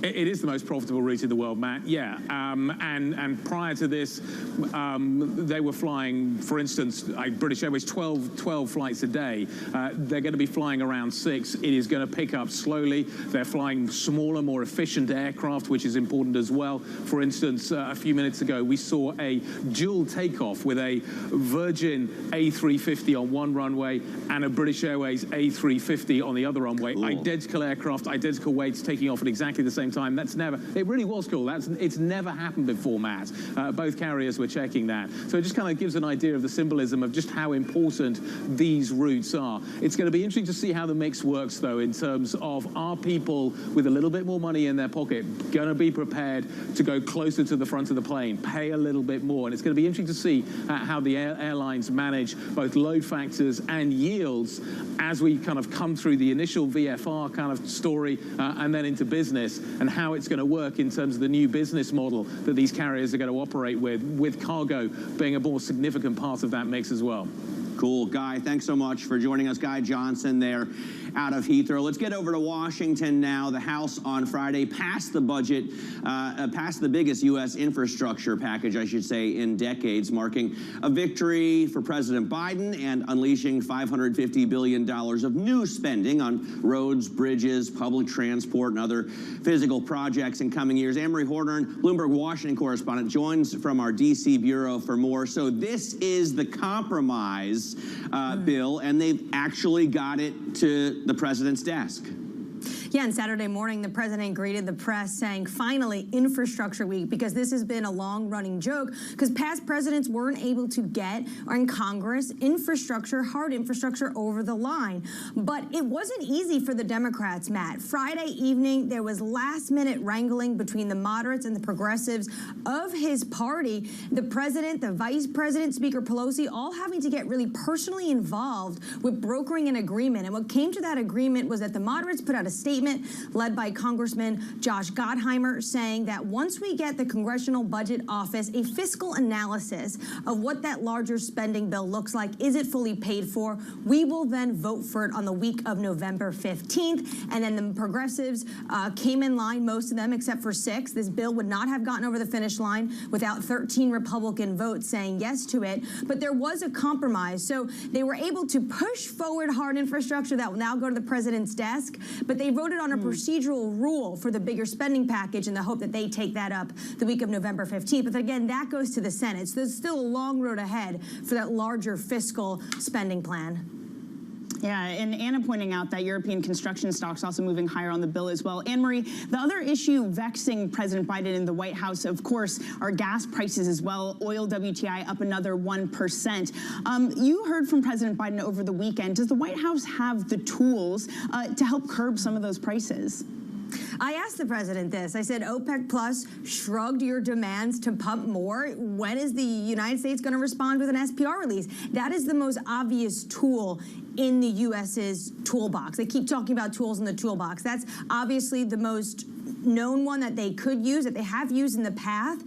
It is the most profitable route in the world, Matt, yeah. And prior to this, they were flying, for instance, British Airways, 12 flights a day. They're going to be flying around 6. It is going to pick up slowly. They're flying smaller, more efficient aircraft, which is important as well. For instance, a few minutes ago, we saw a dual takeoff with a Virgin A350 on one runway and a British Airways A350 on the other runway. Cool. Identical aircraft, identical weights, taking off at exactly the same time. That's never, it really was cool. It's never happened before, Matt. Both carriers were checking that. So it just kind of gives an idea of the symbolism of just how important these routes are. It's going to be interesting to see how the mix works, though, in terms of, are people with a little bit more money in their pocket going to be prepared to go closer to the front of the plane, pay a little bit more? And it's going to be interesting to see how the airlines manage both load factors and yields as we kind of come through the initial VFR kind of story and then into business, and how it's going to work in terms of the new business model that these carriers are going to operate with cargo being a more significant part of that mix as well. Cool. Guy, thanks so much for joining us. Guy Johnson there out of Heathrow. Let's get over to Washington now. The House on Friday passed the budget, passed the biggest U.S. infrastructure package, I should say, in decades, marking a victory for President Biden and unleashing $550 billion of new spending on roads, bridges, public transport, and other physical projects in coming years. Anne-Marie Horton, Bloomberg Washington correspondent, joins from our D.C. bureau for more. So this is the compromise bill, and they've actually got it to the president's desk. Yeah, and Saturday morning, the president greeted the press saying, finally, Infrastructure Week, because this has been a long-running joke, because past presidents weren't able to get, or in Congress, hard infrastructure over the line. But it wasn't easy for the Democrats, Matt. Friday evening, there was last-minute wrangling between the moderates and the progressives of his party. The president, the vice president, Speaker Pelosi, all having to get really personally involved with brokering an agreement. And what came to that agreement was that the moderates put out a statement led by Congressman Josh Gottheimer saying that once we get the Congressional Budget Office a fiscal analysis of what that larger spending bill looks like, is it fully paid for, we will then vote for it on the week of November 15th. And then the progressives came in line, most of them except for 6. This bill would not have gotten over the finish line without 13 Republican votes saying yes to it. But there was a compromise. So they were able to push forward hard infrastructure that will now go to the president's desk. But they voted on a procedural rule for the bigger spending package in the hope that they take that up the week of November 15th. But again, that goes to the Senate. So there's still a long road ahead for that larger fiscal spending plan. Yeah, and Anna pointing out that European construction stocks also moving higher on the bill as well. Anne-Marie, the other issue vexing President Biden in the White House, of course, are gas prices as well. Oil WTI up another 1%. You heard from President Biden over the weekend. Does the White House have the tools to help curb some of those prices? I asked the president this. I said, OPEC Plus shrugged your demands to pump more. When is the United States going to respond with an SPR release? That is the most obvious tool in the U.S.'s toolbox. They keep talking about tools in the toolbox. That's obviously the most known one that they could use, that they have used in the past.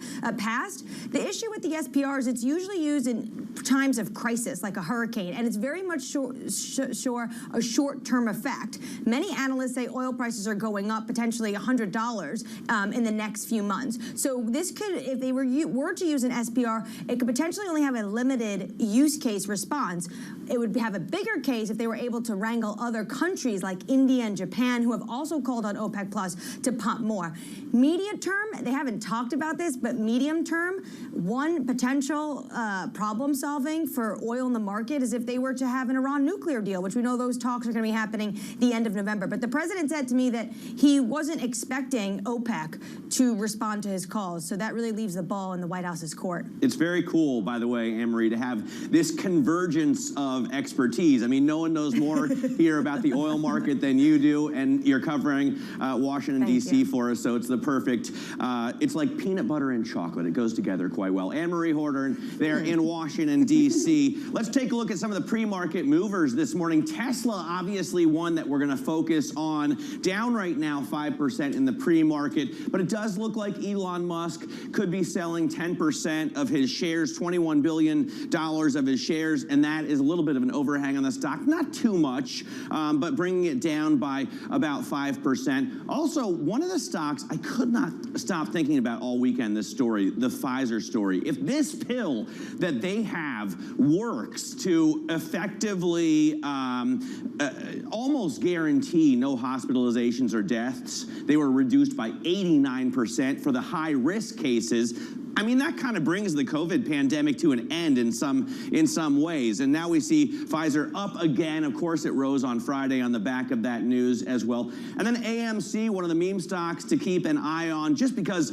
The issue with the SPR is it's usually used in times of crisis, like a hurricane, and it's very much a short-term effect. Many analysts say oil prices are going up potentially $100 in the next few months. So this could, if they were to use an SPR, it could potentially only have a limited use case response. It would have a bigger case if they were able to wrangle other countries like India and Japan, who have also called on OPEC Plus to pump more. Medium term, they haven't talked about this, but medium term, one potential problem solving for oil in the market is if they were to have an Iran nuclear deal, which we know those talks are going to be happening the end of November. But the president said to me that he wasn't expecting OPEC to respond to his calls. So that really leaves the ball in the White House's court. It's very cool, by the way, Anne-Marie, to have this convergence of expertise. I mean, no one knows more here about the oil market than you do, and you're covering Washington, D.C. for us, so it's the perfect, it's like peanut butter and chocolate. It goes together quite well. Anne-Marie Horton there in Washington, D.C. Let's take a look at some of the pre-market movers this morning. Tesla, obviously one that we're going to focus on, down right now 5% in the pre-market, but it does look like Elon Musk could be selling 10% of his shares, $21 billion of his shares, and that is a little bit of an overhang on the stock. Not too much, but bringing it down by about 5%. Also, one of the stocks I could not stop thinking about all weekend, this story, the Pfizer story. If this pill that they have works to effectively almost guarantee no hospitalizations or deaths, they were reduced by 89% for the high-risk cases. I mean, that kind of brings the COVID pandemic to an end in some ways. And now we see Pfizer up again. Of course, it rose on Friday on the back of that news as well. And then AMC, one of the meme stocks to keep an eye on, just because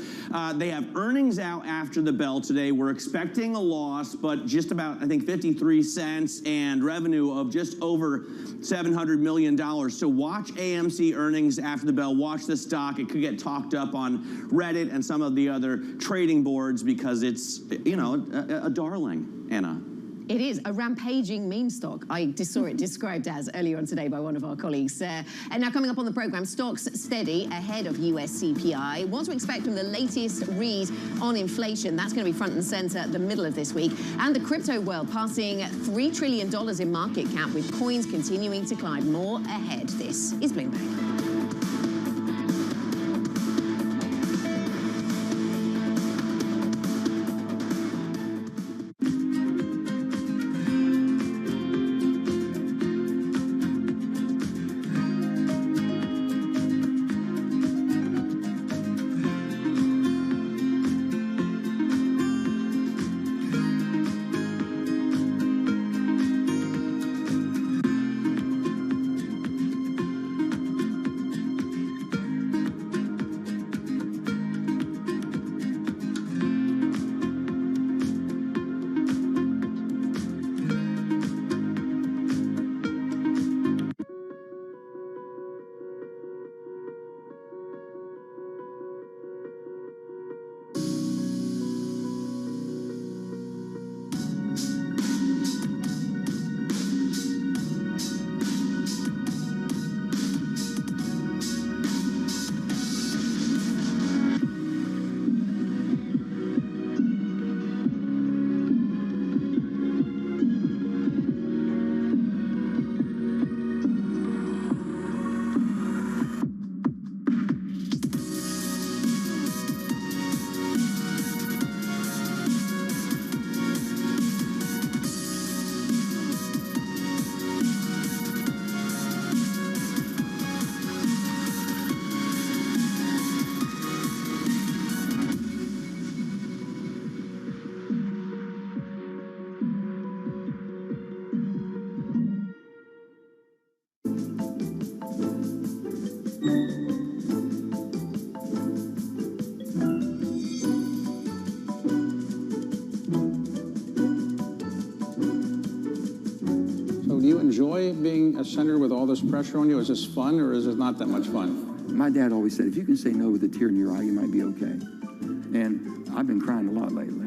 they have earnings out after the bell today. We're expecting a loss, but just about, I think, 53 cents and revenue of just over $700 million. So watch AMC earnings after the bell. Watch the stock. It could get talked up on Reddit and some of the other trading boards, because it's, you know, a darling, Anna. It is a rampaging meme stock. I just saw it described as earlier on today by one of our colleagues. And now coming up on the program, stocks steady ahead of US CPI. What to expect from the latest read on inflation? That's going to be front and center at the middle of this week. And the crypto world passing $3 trillion in market cap, with coins continuing to climb. More ahead. This is Bloomberg. Do you enjoy being a senator with all this pressure on you? Is this fun, or is it not that much fun? My dad always said, if you can say no with a tear in your eye, you might be okay. And I've been crying a lot lately.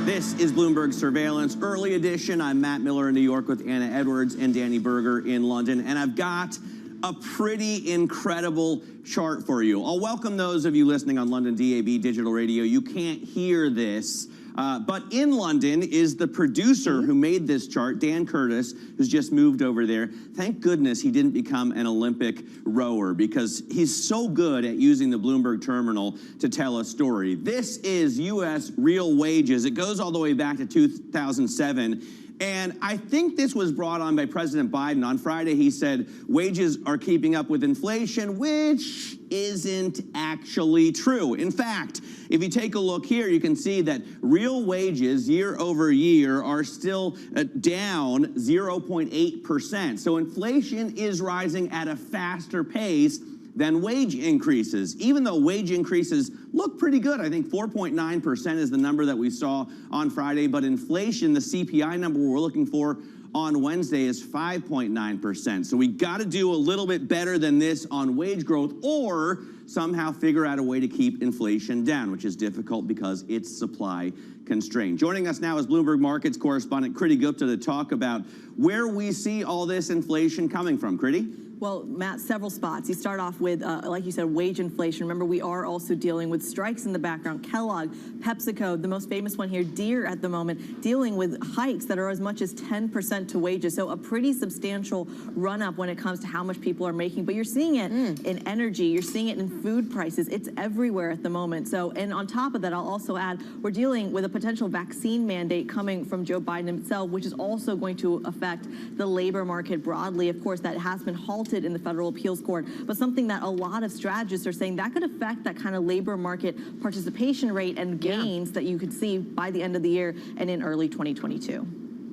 This is Bloomberg Surveillance Early Edition. I'm Matt Miller in New York with Anna Edwards and Danny Berger in London. And I've got a pretty incredible chart for you. I'll welcome those of you listening on London DAB Digital Radio. You can't hear this, but in London is the producer who made this chart, Dan Curtis, who's just moved over there. Thank goodness he didn't become an Olympic rower, because he's so good at using the Bloomberg terminal to tell a story. This is U.S. real wages. It goes all the way back to 2007. And I think this was brought on by President Biden. On Friday, he said wages are keeping up with inflation, which isn't actually true. In fact, if you take a look here, you can see that real wages year over year are still down 0.8%. So inflation is rising at a faster pace than wage increases, even though wage increases look pretty good. I think 4.9% is the number that we saw on Friday, but inflation, the CPI number we're looking for on Wednesday, is 5.9%. So we got to do a little bit better than this on wage growth, or somehow figure out a way to keep inflation down, which is difficult because it's supply constrained. Joining us now is Bloomberg Markets correspondent Kriti Gupta to talk about where we see all this inflation coming from. Kriti? Well, Matt, several spots. You start off with, like you said, wage inflation. Remember, we are also dealing with strikes in the background. Kellogg, PepsiCo, the most famous one here, Deere at the moment, dealing with hikes that are as much as 10% to wages. So a pretty substantial run up when it comes to how much people are making. But you're seeing it in energy. You're seeing it in food prices. It's everywhere at the moment. So, and on top of that, I'll also add, we're dealing with a potential vaccine mandate coming from Joe Biden himself, which is also going to affect the labor market broadly. Of course, that has been halted in the federal appeals court, but something that a lot of strategists are saying that could affect that kind of labor market participation rate and gains that you could see by the end of the year and in early 2022.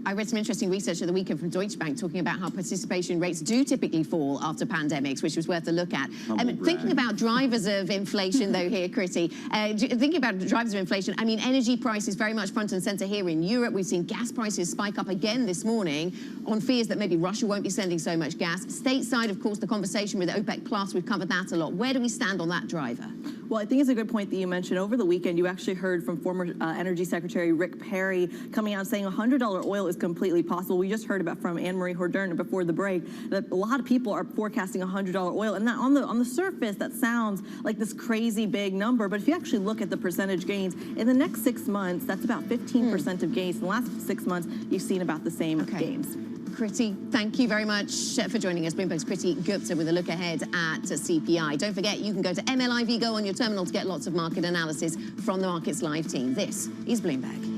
I read some interesting research at the weekend from Deutsche Bank talking about how participation rates do typically fall after pandemics, which was worth a look at. Thinking about drivers of inflation, though, here, Kriti, thinking about drivers of inflation, I mean, energy prices very much front and center here in Europe. We've seen gas prices spike up again this morning on fears that maybe Russia won't be sending so much gas. Stateside, of course, the conversation with OPEC Plus, we've covered that a lot. Where do we stand on that driver? Well, I think it's a good point that you mentioned. Over the weekend, you actually heard from former Energy Secretary Rick Perry coming out saying $100 oil is completely possible. We just heard about from Anne-Marie Horderner before the break that a lot of people are forecasting $100 oil, and that on the surface that sounds like this crazy big number. But if you actually look at the percentage gains in the next 6 months, that's about 15% of gains. In the last 6 months, you've seen about the same gains. Kriti, thank you very much for joining us. Bloomberg's Kriti Gupta with a look ahead at CPI. Don't forget, you can go to MLIV Go on your terminal to get lots of market analysis from the Markets Live team. This is Bloomberg.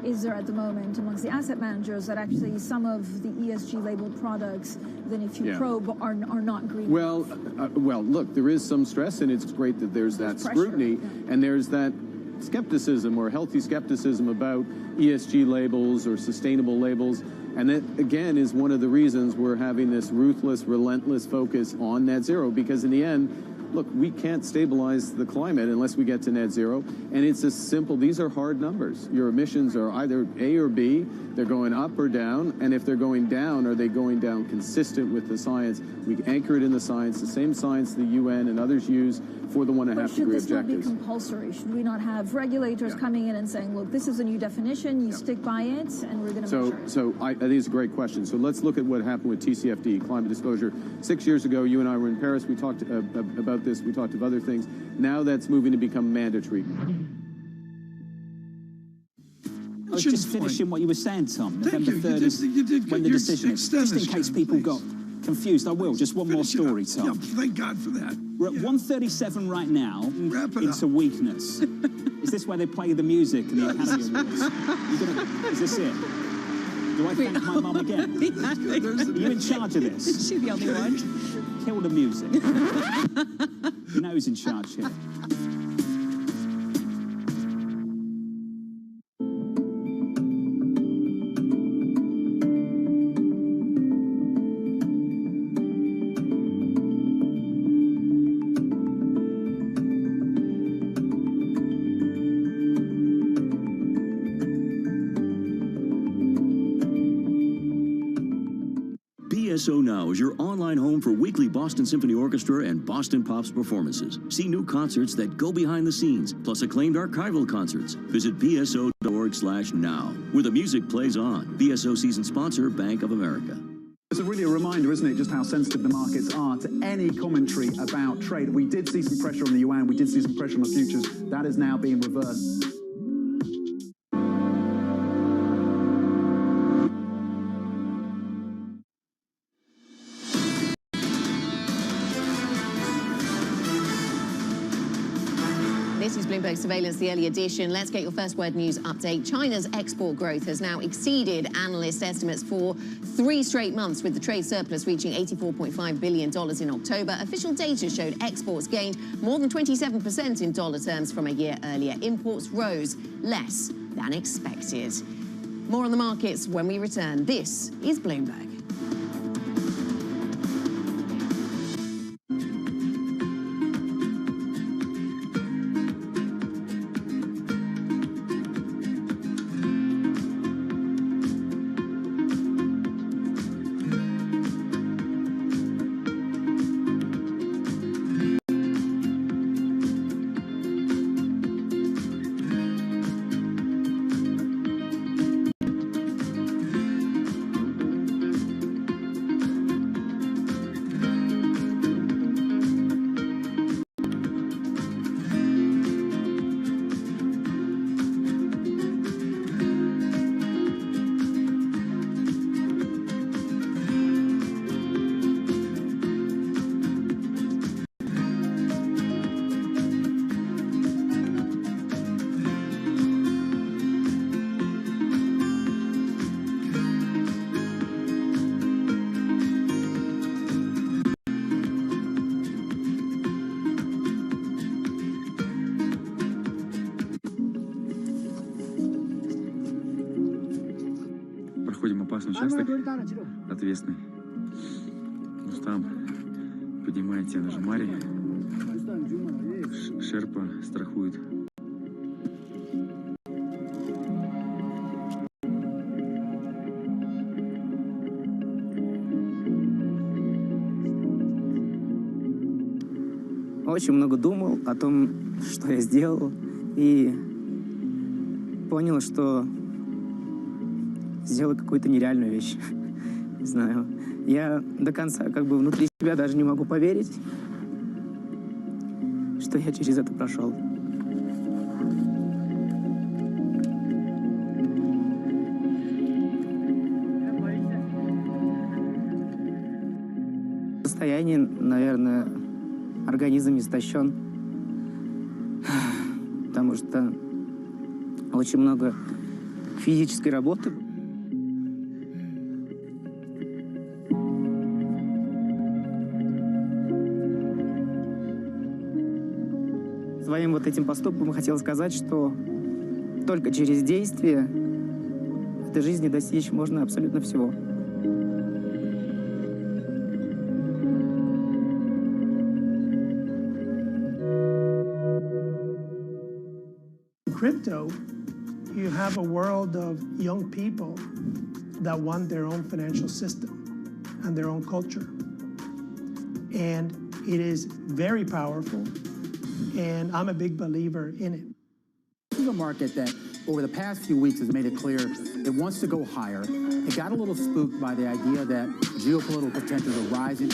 Is there at the moment amongst the asset managers that actually some of the ESG labeled products, then if you probe, are not green? Well, look, there is some stress, and it's great that there's that scrutiny, and there's that skepticism or healthy skepticism about ESG labels or sustainable labels. And that, again, is one of the reasons we're having this ruthless, relentless focus on net zero, because in the end, look, we can't stabilize the climate unless we get to net zero. And it's as simple, these are hard numbers. Your emissions are either A or B, they're going up or down. And if they're going down, are they going down consistent with the science? We anchor it in the science, the same science the UN and others use for the 1.5 degree objectives. Should this not be compulsory? Should we not have regulators coming in and saying, look, this is a new definition, you stick by it, and we're going to measure it? So I think it's a great question. So let's look at what happened with TCFD, climate disclosure. 6 years ago, you and I were in Paris. We talked about this. We talked of other things. Now that's moving to become mandatory. I was just finishing what you were saying, Tom. November 3rd is when the decision is. Just in case people got confused, I will. Just one more story, Tom. Yeah, thank God for that. We're at 137 right now. Wrap it It's up. a weakness. Is this where they play the music and the Academy Awards? Is this it? Do I thank my mum again? Are you in charge of this? Is she the only one? Kill the music. You know who's in charge here. BSO Now is your online home for weekly Boston Symphony Orchestra and Boston Pops performances. See new concerts that go behind the scenes, plus acclaimed archival concerts. Visit bso.org/now, where the music plays on. BSO season sponsor, Bank of America. It's really a reminder, isn't it, just how sensitive the markets are to any commentary about trade. We did see some pressure on the yuan, we did see some pressure on the futures. That is now being reversed. This is Bloomberg Surveillance, the early edition. Let's get your first word news update. China's export growth has now exceeded analyst estimates for 3 straight months, with the trade surplus reaching $84.5 billion in October. Official data showed exports gained more than 27% in dollar terms from a year earlier. Imports rose less than expected. More on the markets when we return. This is Bloomberg. проходим опасный участок, ответственный. Устам поднимает тебя на жмаре, шерпа страхует. Очень много думал о том, что я сделал, и понял, что сделал какую-то нереальную вещь. Не знаю. Я до конца внутри себя даже не могу поверить, что я через это прошел. Состояние, наверное, организм истощен, потому что очень много физической работы. Своим вот этим поступком хотел сказать, что только через действие в этой жизни достичь можно абсолютно всего. Crypto, you have a world of young people that want their own financial system and their own culture. And it is very powerful, and I'm a big believer in it. This is a market that over the past few weeks has made it clear it wants to go higher. It got a little spooked by the idea that geopolitical tensions are rising.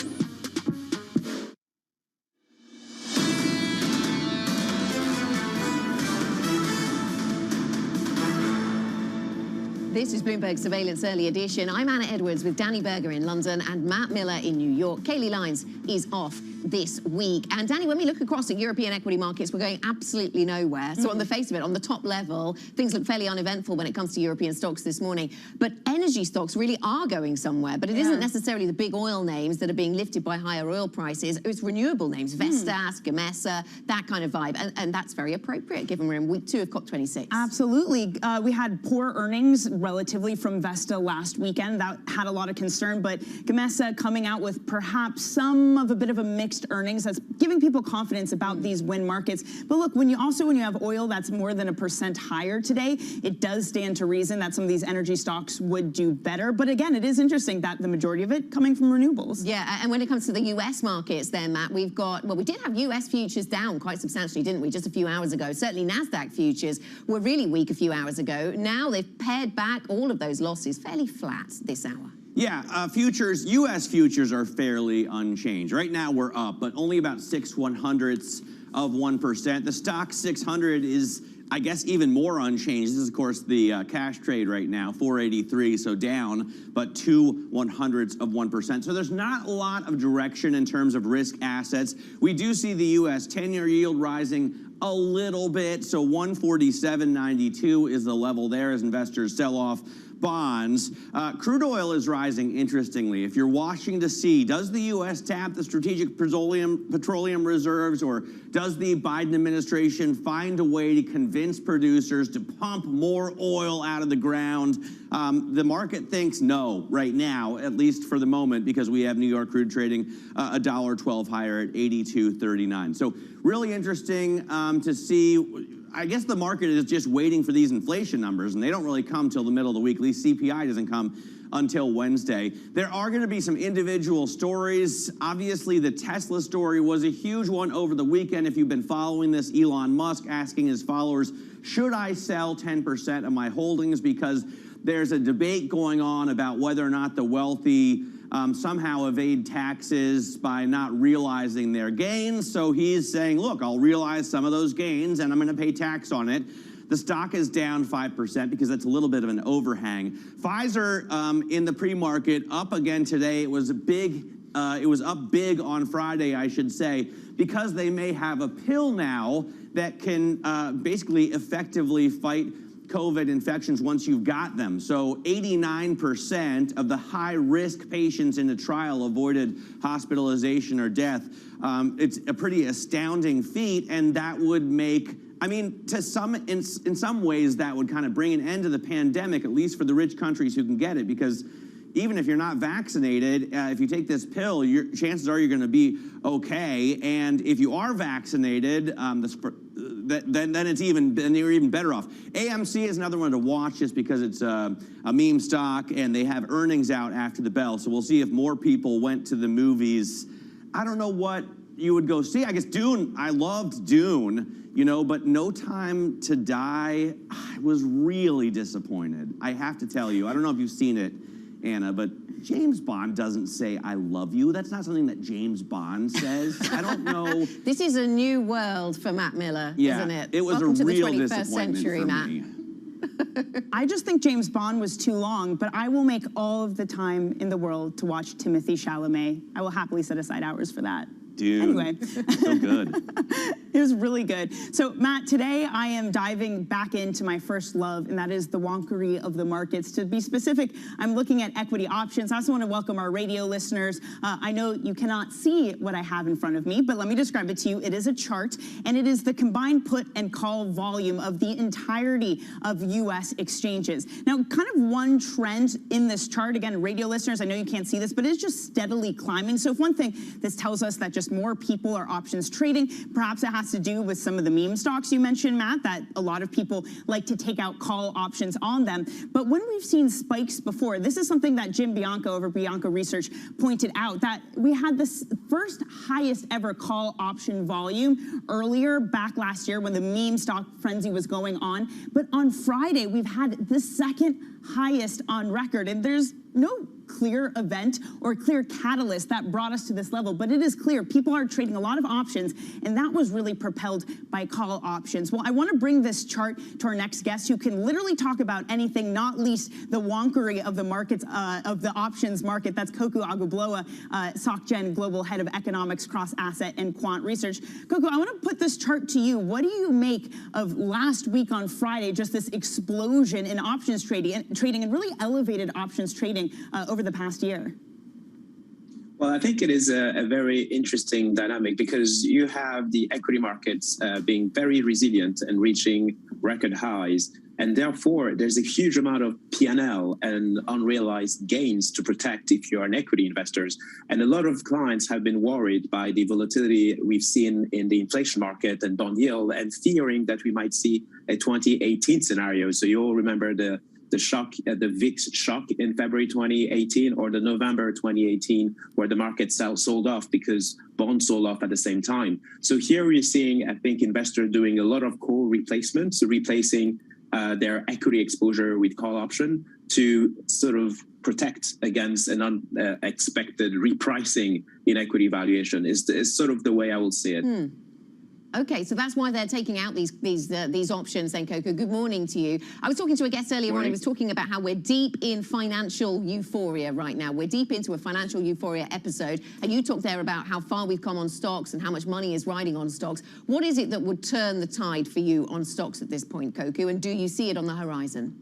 This is Bloomberg Surveillance Early Edition. I'm Anna Edwards with Danny Berger in London and Matt Miller in New York. Kaylee Lines is off this week. And Danny, when we look across at European equity markets, we're going absolutely nowhere. So on the face of it, on the top level, things look fairly uneventful when it comes to European stocks this morning. But energy stocks really are going somewhere. But it isn't necessarily the big oil names that are being lifted by higher oil prices. It's renewable names, Vestas, Gamesa, that kind of vibe. And that's very appropriate given we're in week 2 of COP26. Absolutely. We had poor earnings relatively from Vesta last weekend. That had a lot of concern, but Gamesa coming out with perhaps some of a bit of a mixed earnings that's giving people confidence about these wind markets. But look, when you have oil that's more than 1% higher today, it does stand to reason that some of these energy stocks would do better. But again, it is interesting that the majority of it coming from renewables. Yeah, and when it comes to the US markets then, Matt, we've got, well, we did have US futures down quite substantially, didn't we, just a few hours ago. Certainly NASDAQ futures were really weak a few hours ago. Now they've pared back all of those losses, fairly flat this hour. Yeah, U.S. futures are fairly unchanged. Right now we're up, but only about 6/100ths of 1%. The stock 600 is, I guess, even more unchanged. This is, of course, the cash trade right now, 483, so down, but 2/100ths of 1%. So there's not a lot of direction in terms of risk assets. We do see the U.S. 10-year yield rising a little bit, so 147.92 is the level there as investors sell off bonds. Crude oil is rising, interestingly. If you're watching to see, does the U.S. tap the strategic petroleum reserves, or does the Biden administration find a way to convince producers to pump more oil out of the ground? The market thinks no right now, at least for the moment, because we have New York crude trading $1.12 higher at 82.39. So really interesting to see. I guess the market is just waiting for these inflation numbers, and they don't really come till the middle of the week. At least CPI doesn't come until Wednesday. There are going to be some individual stories. Obviously, the Tesla story was a huge one over the weekend. If you've been following this, Elon Musk asking his followers, should I sell 10% of my holdings? Because there's a debate going on about whether or not the wealthy somehow evade taxes by not realizing their gains. So he's saying, look, I'll realize some of those gains and I'm going to pay tax on it. The stock is down 5% because that's a little bit of an overhang. Pfizer in the pre-market up again today. It was big. It was up big on Friday, I should say, because they may have a pill now that can basically effectively fight COVID infections once you've got them. So 89% of the high-risk patients in the trial avoided hospitalization or death. It's a pretty astounding feat, and that would make I mean, in some ways, that would kind of bring an end to the pandemic, at least for the rich countries who can get it, because even if you're not vaccinated, if you take this pill, chances are you're going to be okay. And if you are vaccinated, then you're even better off. AMC is another one to watch just because it's a meme stock, and they have earnings out after the bell. So we'll see if more people went to the movies. I don't know what you would go see. I guess Dune. I loved Dune, but No Time to Die, I was really disappointed. I have to tell you. I don't know if you've seen it, Anna, but James Bond doesn't say "I love you." That's not something that James Bond says. I don't know. This is a new world for Matt Miller, isn't it? It was Welcome a real to the 21st disappointment century, for Matt. me. I just think James Bond was too long, but I will make all of the time in the world to watch Timothée Chalamet. I will happily set aside hours for that. Dude, anyway. So good. It was really good. So, Matt, today I am diving back into my first love, and that is the wonkery of the markets. To be specific, I'm looking at equity options. I also want to welcome our radio listeners. I know you cannot see what I have in front of me, but let me describe it to you. It is a chart, and it is the combined put and call volume of the entirety of U.S. exchanges. Now, kind of one trend in this chart, again, radio listeners, I know you can't see this, but it's just steadily climbing. So if one thing, this tells us that just more people are options trading. Perhaps it has to do with some of the meme stocks you mentioned, Matt, that a lot of people like to take out call options on them. But when we've seen spikes before, this is something that Jim Bianco over Bianco Research pointed out, that we had this first highest ever call option volume earlier back last year when the meme stock frenzy was going on. But on Friday, we've had the second highest on record, and there's no clear event or clear catalyst that brought us to this level, but it is clear people are trading a lot of options, and that was really propelled by call options. Well, I want to bring this chart to our next guest, who can literally talk about anything, not least the wonkery of the markets, of the options market. That's Koku Agubloa, SocGen Global Head of Economics, Cross Asset and Quant Research. Koku, I want to put this chart to you. What do you make of last week on Friday, just this explosion in options trading and really elevated options trading over the past year? Well, I think it is a very interesting dynamic because you have the equity markets being very resilient and reaching record highs. And therefore, there's a huge amount of P&L and unrealized gains to protect if you're an equity investors. And a lot of clients have been worried by the volatility we've seen in the inflation market and bond yield, and fearing that we might see a 2018 scenario. So you all remember the shock, the VIX shock in February 2018, or the November 2018, where the market sold off because bonds sold off at the same time. So here we're seeing, I think, investors doing a lot of call replacements, so replacing their equity exposure with call option to sort of protect against an unexpected repricing in equity valuation is sort of the way I will see it. Okay, so that's why they're taking out these options then, Koku. Good morning to you. I was talking to a guest earlier on. He was talking about how we're deep in financial euphoria right now. We're deep into a financial euphoria episode. And you talked there about how far we've come on stocks and how much money is riding on stocks. What is it that would turn the tide for you on stocks at this point, Koku? And do you see it on the horizon?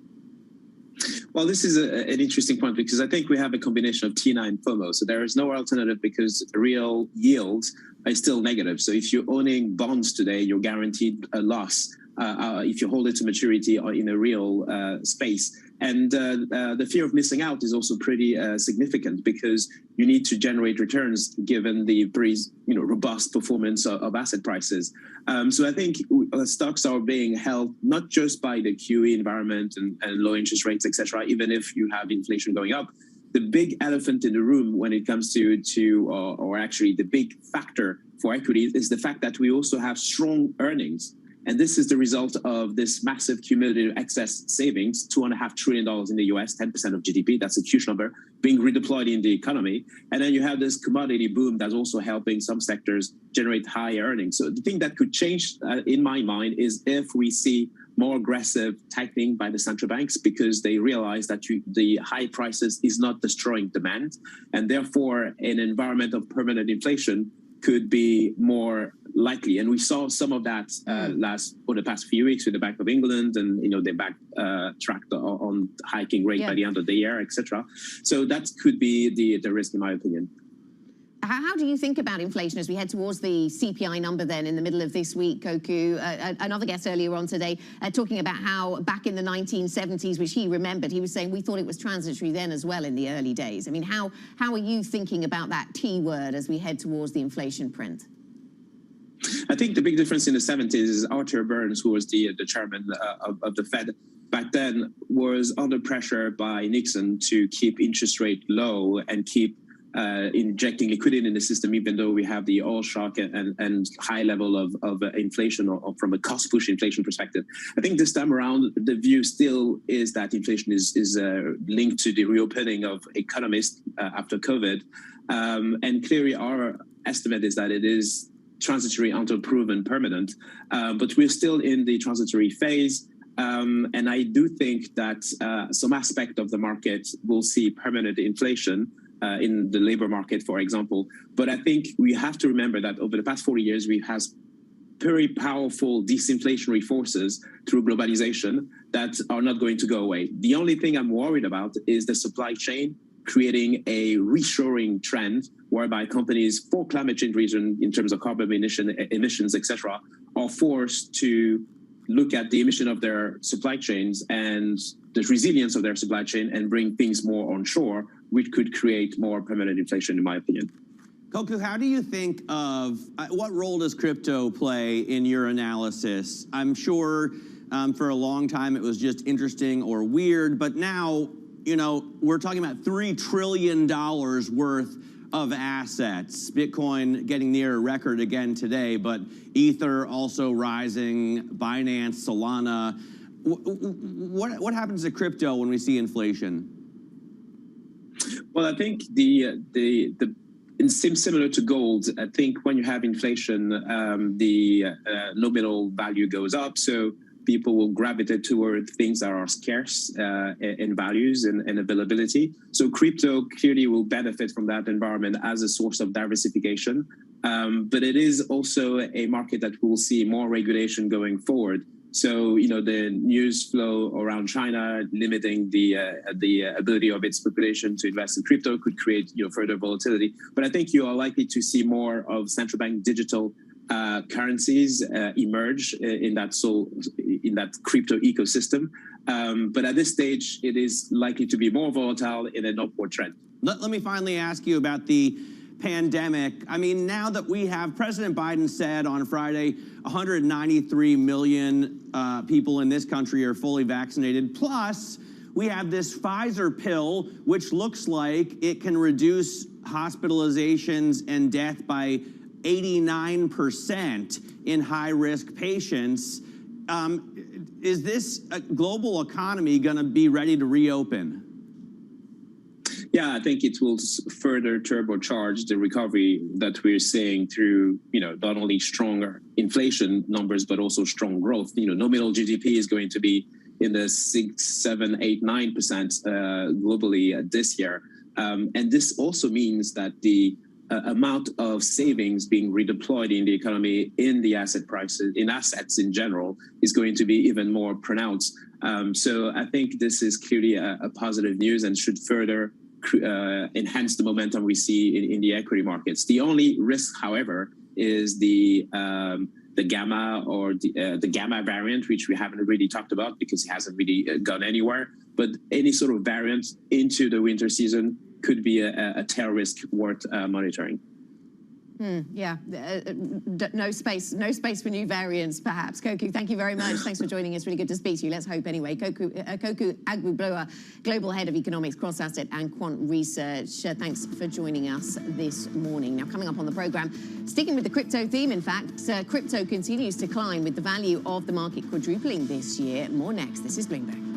Well, this is an interesting point because I think we have a combination of TINA and FOMO. So there is no alternative because real yields are still negative. So if you're owning bonds today, you're guaranteed a loss if you hold it to maturity or in a real space. And the fear of missing out is also pretty significant because you need to generate returns given the pretty robust performance of asset prices. So I think stocks are being held not just by the QE environment and low interest rates, etc. Even if you have inflation going up, the big elephant in the room when it comes or actually the big factor for equities is the fact that we also have strong earnings. And this is the result of this massive cumulative excess savings, $2.5 trillion in the US, 10% of GDP. That's a huge number being redeployed in the economy. And then you have this commodity boom that's also helping some sectors generate high earnings. So the thing that could change in my mind is if we see more aggressive tightening by the central banks because they realize that the high prices is not destroying demand. And therefore, an environment of permanent inflation could be more likely. And we saw some of that the past few weeks with the Bank of England, and they backtracked on hiking rate by the end of the year, etc. So that could be the risk, in my opinion. How do you think about inflation as we head towards the CPI number then in the middle of this week, Koku? Another guest earlier on today talking about how back in the 1970s, which he remembered, he was saying we thought it was transitory then as well in the early days. I mean, how are you thinking about that T word as we head towards the inflation print? I think the big difference in the 70s is Arthur Burns, who was the chairman of the Fed back then, was under pressure by Nixon to keep interest rate low and keep injecting liquidity in the system, even though we have the oil shock and high level of inflation or from a cost push inflation perspective. I think this time around, the view still is that inflation is linked to the reopening of economies after COVID. And clearly our estimate is that it is transitory until proven permanent, but we're still in the transitory phase. And I do think that some aspect of the market will see permanent inflation in the labor market, for example. But I think we have to remember that over the past 40 years, we've had very powerful disinflationary forces through globalization that are not going to go away. The only thing I'm worried about is the supply chain creating a reshoring trend whereby companies for climate change reason in terms of carbon emissions, etc., are forced to look at the emission of their supply chains and the resilience of their supply chain and bring things more onshore, which could create more permanent inflation, in my opinion. Koku, how do you think of, what role does crypto play in your analysis? I'm sure for a long time it was just interesting or weird, but now, you know, we're talking about $3 trillion worth of assets. Bitcoin getting near a record again today, but Ether also rising, Binance, Solana. What happens to crypto when we see inflation? Well, I think it seems similar to gold. I think when you have inflation, the nominal value goes up, so people will gravitate toward things that are scarce in values and availability. So crypto clearly will benefit from that environment as a source of diversification. But it is also a market that will see more regulation going forward. So, you know, the news flow around China limiting the ability of its population to invest in crypto could create, you know, further volatility. But I think you are likely to see more of central bank digital currencies emerge in that crypto ecosystem. But at this stage, it is likely to be more volatile in an upward trend. Let me finally ask you about the pandemic. I mean, now that we have, President Biden said on Friday, 193 million people in this country are fully vaccinated. Plus, we have this Pfizer pill, which looks like it can reduce hospitalizations and death by 89% in high-risk patients. Is this global economy going to be ready to reopen? Yeah, I think it will further turbocharge the recovery that we're seeing through, you know, not only stronger inflation numbers, but also strong growth. You know, nominal GDP is going to be in the 6, 7, 8, 9% globally this year. And this also means that the amount of savings being redeployed in the economy, in the asset prices, in assets in general, is going to be even more pronounced. So I think this is clearly a positive news and should further enhance the momentum we see in the equity markets. The only risk, however, is the gamma or the gamma variant, which we haven't really talked about because it hasn't really gone anywhere. But any sort of variant into the winter season could be a tail risk worth monitoring. Yeah, no space for new variants, perhaps. Koku, thank you very much. Thanks for joining us. Really good to speak to you. Let's hope anyway. Koku Agboola, Global Head of Economics, Cross Asset and Quant Research. Thanks for joining us this morning. Now, coming up on the program, sticking with the crypto theme, in fact, crypto continues to climb with the value of the market quadrupling this year. More next. This is Bloomberg.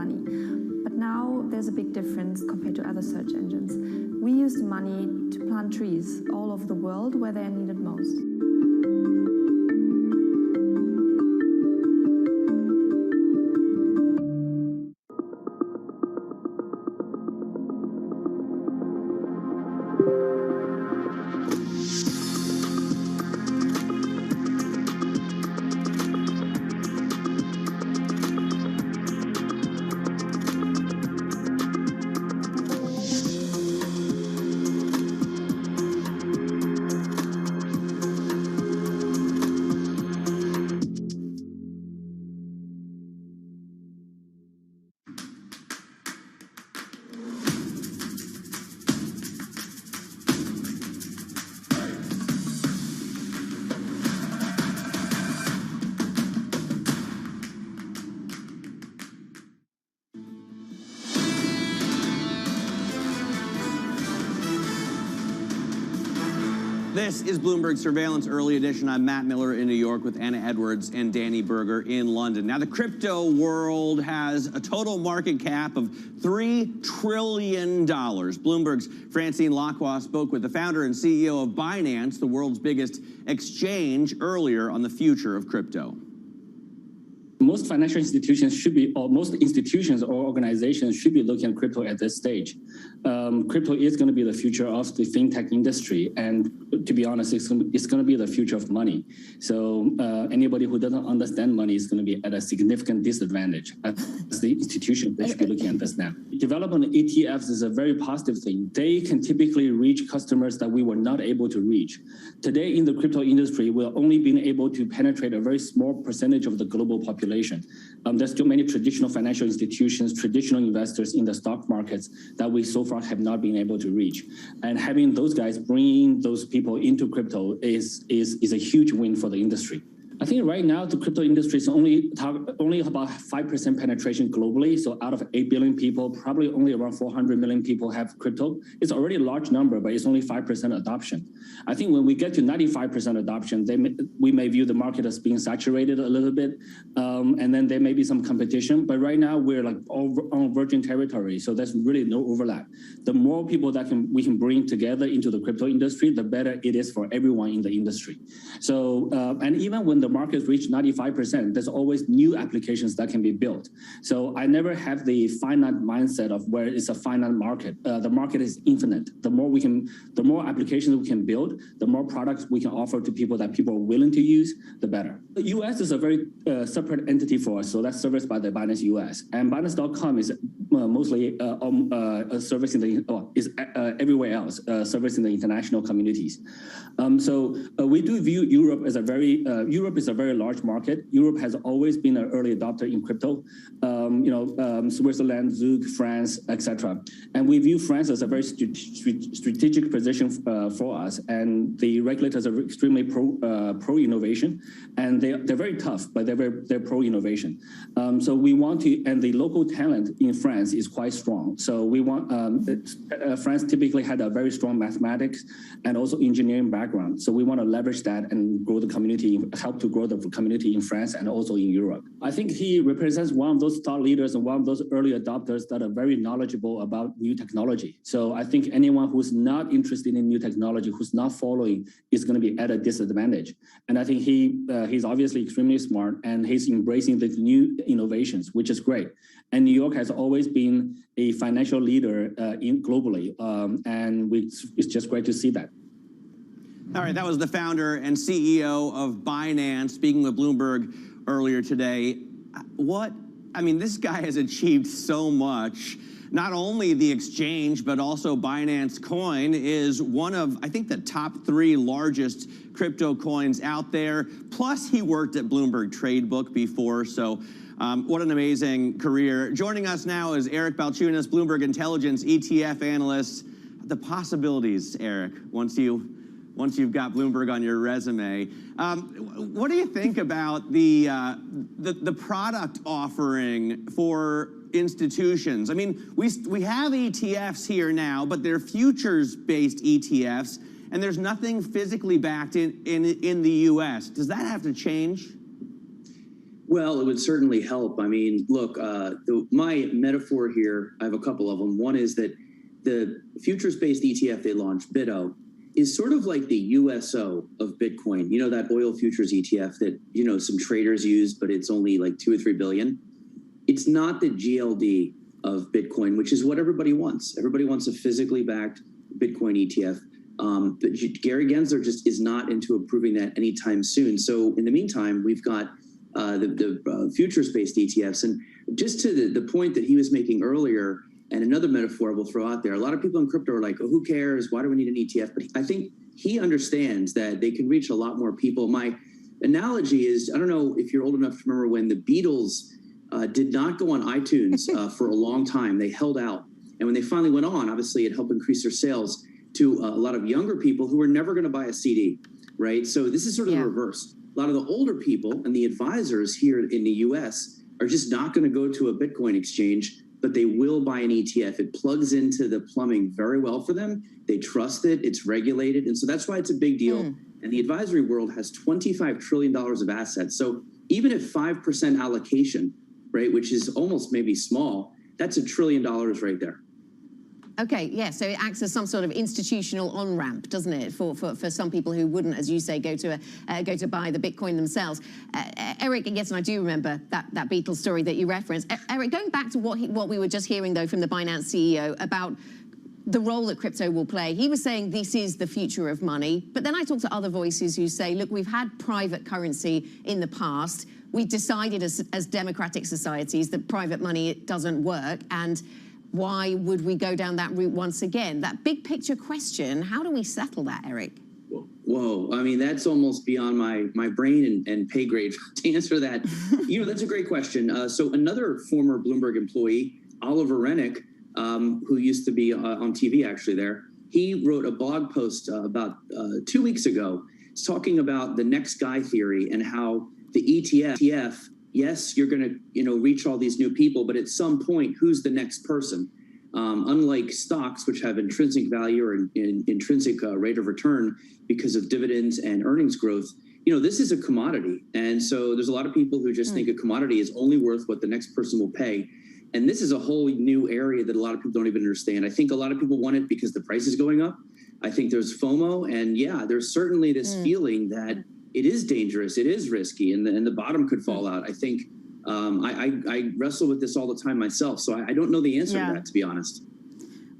money. But now there's a big difference compared to other search engines. We use the money to plant trees all over the world where they're needed most. This is Bloomberg Surveillance Early Edition. I'm Matt Miller in New York with Anna Edwards and Danny Berger in London. Now, the crypto world has a total market cap of $3 trillion. Bloomberg's Francine Lacroix spoke with the founder and CEO of Binance, the world's biggest exchange, earlier on the future of crypto. Most financial institutions should be, or most institutions or organizations should be looking at crypto at this stage. Crypto is going to be the future of the fintech industry, and to be honest, it's going to be the future of money. So anybody who doesn't understand money is going to be at a significant disadvantage. As the institution, they should be looking at this now. Development of ETFs is a very positive thing. They can typically reach customers that we were not able to reach. Today in the crypto industry, we're only being able to penetrate a very small percentage of the global population. There's still many traditional financial institutions, traditional investors in the stock markets that we so far have not been able to reach. And having those guys bringing those people into crypto is a huge win for the industry. I think right now the crypto industry is only about 5% penetration globally. So out of 8 billion people, probably only around 400 million people have crypto. It's already a large number, but it's only 5% adoption. I think when we get to 95% adoption, we may view the market as being saturated a little bit, and then there may be some competition. But right now we're like on virgin territory, so there's really no overlap. The more people that we can bring together into the crypto industry, the better it is for everyone in the industry. So and even when the markets reach 95%, there's always new applications that can be built. So I never have the finite mindset of where it's a finite market. The market is infinite. The more applications we can build, the more products we can offer to people that people are willing to use, the better. The US is a very separate entity for us, so that's serviced by the Binance US. And Binance.com is mostly servicing everywhere else, servicing the international communities. So we do view Europe as a very large market. Europe has always been an early adopter in crypto. Switzerland, Zug, France, etc. And we view France as a very strategic position for us. And the regulators are extremely pro innovation, and they're very tough, but they're pro innovation. So we want to, and the local talent in France is quite strong. So we want France typically had a very strong mathematics and also engineering background. So we want to leverage that and grow the community, help to grow the community in France and also in Europe. I think he represents one of those thought leaders and one of those early adopters that are very knowledgeable about new technology. So I think anyone who's not interested in new technology, who's not following, is going to be at a disadvantage. And I think he's obviously extremely smart, and he's embracing the new innovations, which is great. And New York has always been a financial leader globally, and it's just great to see that. All right, that was the founder and CEO of Binance speaking with Bloomberg earlier today. This guy has achieved so much. Not only the exchange, but also Binance Coin is one of, I think, the top 3 largest crypto coins out there. Plus, he worked at Bloomberg Tradebook before, so what an amazing career. Joining us now is Eric Balchunas, Bloomberg Intelligence ETF analyst. The possibilities, Eric, once you've got Bloomberg on your resume. What do you think about the product offering for institutions? I mean, we have ETFs here now, but they're futures-based ETFs, and there's nothing physically backed in the U.S. Does that have to change? Well, it would certainly help. I mean, look, my metaphor here, I have a couple of them. One is that the futures-based ETF they launched, BITO, is sort of like the USO of Bitcoin. You know, that oil futures ETF that, you know, some traders use, but it's only like 2 or 3 billion. It's not the GLD of Bitcoin, which is what everybody wants. Everybody wants a physically backed Bitcoin ETF. But Gary Gensler just is not into approving that anytime soon. So in the meantime, we've got the futures-based ETFs. And just to the point that he was making earlier, and another metaphor we'll throw out there, a lot of people in crypto are like, oh, who cares? Why do we need an ETF? But I think he understands that they can reach a lot more people. My analogy is, I don't know if you're old enough to remember when the Beatles did not go on iTunes for a long time. They held out. And when they finally went on, obviously it helped increase their sales to a lot of younger people who were never going to buy a CD, right? So this is sort of the reverse. A lot of the older people and the advisors here in the US are just not going to go to a Bitcoin exchange, but they will buy an ETF. It plugs into the plumbing very well for them. They trust it. It's regulated. And so that's why it's a big deal. And the advisory world has $25 trillion of assets. So even if 5% allocation, right, which is almost maybe small, that's $1 trillion right there. Okay, yeah, so it acts as some sort of institutional on-ramp, doesn't it, for some people who wouldn't, as you say, go to buy the Bitcoin themselves. Eric, yes, and I do remember that Beatles story that you referenced. Eric, going back to what we were just hearing, though, from the Binance CEO about the role that crypto will play. He was saying this is the future of money. But then I talked to other voices who say, look, we've had private currency in the past. We decided as democratic societies that private money doesn't work. And why would we go down that route once again? That big picture question, how do we settle that, Eric? Whoa, I mean, that's almost beyond my brain and pay grade to answer that. You know, that's a great question. So another former Bloomberg employee, Oliver Rennick, who used to be on TV actually there, he wrote a blog post about 2 weeks ago talking about the next guy theory and how the ETF, yes, you're going to reach all these new people, but at some point, who's the next person? Unlike stocks, which have intrinsic value or intrinsic rate of return because of dividends and earnings growth, this is a commodity. And so there's a lot of people who just think a commodity is only worth what the next person will pay. And this is a whole new area that a lot of people don't even understand. I think a lot of people want it because the price is going up. I think there's FOMO. And yeah, there's certainly this feeling that it is dangerous, it is risky, and the bottom could fall out. I think I wrestle with this all the time myself, so I don't know the answer to that, to be honest.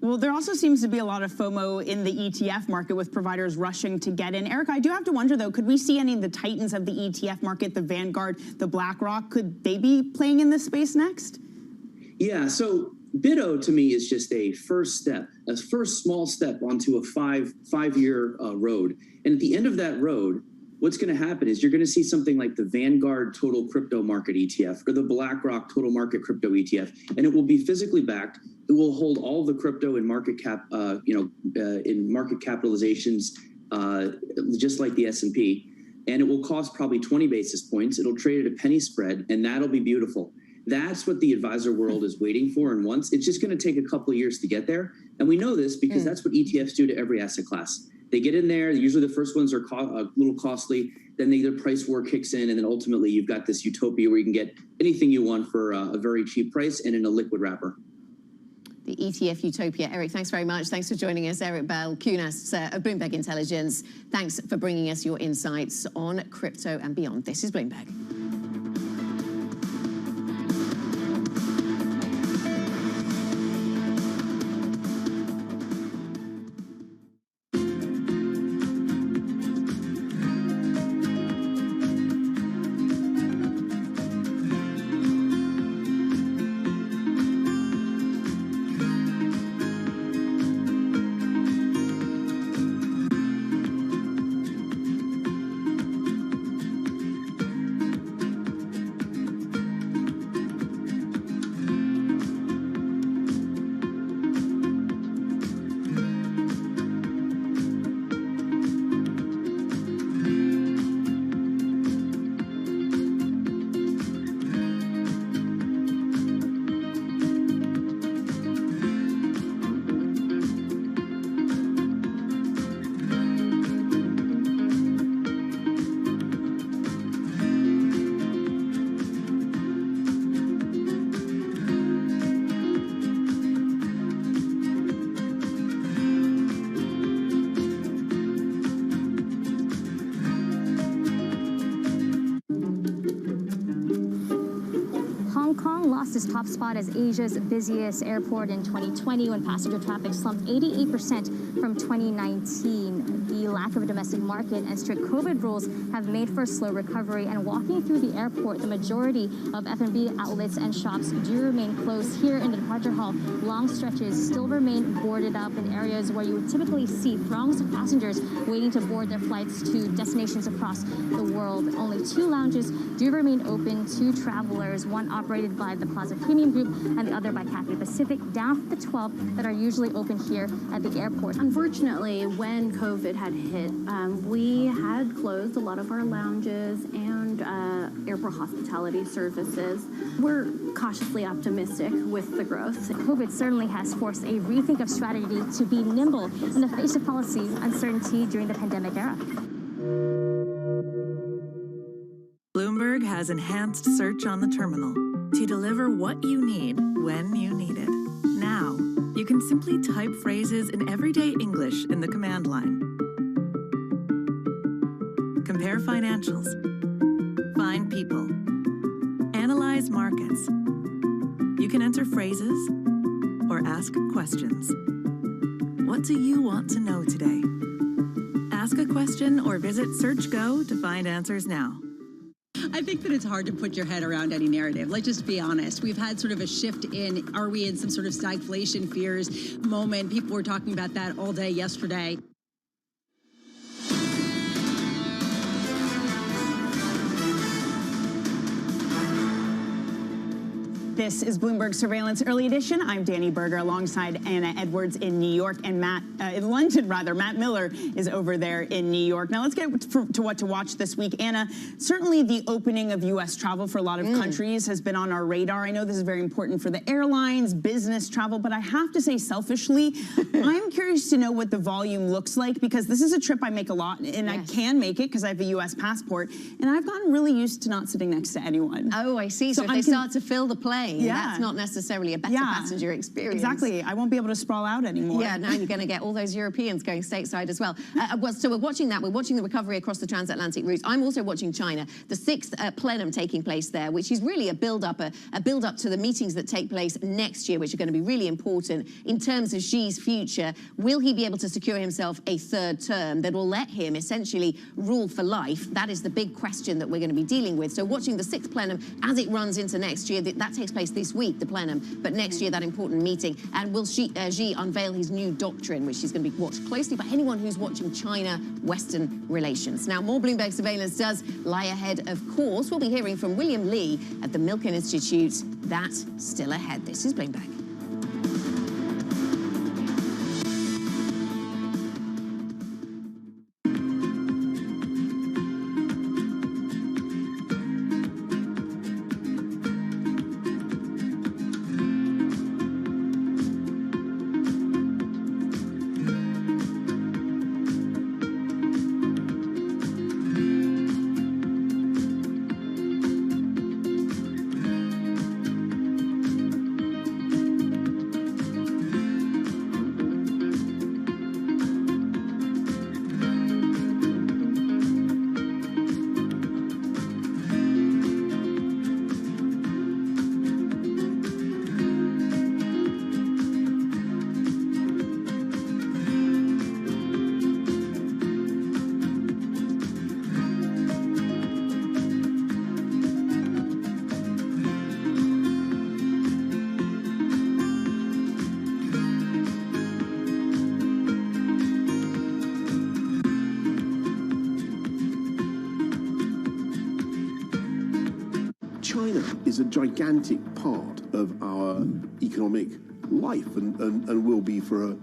Well, there also seems to be a lot of FOMO in the ETF market with providers rushing to get in. Eric, I do have to wonder, though, could we see any of the titans of the ETF market, the Vanguard, the BlackRock, could they be playing in this space next? Yeah, so BITO to me is just a first step, a first small step onto a five-year road. And at the end of that road, what's going to happen is you're going to see something like the Vanguard Total Crypto Market ETF or the BlackRock Total Market Crypto ETF, and it will be physically backed. It will hold all the crypto in market cap, in market capitalizations, just like the S&P, and it will cost probably 20 basis points. It'll trade at a penny spread, and that'll be beautiful. That's what the advisor world is waiting for and wants. It's just going to take a couple of years to get there, and we know this because that's what ETFs do to every asset class. They get in there. Usually the first ones are a little costly. Then the price war kicks in, and then ultimately you've got this utopia where you can get anything you want for a very cheap price and in a liquid wrapper. The ETF utopia. Eric, thanks very much. Thanks for joining us. Eric Balchunas of Bloomberg Intelligence. Thanks for bringing us your insights on crypto and beyond. This is Bloomberg. its top spot as Asia's busiest airport in 2020 when passenger traffic slumped 88% from 2019. The lack of a domestic market and strict COVID rules have made for a slow recovery, and walking through the airport, the majority of F&B outlets and shops do remain closed. Here in the departure hall, long stretches still remain boarded up in areas where you would typically see throngs of passengers waiting to board their flights to destinations across the world. Only 2 lounges do remain open to travelers, one operated by the Plaza Premium Group and the other by Cathay Pacific, down from the 12 that are usually open here at the airport. Unfortunately, when COVID had hit, we had closed a lot of our lounges and airport hospitality services. We're cautiously optimistic with the growth. COVID certainly has forced a rethink of strategy to be nimble in the face of policy uncertainty during the pandemic era. Bloomberg has enhanced search on the terminal to deliver what you need when you need it. Now, you can simply type phrases in everyday English in the command line. Compare financials. Find people. Analyze markets. You can enter phrases or ask questions. What do you want to know today? Ask a question or visit SearchGo to find answers now. I think that it's hard to put your head around any narrative. Let's just be honest. We've had sort of a shift in, are we in some sort of stagflation fears moment? People were talking about that all day yesterday. This is Bloomberg Surveillance Early Edition. I'm Danny Berger alongside Anna Edwards in New York and in London, rather. Matt Miller is over there in New York. Now let's get to what to watch this week. Anna, certainly the opening of U.S. travel for a lot of countries has been on our radar. I know this is very important for the airlines, business travel, but I have to say selfishly, I'm curious to know what the volume looks like, because this is a trip I make a lot, and I can make it because I have a U.S. passport, and I've gotten really used to not sitting next to anyone. Oh, I see. So if they start to fill the plane, that's not necessarily a better passenger experience. Exactly. I won't be able to sprawl out anymore. Yeah, now you're going to get all those Europeans going stateside as well. So we're watching that. We're watching the recovery across the transatlantic routes. I'm also watching China, the 6th plenum taking place there, which is really a build-up to the meetings that take place next year, which are going to be really important in terms of Xi's future. Will he be able to secure himself a 3rd term that will let him essentially rule for life? That is the big question that we're going to be dealing with. So watching the 6th plenum as it runs into next year, that takes place this week, the plenum, but next year that important meeting. And will Xi unveil his new doctrine, which is going to be watched closely by anyone who's watching China-Western relations. Now, more Bloomberg surveillance does lie ahead, of course. We'll be hearing from William Lee at the Milken Institute. That's still ahead. This is Bloomberg. China is a gigantic part of our economic life and will be for a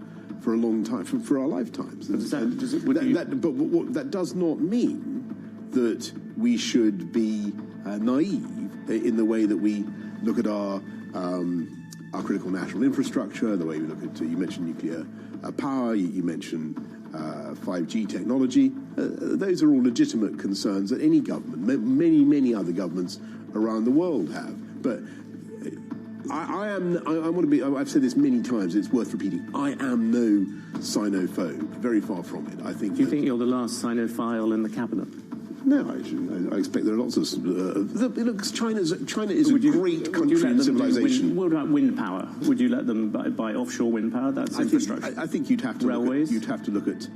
long time, for our lifetimes. But that does not mean that we should be naive in the way that we look at our critical national infrastructure, the way we look at, you mentioned nuclear power, you mentioned 5G technology. Those are all legitimate concerns that any government, many other governments around the world have. But I've said this many times, it's worth repeating, I am no Sinophobe, very far from it. I think. Do you think you're the last Sinophile in the cabinet? No, I expect there are lots of. Look, China is a great country and civilization. What about wind power? Would you let them buy offshore wind power? That's infrastructure. I think you'd have to railways. You'd have to look at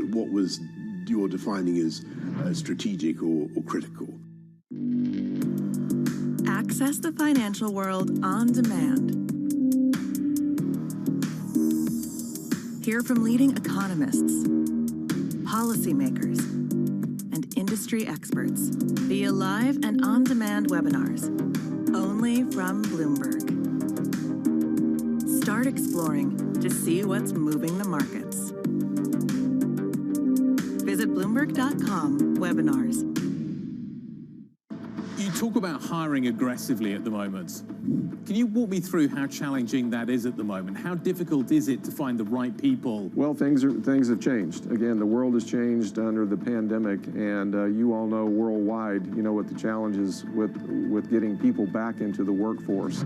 what was you're defining as strategic or critical. Access the financial world on demand. Hear from leading economists, policymakers, and industry experts via live and on-demand webinars, only from Bloomberg. Start exploring to see what's moving the markets. Visit Bloomberg.com/webinars. You talk about hiring aggressively at the moment. Can you walk me through how challenging that is at the moment? How difficult is it to find the right people? Well, things have changed. Again, the world has changed under the pandemic, and you all know worldwide, what the challenges with getting people back into the workforce.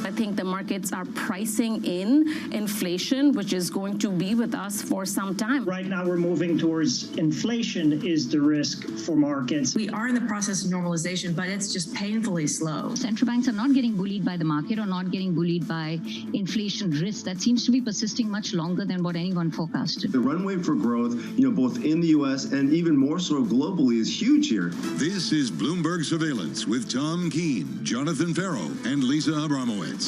I think the markets are pricing in inflation, which is going to be with us for some time. Right now, we're moving towards inflation is the risk for markets. We are in the process of normalization, but it's just painfully slow. Central banks are not getting bullied by the market or not getting bullied by inflation risk. That seems to be persisting much longer than what anyone forecasted. The runway for growth, both in the U.S. and even more so globally is huge here. This is Bloomberg Surveillance with Tom Keene, Jonathan Ferro, and Lisa Abramowitz.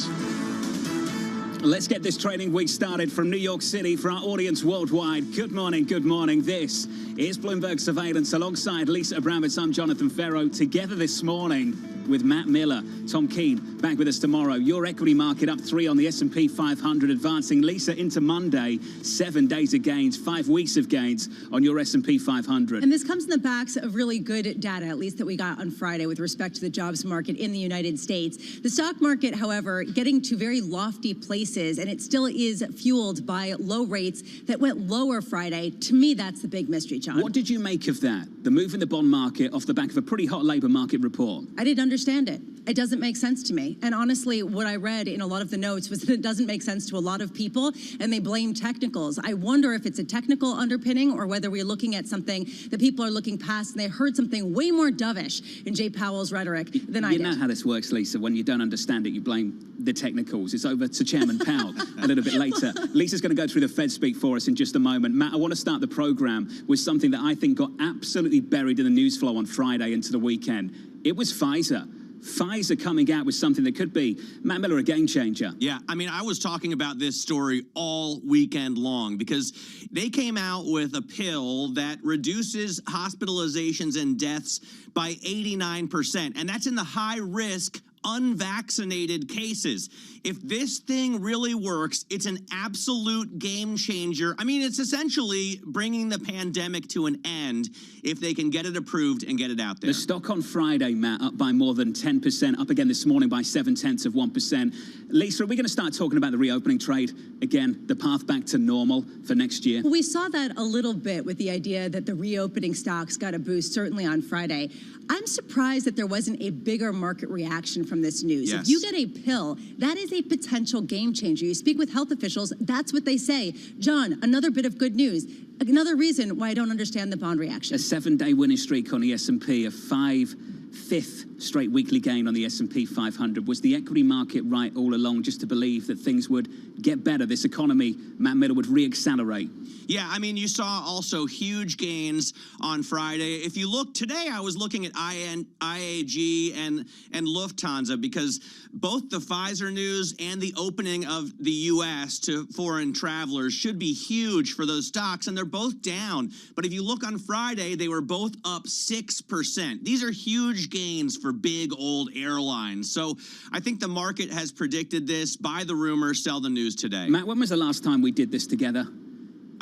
Let's get this trading week started from New York City for our audience worldwide. Good morning, good morning. This is Bloomberg Surveillance alongside Lisa Abramowitz. I'm Jonathan Ferro. Together this morning with Matt Miller, Tom Keene, back with us tomorrow. Your equity market up 3 on the S&P 500, advancing, Lisa, into Monday. 7 days of gains, 5 weeks of gains on your S&P 500. And this comes in the backs of really good data, at least that we got on Friday with respect to the jobs market in the United States. The stock market, however, getting to very lofty places, and it still is fueled by low rates that went lower Friday. To me, that's the big mystery, John. What did you make of that? The move in the bond market off the back of a pretty hot labor market report. I didn't understand it. It doesn't make sense to me. And honestly, what I read in a lot of the notes was that it doesn't make sense to a lot of people, and they blame technicals. I wonder if it's a technical underpinning or whether we're looking at something that people are looking past, and they heard something way more dovish in Jay Powell's rhetoric than I did. You know how this works, Lisa. When you don't understand it, you blame the technicals. It's over to Chairman Powell a little bit later. Lisa's going to go through the Fed speak for us in just a moment. Matt, I want to start the program with something that I think got absolutely buried in the news flow on Friday into the weekend. It was Pfizer. Pfizer coming out with something that could be, Matt Miller, a game changer. Yeah, I mean, I was talking about this story all weekend long because they came out with a pill that reduces hospitalizations and deaths by 89%, and that's in the high-risk unvaccinated cases. If this thing really works, it's an absolute game changer. I mean, it's essentially bringing the pandemic to an end if they can get it approved and get it out there. The stock on Friday, Matt, up by more than 10%, up again this morning by 0.7%. Lisa, are we going to start talking about the reopening trade? Again, the path back to normal for next year? We saw that a little bit with the idea that the reopening stocks got a boost, certainly on Friday. I'm surprised that there wasn't a bigger market reaction from this news. Yes. If you get a pill, that is a potential game changer. You speak with health officials, that's what they say. John, another bit of good news. Another reason why I don't understand the bond reaction. A 7-day winning streak on the S&P, a 5/5 straight weekly gain on the S&P 500. Was the equity market right all along just to believe that things would get better? This economy, Matt Miller, would re-accelerate? Yeah, I mean, you saw also huge gains on Friday. If you look today, I was looking at IAG and Lufthansa because both the Pfizer news and the opening of the U.S. to foreign travelers should be huge for those stocks, and they're both down. But if you look on Friday, they were both up 6%. These are huge gains for big old airlines. So I think the market has predicted this. Buy the rumor, sell the news today. Matt, when was the last time we did this together?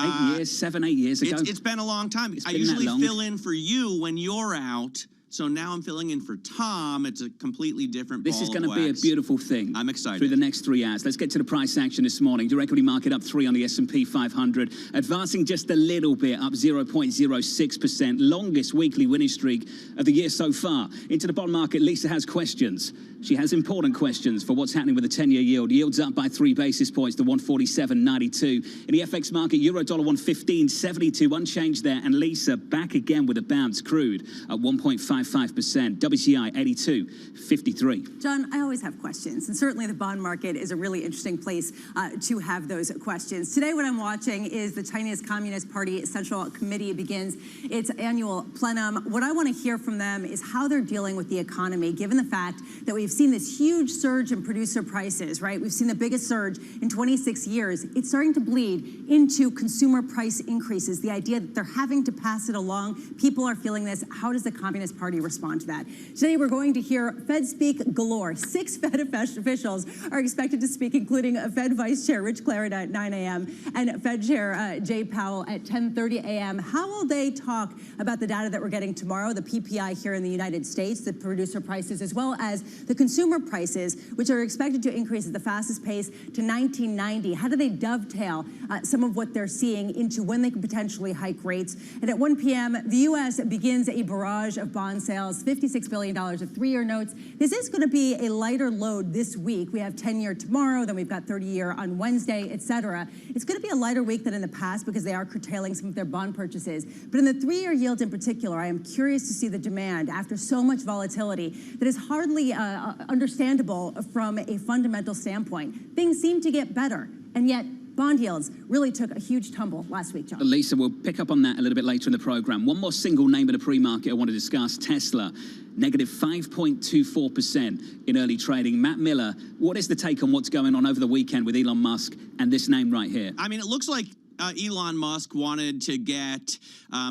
8 years, 7, 8 years ago? It's been a long time. I usually fill in for you when you're out So now I'm filling in for Tom. It's a completely different This ball is going to of be a wax. beautiful thing. I'm excited. Through the next 3 hours. Let's get to the price action this morning. Your equity market up 3 on the S&P 500, advancing just a little bit, up 0.06%. Longest weekly winning streak of the year so far. Into the bond market, Lisa has questions. She has important questions for what's happening with the 10-year yield. Yields up by 3 basis points to 147.92. In the FX market, euro dollar 115.72, unchanged there. And Lisa back again with a bounce. Crude at 1.55%. WTI 82.53. John, I always have questions, and certainly the bond market is a really interesting place to have those questions. Today, what I'm watching is the Chinese Communist Party Central Committee begins its annual plenum. What I want to hear from them is how they're dealing with the economy, given the fact that we've seen this huge surge in producer prices, right? We've seen the biggest surge in 26 years. It's starting to bleed into consumer price increases. The idea that they're having to pass it along. People are feeling this. How does the Communist Party respond to that? Today, we're going to hear Fed speak galore. 6 Fed officials are expected to speak, including Fed Vice Chair Rich Clarida at 9 a.m. and Fed Chair Jay Powell at 10:30 a.m. How will they talk about the data that we're getting tomorrow, the PPI here in the United States, the producer prices, as well as the consumer prices, which are expected to increase at the fastest pace to 1990? How do they dovetail some of what they're seeing into when they can potentially hike rates? And at 1 p.m., the U.S. begins a barrage of bond sales, $56 billion of 3-year notes. This is going to be a lighter load this week. We have 10-year tomorrow, then we've got 30-year on Wednesday, et cetera. It's going to be a lighter week than in the past because they are curtailing some of their bond purchases. But in the 3-year yield in particular, I am curious to see the demand after so much volatility that is hardly understandable from a fundamental standpoint. Things seem to get better, and yet bond yields really took a huge tumble last week, John. Lisa, we'll pick up on that a little bit later in the program. One more single name of the pre-market I want to discuss, Tesla. Negative 5.24% in early trading. Matt Miller, what is the take on what's going on over the weekend with Elon Musk and this name right here? I mean, it looks like Elon Musk wanted to get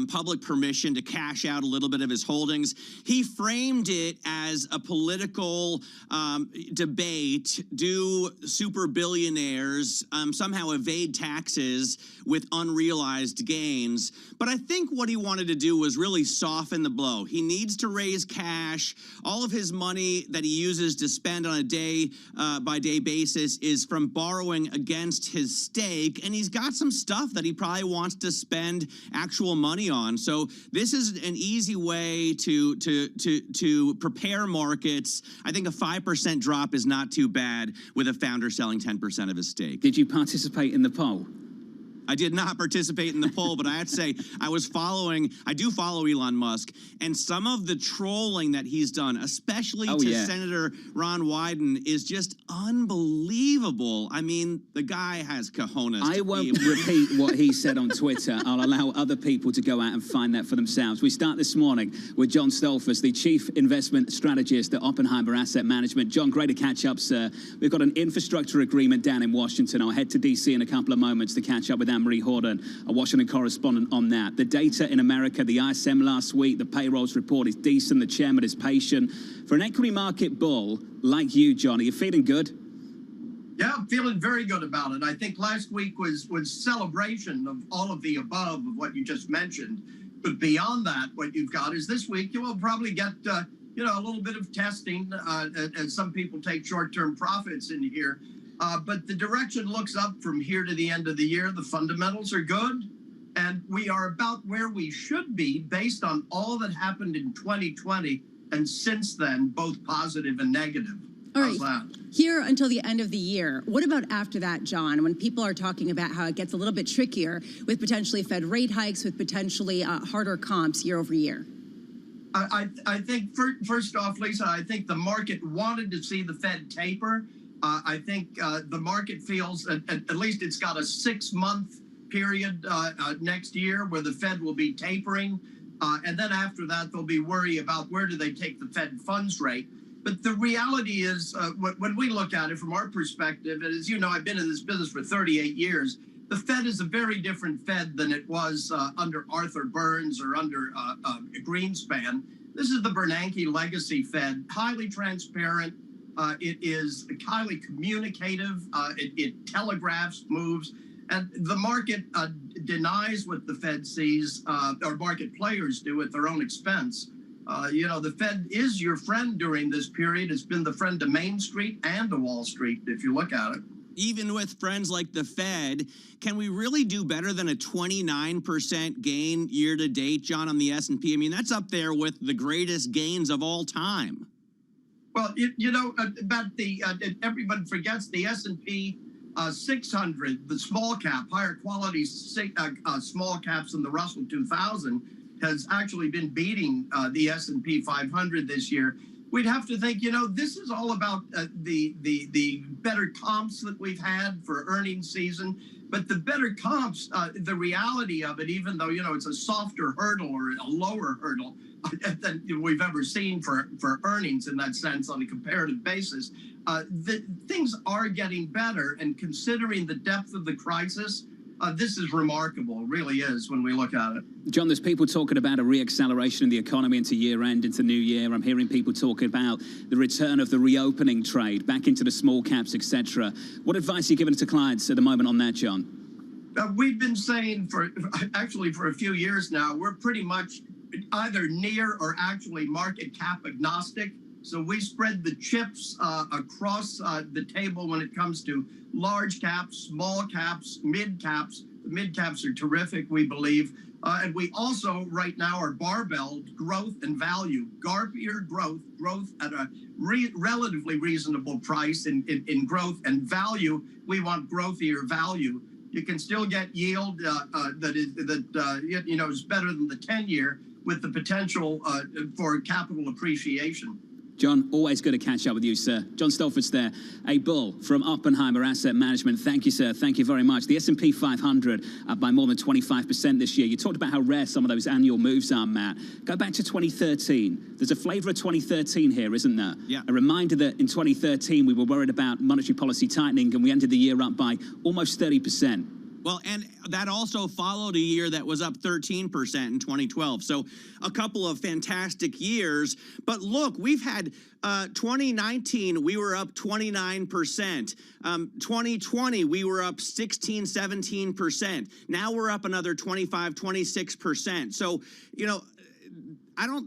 public permission to cash out a little bit of his holdings. He framed it as a political debate. Do super billionaires somehow evade taxes with unrealized gains? But I think what he wanted to do was really soften the blow. He needs to raise cash. All of his money that he uses to spend on a day-by-day basis is from borrowing against his stake, and he's got some stuff that he probably wants to spend actual money on. So this is an easy way to prepare markets. I think a 5% drop is not too bad with a founder selling 10% of his stake. Did you participate in the poll? I did not participate in the poll, but I have to say I do follow Elon Musk, and some of the trolling that he's done, especially Senator Ron Wyden, is just unbelievable. I mean, the guy has cojones. I won't repeat what he said on Twitter. I'll allow other people to go out and find that for themselves. We start this morning with John Stolfus, the Chief Investment Strategist at Oppenheimer Asset Management. John, great to catch up, sir. We've got an infrastructure agreement down in Washington. I'll head to D.C. in a couple of moments to catch up with Marie Horton, a Washington correspondent on that. The data in America, the ISM last week, the payrolls report is decent. The chairman is patient. For an equity market bull like you, John, are you feeling good? Yeah, I'm feeling very good about it. I think last week was celebration of all of the above of what you just mentioned. But beyond that, what you've got is this week you will probably get a little bit of testing as some people take short-term profits in here. But the direction looks up from here to the end of the year. The fundamentals are good, and we are about where we should be based on all that happened in 2020 and since then, both positive and negative. All right, here until the end of the year. What about after that, John, when people are talking about how it gets a little bit trickier with potentially Fed rate hikes, with potentially harder comps year over year? I think, first off, Lisa, I think the market wanted to see the Fed taper. I think the market feels at least it's got a 6-month period next year where the Fed will be tapering. And then after that, they'll be worried about where do they take the Fed funds rate. But the reality is, when we look at it from our perspective, and as you know, I've been in this business for 38 years, the Fed is a very different Fed than it was under Arthur Burns or under Greenspan. This is the Bernanke legacy Fed, highly transparent. It is highly communicative. It telegraphs moves. And the market denies what the Fed sees, or market players do at their own expense. The Fed is your friend during this period. It's been the friend to Main Street and to Wall Street, if you look at it. Even with friends like the Fed, can we really do better than a 29% gain year to date, John, on the S&P? I mean, that's up there with the greatest gains of all time. Well, about the everyone forgets the S&P 600, the small cap, higher quality small caps in the Russell 2000 has actually been beating the S&P 500 this year. We'd have to think, this is all about the better comps that we've had for earnings season. But the better comps, the reality of it, even though, it's a softer hurdle or a lower hurdle than we've ever seen for earnings in that sense on a comparative basis, things are getting better. And considering the depth of the crisis, this is remarkable, it really is, when we look at it. John, there's people talking about a re-acceleration in the economy into year-end, into New Year. I'm hearing people talking about the return of the reopening trade back into the small caps, etc. What advice are you giving to clients at the moment on that, John? We've been saying for a few years now, we're pretty much either near or actually market cap agnostic. So we spread the chips across the table when it comes to large caps, small caps, mid caps. The mid caps are terrific, we believe. And we also right now are barbelled growth and value. Garpier growth at a relatively reasonable price in growth, and value, we want growthier value. You can still get yield that is better than the 10-year with the potential for capital appreciation. John, always good to catch up with you, sir. John Stolford's there, a bull from Oppenheimer Asset Management. Thank you, sir. Thank you very much. The S&P 500 up by more than 25% this year. You talked about how rare some of those annual moves are, Matt. Go back to 2013. There's a flavor of 2013 here, isn't there? Yeah. A reminder that in 2013, we were worried about monetary policy tightening, and we ended the year up by almost 30%. Well, and that also followed a year that was up 13% in 2012. So a couple of fantastic years. But look, we've had 2019, we were up 29%. 2020, we were up 16, 17%. Now we're up another 25, 26%. So,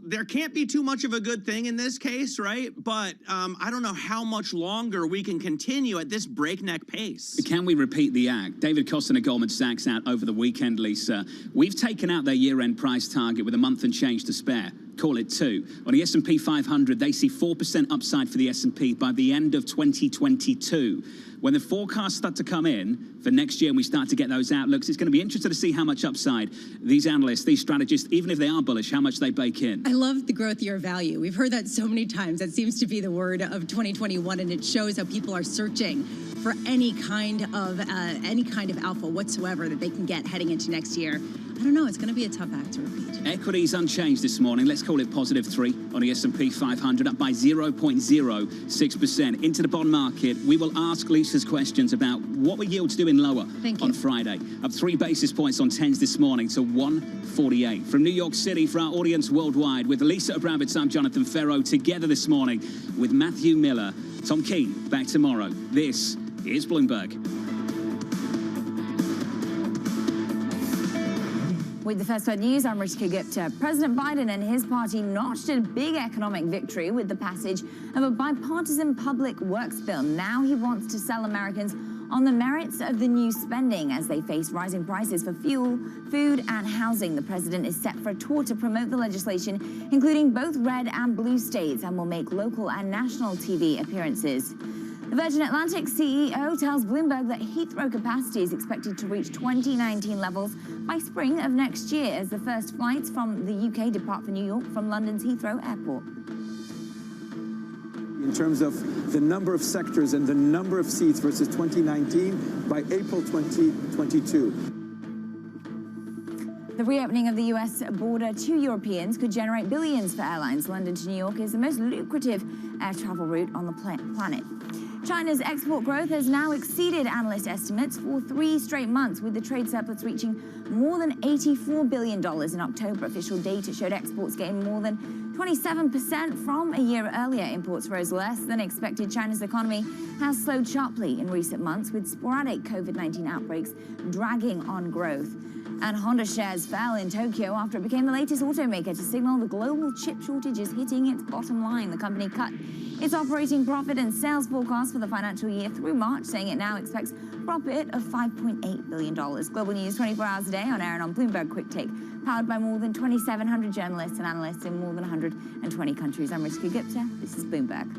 there can't be too much of a good thing in this case, right? But I don't know how much longer we can continue at this breakneck pace. Can we repeat the act? David Costin of Goldman Sachs out over the weekend, Lisa. We've taken out their year-end price target with a month and change to spare. Call it 2. On the S&P 500, they see 4% upside for the S&P by the end of 2022. When the forecasts start to come in for next year and we start to get those outlooks, it's going to be interesting to see how much upside these analysts, these strategists, even if they are bullish, how much they bake in. I love the growthier value. We've heard that so many times. That seems to be the word of 2021, and it shows how people are searching for any kind of alpha whatsoever that they can get heading into next year. I don't know. It's going to be a tough act to repeat. Equities unchanged this morning. Let's call it positive 3 on the S&P 500, up by 0.06%. Into the bond market, we will ask Lisa's questions about what were yields doing lower on Friday. Up 3 basis points on 10s this morning to 148. From New York City for our audience worldwide, with Lisa Abramowitz, I'm Jonathan Ferro, together this morning with Matthew Miller. Tom Keene, back tomorrow. This is Bloomberg. With the First World News, I'm Ritika Gupta. President Biden and his party notched a big economic victory with the passage of a bipartisan public works bill. Now he wants to sell Americans on the merits of the new spending as they face rising prices for fuel, food, and housing. The president is set for a tour to promote the legislation, including both red and blue states, and will make local and national TV appearances. The Virgin Atlantic CEO tells Bloomberg that Heathrow capacity is expected to reach 2019 levels by spring of next year as the first flights from the UK depart for New York from London's Heathrow Airport. In terms of the number of sectors and the number of seats versus 2019 by April 2022. The reopening of the U.S. border to Europeans could generate billions for airlines. London to New York is the most lucrative air travel route on the planet. China's export growth has now exceeded analyst estimates for 3 straight months, with the trade surplus reaching more than $84 billion in October. Official data showed exports gained more than 27% from a year earlier. Imports rose less than expected. China's economy has slowed sharply in recent months, with sporadic COVID-19 outbreaks dragging on growth. And Honda shares fell in Tokyo after it became the latest automaker to signal the global chip shortage is hitting its bottom line. The company cut its operating profit and sales forecast for the financial year through March, saying it now expects profit of $5.8 billion. Global news 24 hours a day on air and on Bloomberg Quick Take, powered by more than 2,700 journalists and analysts in more than 120 countries. I'm Rishika Gupta. This is Bloomberg.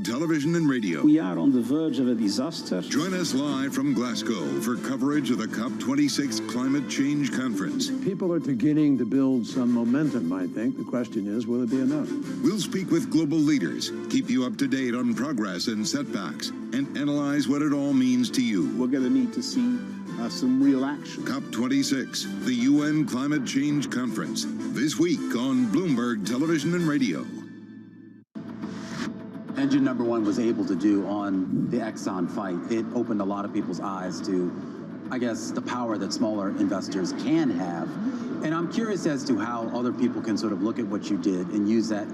Television and radio. We are on the verge of a disaster. Join us live from Glasgow for coverage of the COP26 Climate Change Conference. People are beginning to build some momentum, I think. The question is, will it be enough? We'll speak with global leaders, keep you up to date on progress and setbacks, and analyze what it all means to you. We're going to need to see some real action. COP26, the UN Climate Change Conference, this week on Bloomberg Television and Radio. Engine number one was able to do on the Exxon fight. It opened a lot of people's eyes to, I guess, the power that smaller investors can have. And I'm curious as to how other people can sort of look at what you did and use that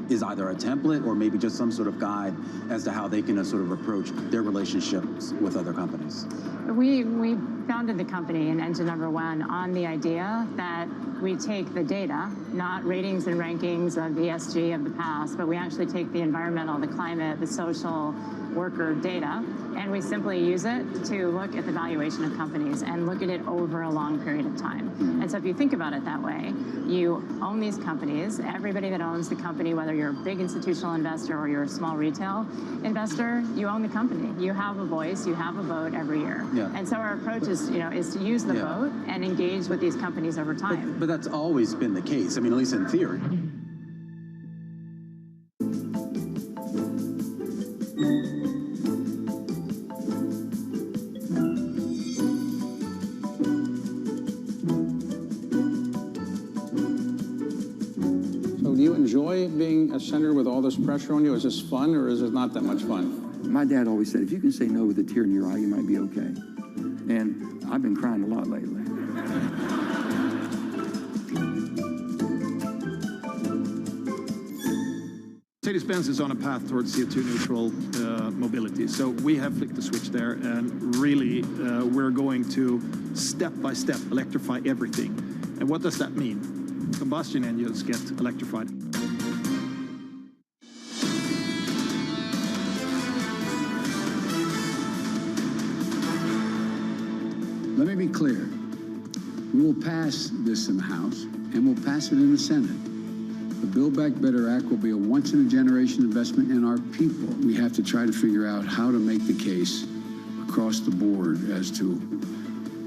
is either a template or maybe just some sort of guide as to how they can sort of approach their relationships with other companies. We founded the company in Engine number one on the idea that we take the data, not ratings and rankings of ESG of the past, but we actually take the environmental, the climate, the social, worker data, and we simply use it to look at the valuation of companies and look at it over a long period of time. And so if you think about it that way, you own these companies. Everybody that owns the company, whether you're a big institutional investor or you're a small retail investor, you own the company. You have a voice, you have a vote every year. Yeah. And so our approach is to use the vote and engage with these companies over time. But that's always been the case. I mean, at least in theory. So do you enjoy being a senator with all this pressure on you? Is this fun or is it not that much fun? My dad always said, if you can say no with a tear in your eye, you might be okay. And I've been crying a lot lately. Mercedes-Benz is on a path towards CO2 neutral mobility. So we have flicked the switch there, and really we're going to step by step electrify everything. And what does that mean? Combustion engines get electrified. Let me be clear. We will pass this in the House, and we'll pass it in the Senate. The Build Back Better Act will be a once-in-a-generation investment in our people. We have to try to figure out how to make the case across the board as to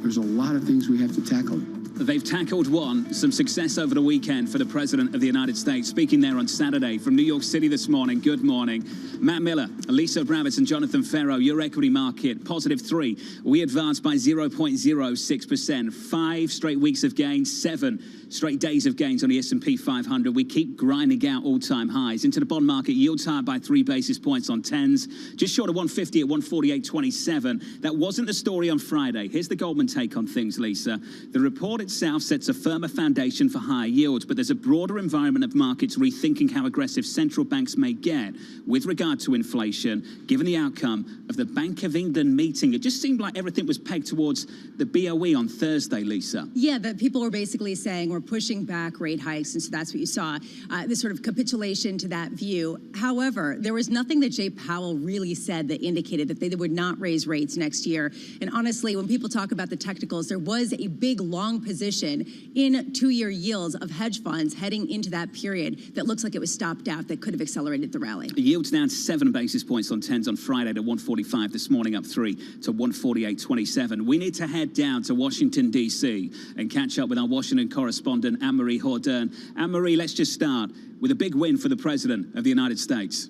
There's a lot of things we have to tackle. They've tackled one, some success over the weekend for the President of the United States. Speaking there on Saturday from New York City this morning, good morning. Matt Miller, Lisa Bravitz and Jonathan Ferro, your equity market, +3. We advanced by 0.06%. 5 straight weeks of gains, 7 straight days of gains on the S&P 500. We keep grinding out all-time highs. Into the bond market, yields higher by 3 basis points on 10s, just short of 150 at 148.27. That wasn't the story on Friday. Here's the Goldman take on things, Lisa. The report itself sets a firmer foundation for higher yields, but there's a broader environment of markets rethinking how aggressive central banks may get with regard to inflation, given the outcome of the Bank of England meeting. It just seemed like everything was pegged towards the BOE on Thursday, Lisa. Yeah, that people were basically saying we're pushing back rate hikes, and so that's what you saw, this sort of capitulation to that view. However, there was nothing that Jay Powell really said that indicated that they would not raise rates next year. And honestly, when people talk about the technicals, there was a big long position in 2-year yields of hedge funds heading into that period that looks like it was stopped out, that could have accelerated the rally. Yields down 7 basis points on 10s on Friday to 145 this morning, up 3 to 148.27. We need to head down to Washington, D.C. and catch up with our Washington correspondent, Anne-Marie Hordern. Anne-Marie, let's just start with a big win for the President of the United States.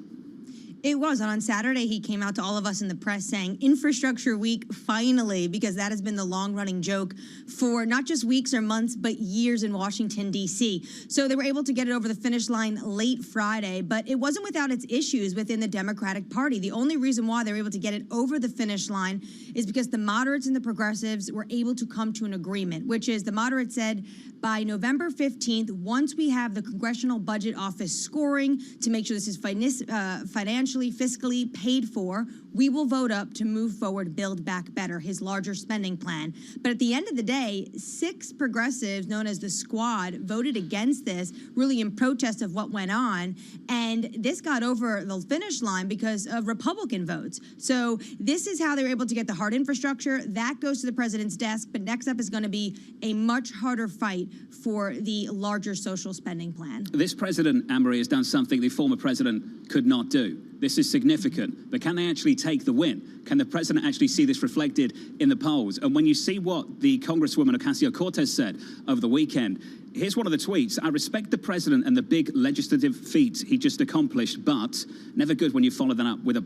It was. And on Saturday, he came out to all of us in the press saying, Infrastructure Week, finally, because that has been the long-running joke for not just weeks or months, but years in Washington, D.C. So they were able to get it over the finish line late Friday, but it wasn't without its issues within the Democratic Party. The only reason why they were able to get it over the finish line is because the moderates and the progressives were able to come to an agreement, which is the moderates said by November 15th, once we have the Congressional Budget Office scoring to make sure this is financially, fiscally paid for, we will vote up to move forward Build Back Better, his larger spending plan. But at the end of the day, 6 progressives, known as the Squad, voted against this, really in protest of what went on. And this got over the finish line because of Republican votes. So this is how they were able to get the hard infrastructure. That goes to the president's desk. But next up is going to be a much harder fight for the larger social spending plan. This president, Anne-Marie, has done something the former president could not do. This is significant, but can they actually take the win? Can the president actually see this reflected in the polls? And when you see what the Congresswoman Ocasio-Cortez said over the weekend, here's one of the tweets. I respect the president and the big legislative feat he just accomplished, but, never good when you follow that up with a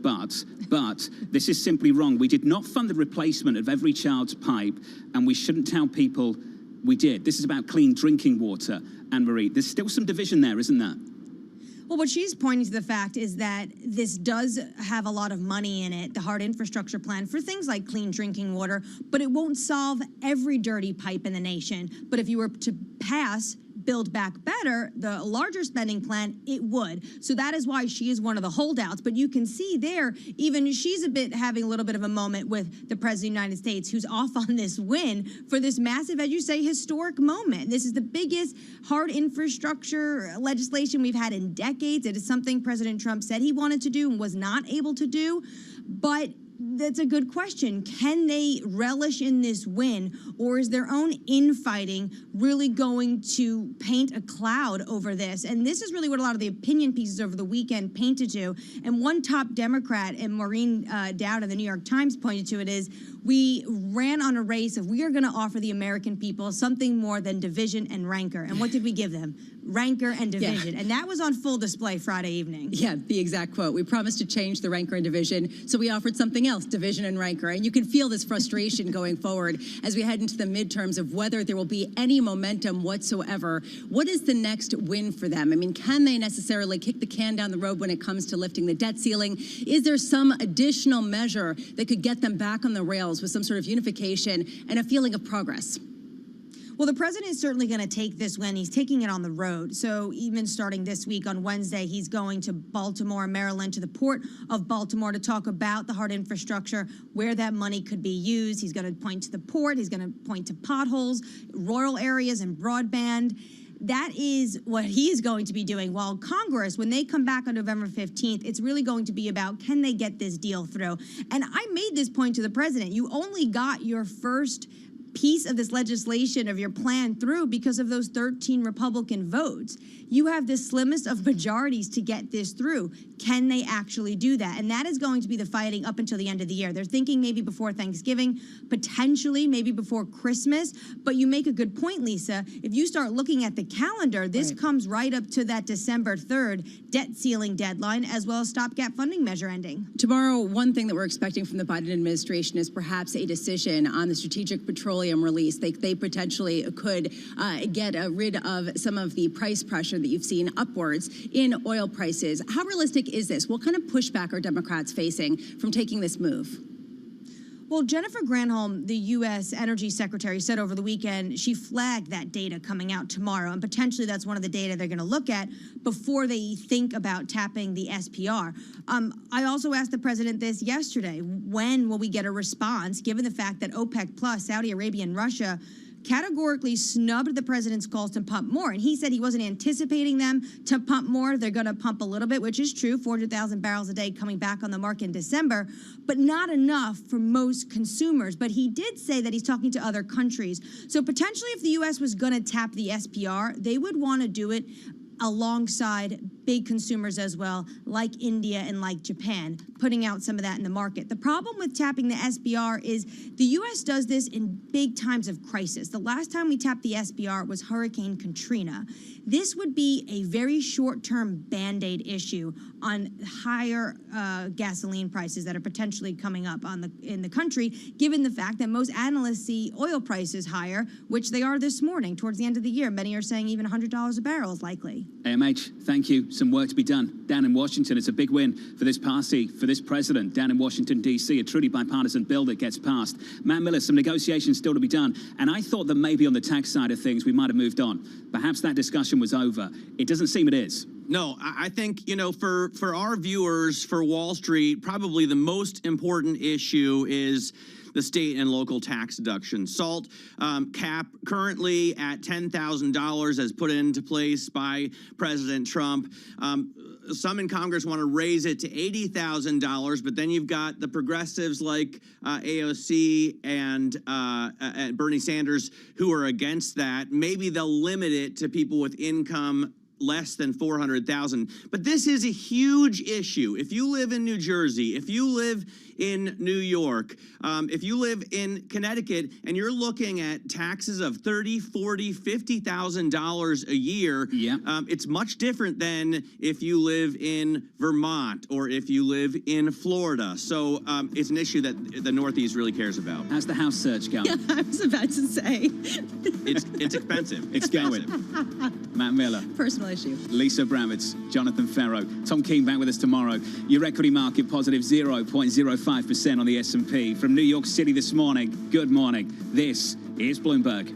but this is simply wrong. We did not fund the replacement of every child's pipe, and we shouldn't tell people we did. This is about clean drinking water, Anne-Marie. There's still some division there, isn't there? Well, what she's pointing to the fact is that this does have a lot of money in it, the hard infrastructure plan, for things like clean drinking water, but it won't solve every dirty pipe in the nation. But if you were to pass Build Back Better, the larger spending plan, it would. So that is why she is one of the holdouts. But you can see there, even she's having a little bit of a moment with the President of the United States, who's off on this win for this massive, as you say, historic moment. This is the biggest hard infrastructure legislation we've had in decades. It is something President Trump said he wanted to do and was not able to do. But that's a good question. Can they relish in this win, or is their own infighting really going to paint a cloud over this? And this is really what a lot of the opinion pieces over the weekend painted to. And one top Democrat, and Maureen Dowd of the New York Times pointed to it, is we ran on a race of we are going to offer the American people something more than division and rancor. And what did we give them? Rancor and division. Yeah. And that was on full display Friday evening. Yeah, the exact quote. We promised to change the rancor and division, so we offered something else, division and rancor. And you can feel this frustration going forward as we head into the midterms of whether there will be any momentum whatsoever. What is the next win for them? I mean, can they necessarily kick the can down the road when it comes to lifting the debt ceiling? Is there some additional measure that could get them back on the rails with some sort of unification and a feeling of progress? Well, the president is certainly going to take this win. He's taking it on the road. So even starting this week on Wednesday, he's going to Baltimore, Maryland, to the port of Baltimore to talk about the hard infrastructure, where that money could be used. He's going to point to the port. He's going to point to potholes, rural areas, and broadband. That is what he is going to be doing. While Congress, when they come back on November 15th, it's really going to be about, can they get this deal through? And I made this point to the president. You only got your first piece of this legislation of your plan through because of those 13 Republican votes. You have the slimmest of majorities to get this through. Can they actually do that? And that is going to be the fighting up until the end of the year. They're thinking maybe before Thanksgiving, potentially maybe before Christmas. But you make a good point, Lisa. If you start looking at the calendar, this comes right up to that December 3rd debt ceiling deadline, as well as stopgap funding measure ending. Tomorrow, one thing that we're expecting from the Biden administration is perhaps a decision on the strategic petroleum release. They potentially could get rid of some of the price pressure that you've seen upwards in oil prices. How realistic is this? What kind of pushback are Democrats facing from taking this move? Well, Jennifer Granholm, the U.S. Energy Secretary, said over the weekend she flagged that data coming out tomorrow, and potentially that's one of the data they're going to look at before they think about tapping the SPR. I also asked the president this yesterday. When will we get a response, given the fact that OPEC Plus, Saudi Arabia, and Russia categorically snubbed the president's calls to pump more? And he said he wasn't anticipating them to pump more. They're going to pump a little bit, which is true, 400,000 barrels a day coming back on the market in December, but not enough for most consumers. But he did say that he's talking to other countries. So potentially if the U.S. was going to tap the SPR, they would want to do it alongside big consumers as well, like India and like Japan, putting out some of that in the market. The problem with tapping the SPR is the U.S. does this in big times of crisis. The last time we tapped the SPR was Hurricane Katrina. This would be a very short-term Band-Aid issue on higher gasoline prices that are potentially coming up in the country, given the fact that most analysts see oil prices higher, which they are this morning, towards the end of the year. Many are saying even $100 a barrel is likely. AMH, thank you. Some work to be done down in Washington. It's a big win for this party, for this president down in Washington, D.C., a truly bipartisan bill that gets passed. Matt Miller, some negotiations still to be done. And I thought that maybe on the tax side of things, we might have moved on. Perhaps that discussion was over. It doesn't seem it is. No, I think, for our viewers, for Wall Street, probably the most important issue is the state and local tax deduction. SALT cap currently at $10,000 as put into place by President Trump. Some in Congress want to raise it to $80,000, but then you've got the progressives like AOC and Bernie Sanders who are against that. Maybe they'll limit it to people with income less than $400,000. But this is a huge issue. If you live in New Jersey, if you live in New York, if you live in Connecticut, and you're looking at taxes of $30,000, $40,000, $50,000 a year, it's much different than if you live in Vermont or if you live in Florida. So it's an issue that the Northeast really cares about. How's the house search going? Yeah, I was about to say. It's expensive. It's going. Matt Miller. Personal issue. Lisa Bramwitz, Jonathan Ferro. Tom Keene back with us tomorrow. Your equity market positive 0.05% on the S&P. From New York City this morning, good morning. This is Bloomberg.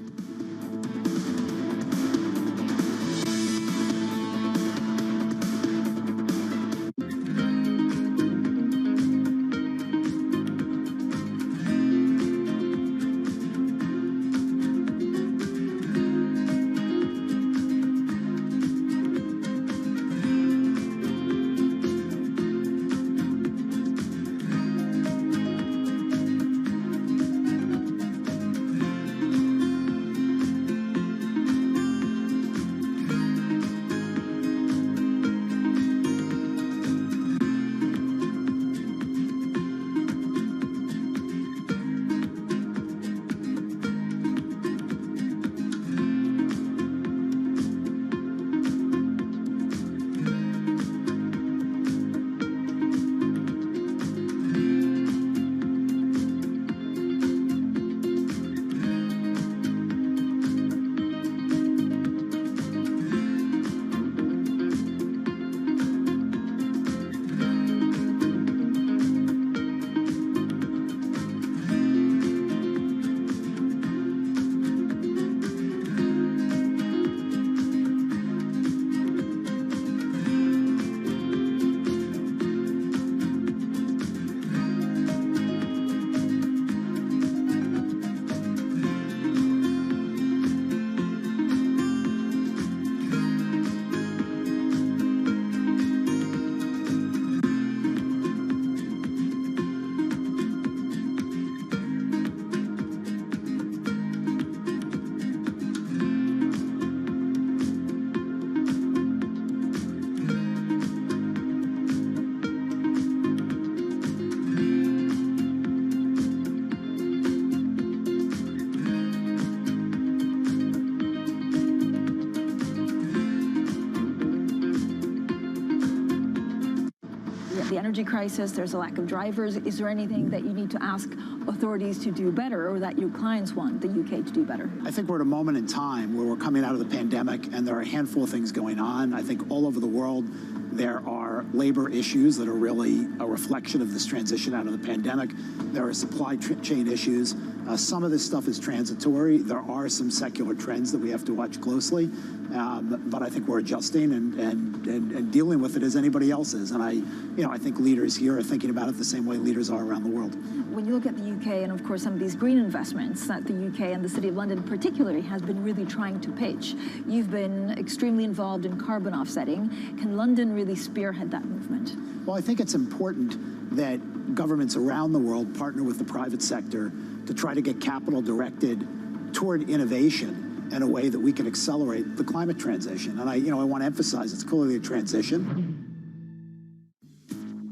the energy crisis, there's a lack of drivers. Is there anything that you need to ask authorities to do better, or that your clients want the UK to do better? I think we're at a moment in time where we're coming out of the pandemic, and there are a handful of things going on. I think all over the world, there are labor issues that are really a reflection of this transition out of the pandemic. There are supply chain issues. Some of this stuff is transitory. There are some secular trends that we have to watch closely, but I think we're adjusting and dealing with it as anybody else is. And I think leaders here are thinking about it the same way leaders are around the world. When you look at the UK and, of course, some of these green investments that the UK and the City of London particularly has been really trying to pitch, you've been extremely involved in carbon offsetting. Can London really spearhead that movement? Well, I think it's important that governments around the world partner with the private sector to try to get capital directed toward innovation in a way that we can accelerate the climate transition. And I want to emphasize it's clearly a transition.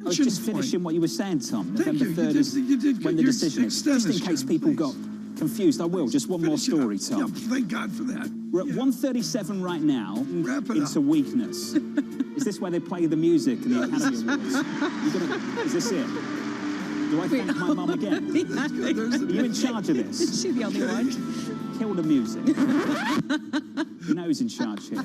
I was just finishing what you were saying, Tom. Thank November 3rd is when the decision is. Just in case people got confused, I will. Just one more story, Tom. Yeah, thank God for that. We're at 1:37 right now. Into weakness. Is this where they play the music and the Academy Awards? Is this it? Do I thank my mum again? Are you in charge of this? Is she the only one? Kill the music. You know who's in charge here.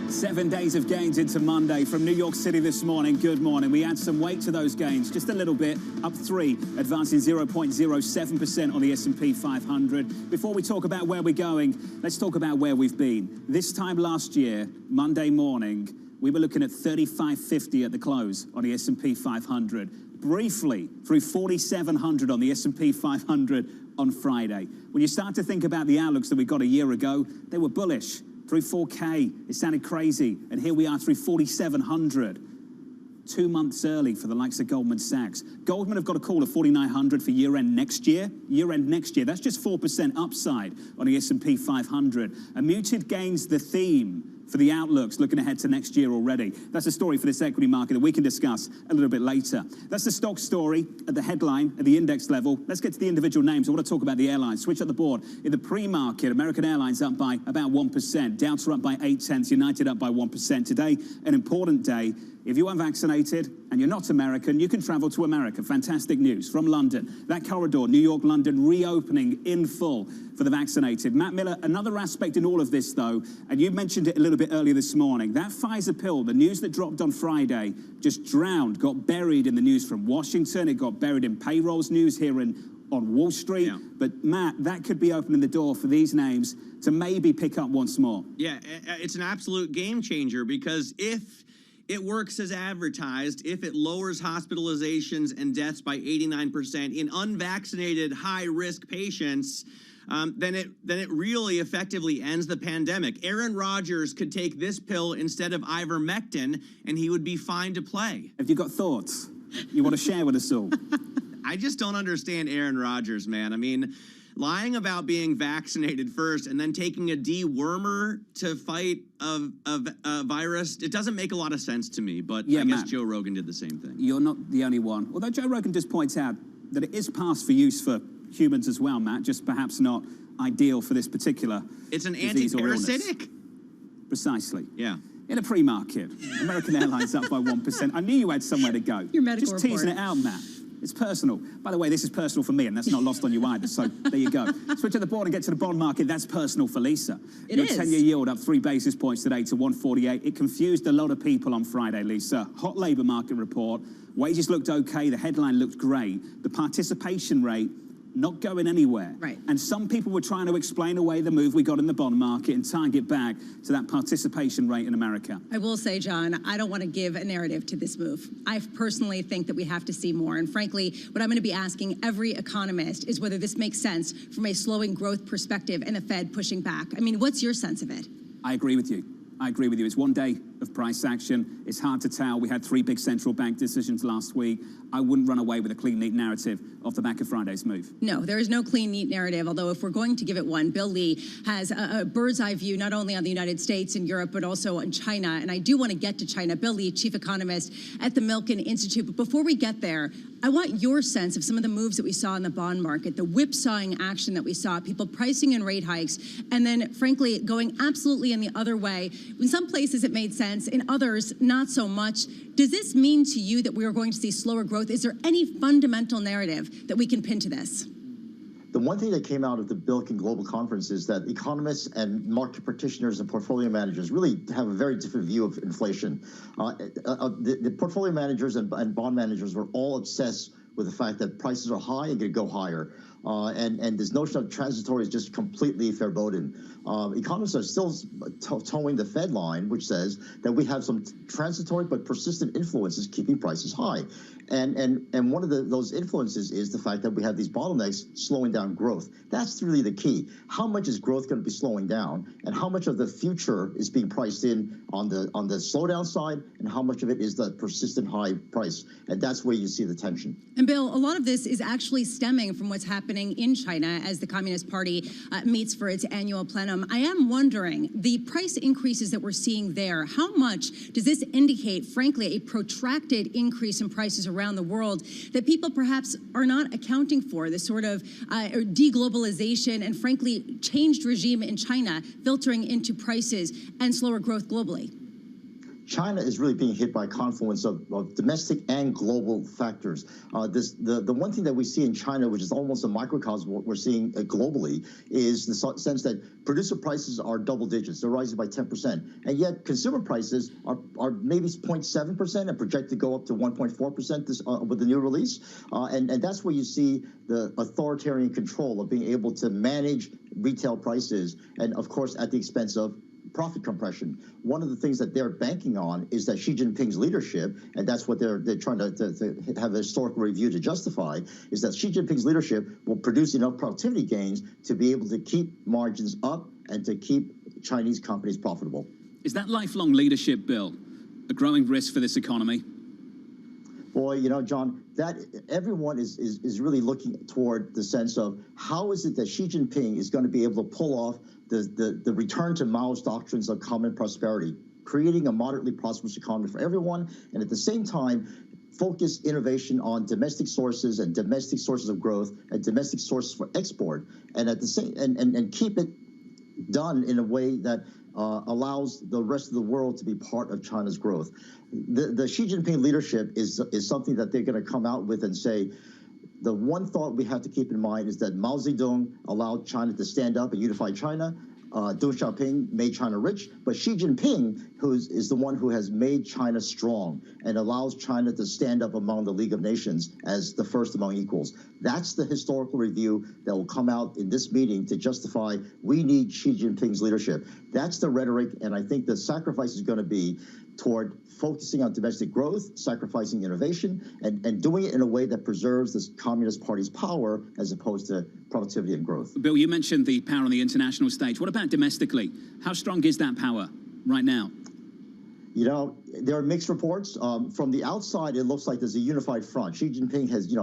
Seven days of gains into Monday from New York City this morning. Good morning. We add some weight to those gains, just a little bit, up 3, advancing 0.07% on the S&P 500. Before we talk about where we're going, let's talk about where we've been. This time last year, Monday morning, we were looking at 35.50 at the close on the S&P 500. Briefly, through 4,700 on the S&P 500 on Friday. When you start to think about the outlooks that we got a year ago, they were bullish. Through 4K, it sounded crazy. And here we are through 4,700. 2 months early for the likes of Goldman Sachs. Goldman have got a call of 4,900 for year-end next year. Year-end next year, that's just 4% upside on the S&P 500. A muted gains the theme for the outlooks looking ahead to next year already. That's a story for this equity market that we can discuss a little bit later. That's the stock story at the headline, at the index level. Let's get to the individual names. I want to talk about the airlines. Switch up the board. In the pre-market, American Airlines up by about 1%. Delta up by 0.8. United up by 1%. Today, an important day. If you are vaccinated and you're not American, you can travel to America. Fantastic news from London. That corridor, New York, London, reopening in full for the vaccinated. Matt Miller, another aspect in all of this, though, and you mentioned it a little bit earlier this morning, that Pfizer pill, the news that dropped on Friday, just drowned, got buried in the news from Washington. It got buried in payrolls news here on Wall Street. Yeah. But, Matt, that could be opening the door for these names to maybe pick up once more. Yeah, it's an absolute game changer, because if it works as advertised, if it lowers hospitalizations and deaths by 89% in unvaccinated high-risk patients, then it really effectively ends the pandemic. Aaron Rodgers could take this pill instead of ivermectin, and he would be fine to play. Have you got thoughts you want to share with us all? I just don't understand Aaron Rodgers, man. I mean, lying about being vaccinated first and then taking a dewormer to fight a virus, it doesn't make a lot of sense to me, but yeah, I guess Joe Rogan did the same thing. You're not the only one. Although Joe Rogan just points out that it is passed for use for humans as well, Matt, just perhaps not ideal for this particular It's an disease or illness. anti-parasitic. Precisely. Yeah. In a pre-market, American Airlines up by 1%. I knew you had somewhere to go. Your medical Just teasing it out, Matt. It's personal. By the way, this is personal for me, and that's not lost on you either, so there you go. Switch to the board and get to the bond market. That's personal for Lisa. It Your is. 10-year yield up 3 basis points today to 148. It confused a lot of people on Friday, Lisa. Hot labour market report. Wages looked okay. The headline looked great. The participation rate not going anywhere. Right. And some people were trying to explain away the move we got in the bond market and tying it back to that participation rate in America. I will say, John, I don't want to give a narrative to this move. I personally think that we have to see more. And frankly, what I'm going to be asking every economist is whether this makes sense from a slowing growth perspective and the Fed pushing back. I mean, what's your sense of it? I agree with you. I agree with you. It's one day of price action. It's hard to tell. We had 3 big central bank decisions last week. I wouldn't run away with a clean, neat narrative off the back of Friday's move. No, there is no clean, neat narrative, although if we're going to give it one, Bill Lee has a bird's eye view not only on the United States and Europe, but also on China. And I do want to get to China. Bill Lee, chief economist at the Milken Institute. But before we get there, I want your sense of some of the moves that we saw in the bond market, the whipsawing action that we saw, people pricing in rate hikes, and then, frankly, going absolutely in the other way. In some places it made sense, in others not so much. Does this mean to you that we are going to see slower growth? Is there any fundamental narrative that we can pin to this? The one thing that came out of the Milken Global Conference is that economists and market practitioners and portfolio managers really have a very different view of inflation. The portfolio managers and bond managers were all obsessed with the fact that prices are high and could go higher. And this notion of transitory is just completely verboten. Economists are still towing the Fed line, which says that we have some transitory but persistent influences keeping prices high. And one of those influences is the fact that we have these bottlenecks slowing down growth. That's really the key. How much is growth going to be slowing down, and how much of the future is being priced in on the slowdown side, and how much of it is the persistent high price? And that's where you see the tension. And Bill, a lot of this is actually stemming from what's happening in China as the Communist Party meets for its annual plenum. I am wondering, the price increases that we're seeing there, how much does this indicate, frankly, a protracted increase in prices around the world that people perhaps are not accounting for, this sort of deglobalization and, frankly, changed regime in China filtering into prices and slower growth globally? China is really being hit by a confluence of domestic and global factors. The one thing that we see in China, which is almost a microcosm of what we're seeing globally, is the sense that producer prices are double digits. They're rising by 10%. And yet consumer prices are maybe 0.7% and project to go up to 1.4% with the new release. And that's where you see the authoritarian control of being able to manage retail prices, and of course at the expense of profit compression. One of the things that they're banking on is that Xi Jinping's leadership, and that's what they're trying to have a historical review to justify, is that Xi Jinping's leadership will produce enough productivity gains to be able to keep margins up and to keep Chinese companies profitable. Is that lifelong leadership, Bill, a growing risk for this economy? Boy, you know, John, that everyone is really looking toward the sense of how is it that Xi Jinping is going to be able to pull off the return to Mao's doctrines of common prosperity, creating a moderately prosperous economy for everyone, and at the same time focus innovation on domestic sources and domestic sources of growth and domestic sources for export, and at the same and keep it done in a way that allows the rest of the world to be part of China's growth. The Xi Jinping leadership is something that they're going to come out with and say, the one thought we have to keep in mind is that Mao Zedong allowed China to stand up and unify China. Deng Xiaoping made China rich, but Xi Jinping, is the one who has made China strong and allows China to stand up among the League of Nations as the first among equals. That's the historical review that will come out in this meeting to justify we need Xi Jinping's leadership. That's the rhetoric, and I think the sacrifice is going to be toward focusing on domestic growth, sacrificing innovation, and doing it in a way that preserves this Communist Party's power as opposed to productivity and growth. Bill, you mentioned the power on the international stage. What about domestically? How strong is that power right now? You know, there are mixed reports. From the outside, it looks like there's a unified front. Xi Jinping has,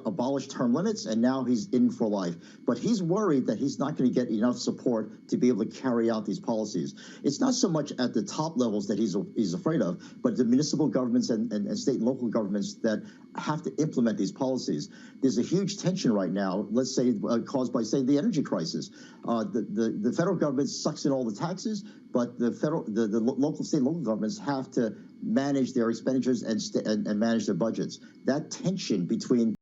abolished term limits, and now he's in for life. But he's worried that he's not going to get enough support to be able to carry out these policies. It's not so much at the top levels that he's afraid of, but the municipal governments and state and local governments that have to implement these policies. There's a huge tension right now, let's say, caused by, say, the energy crisis. The federal government sucks in all the taxes, but the local, state, and local governments have to manage their expenditures and manage their budgets. That tension between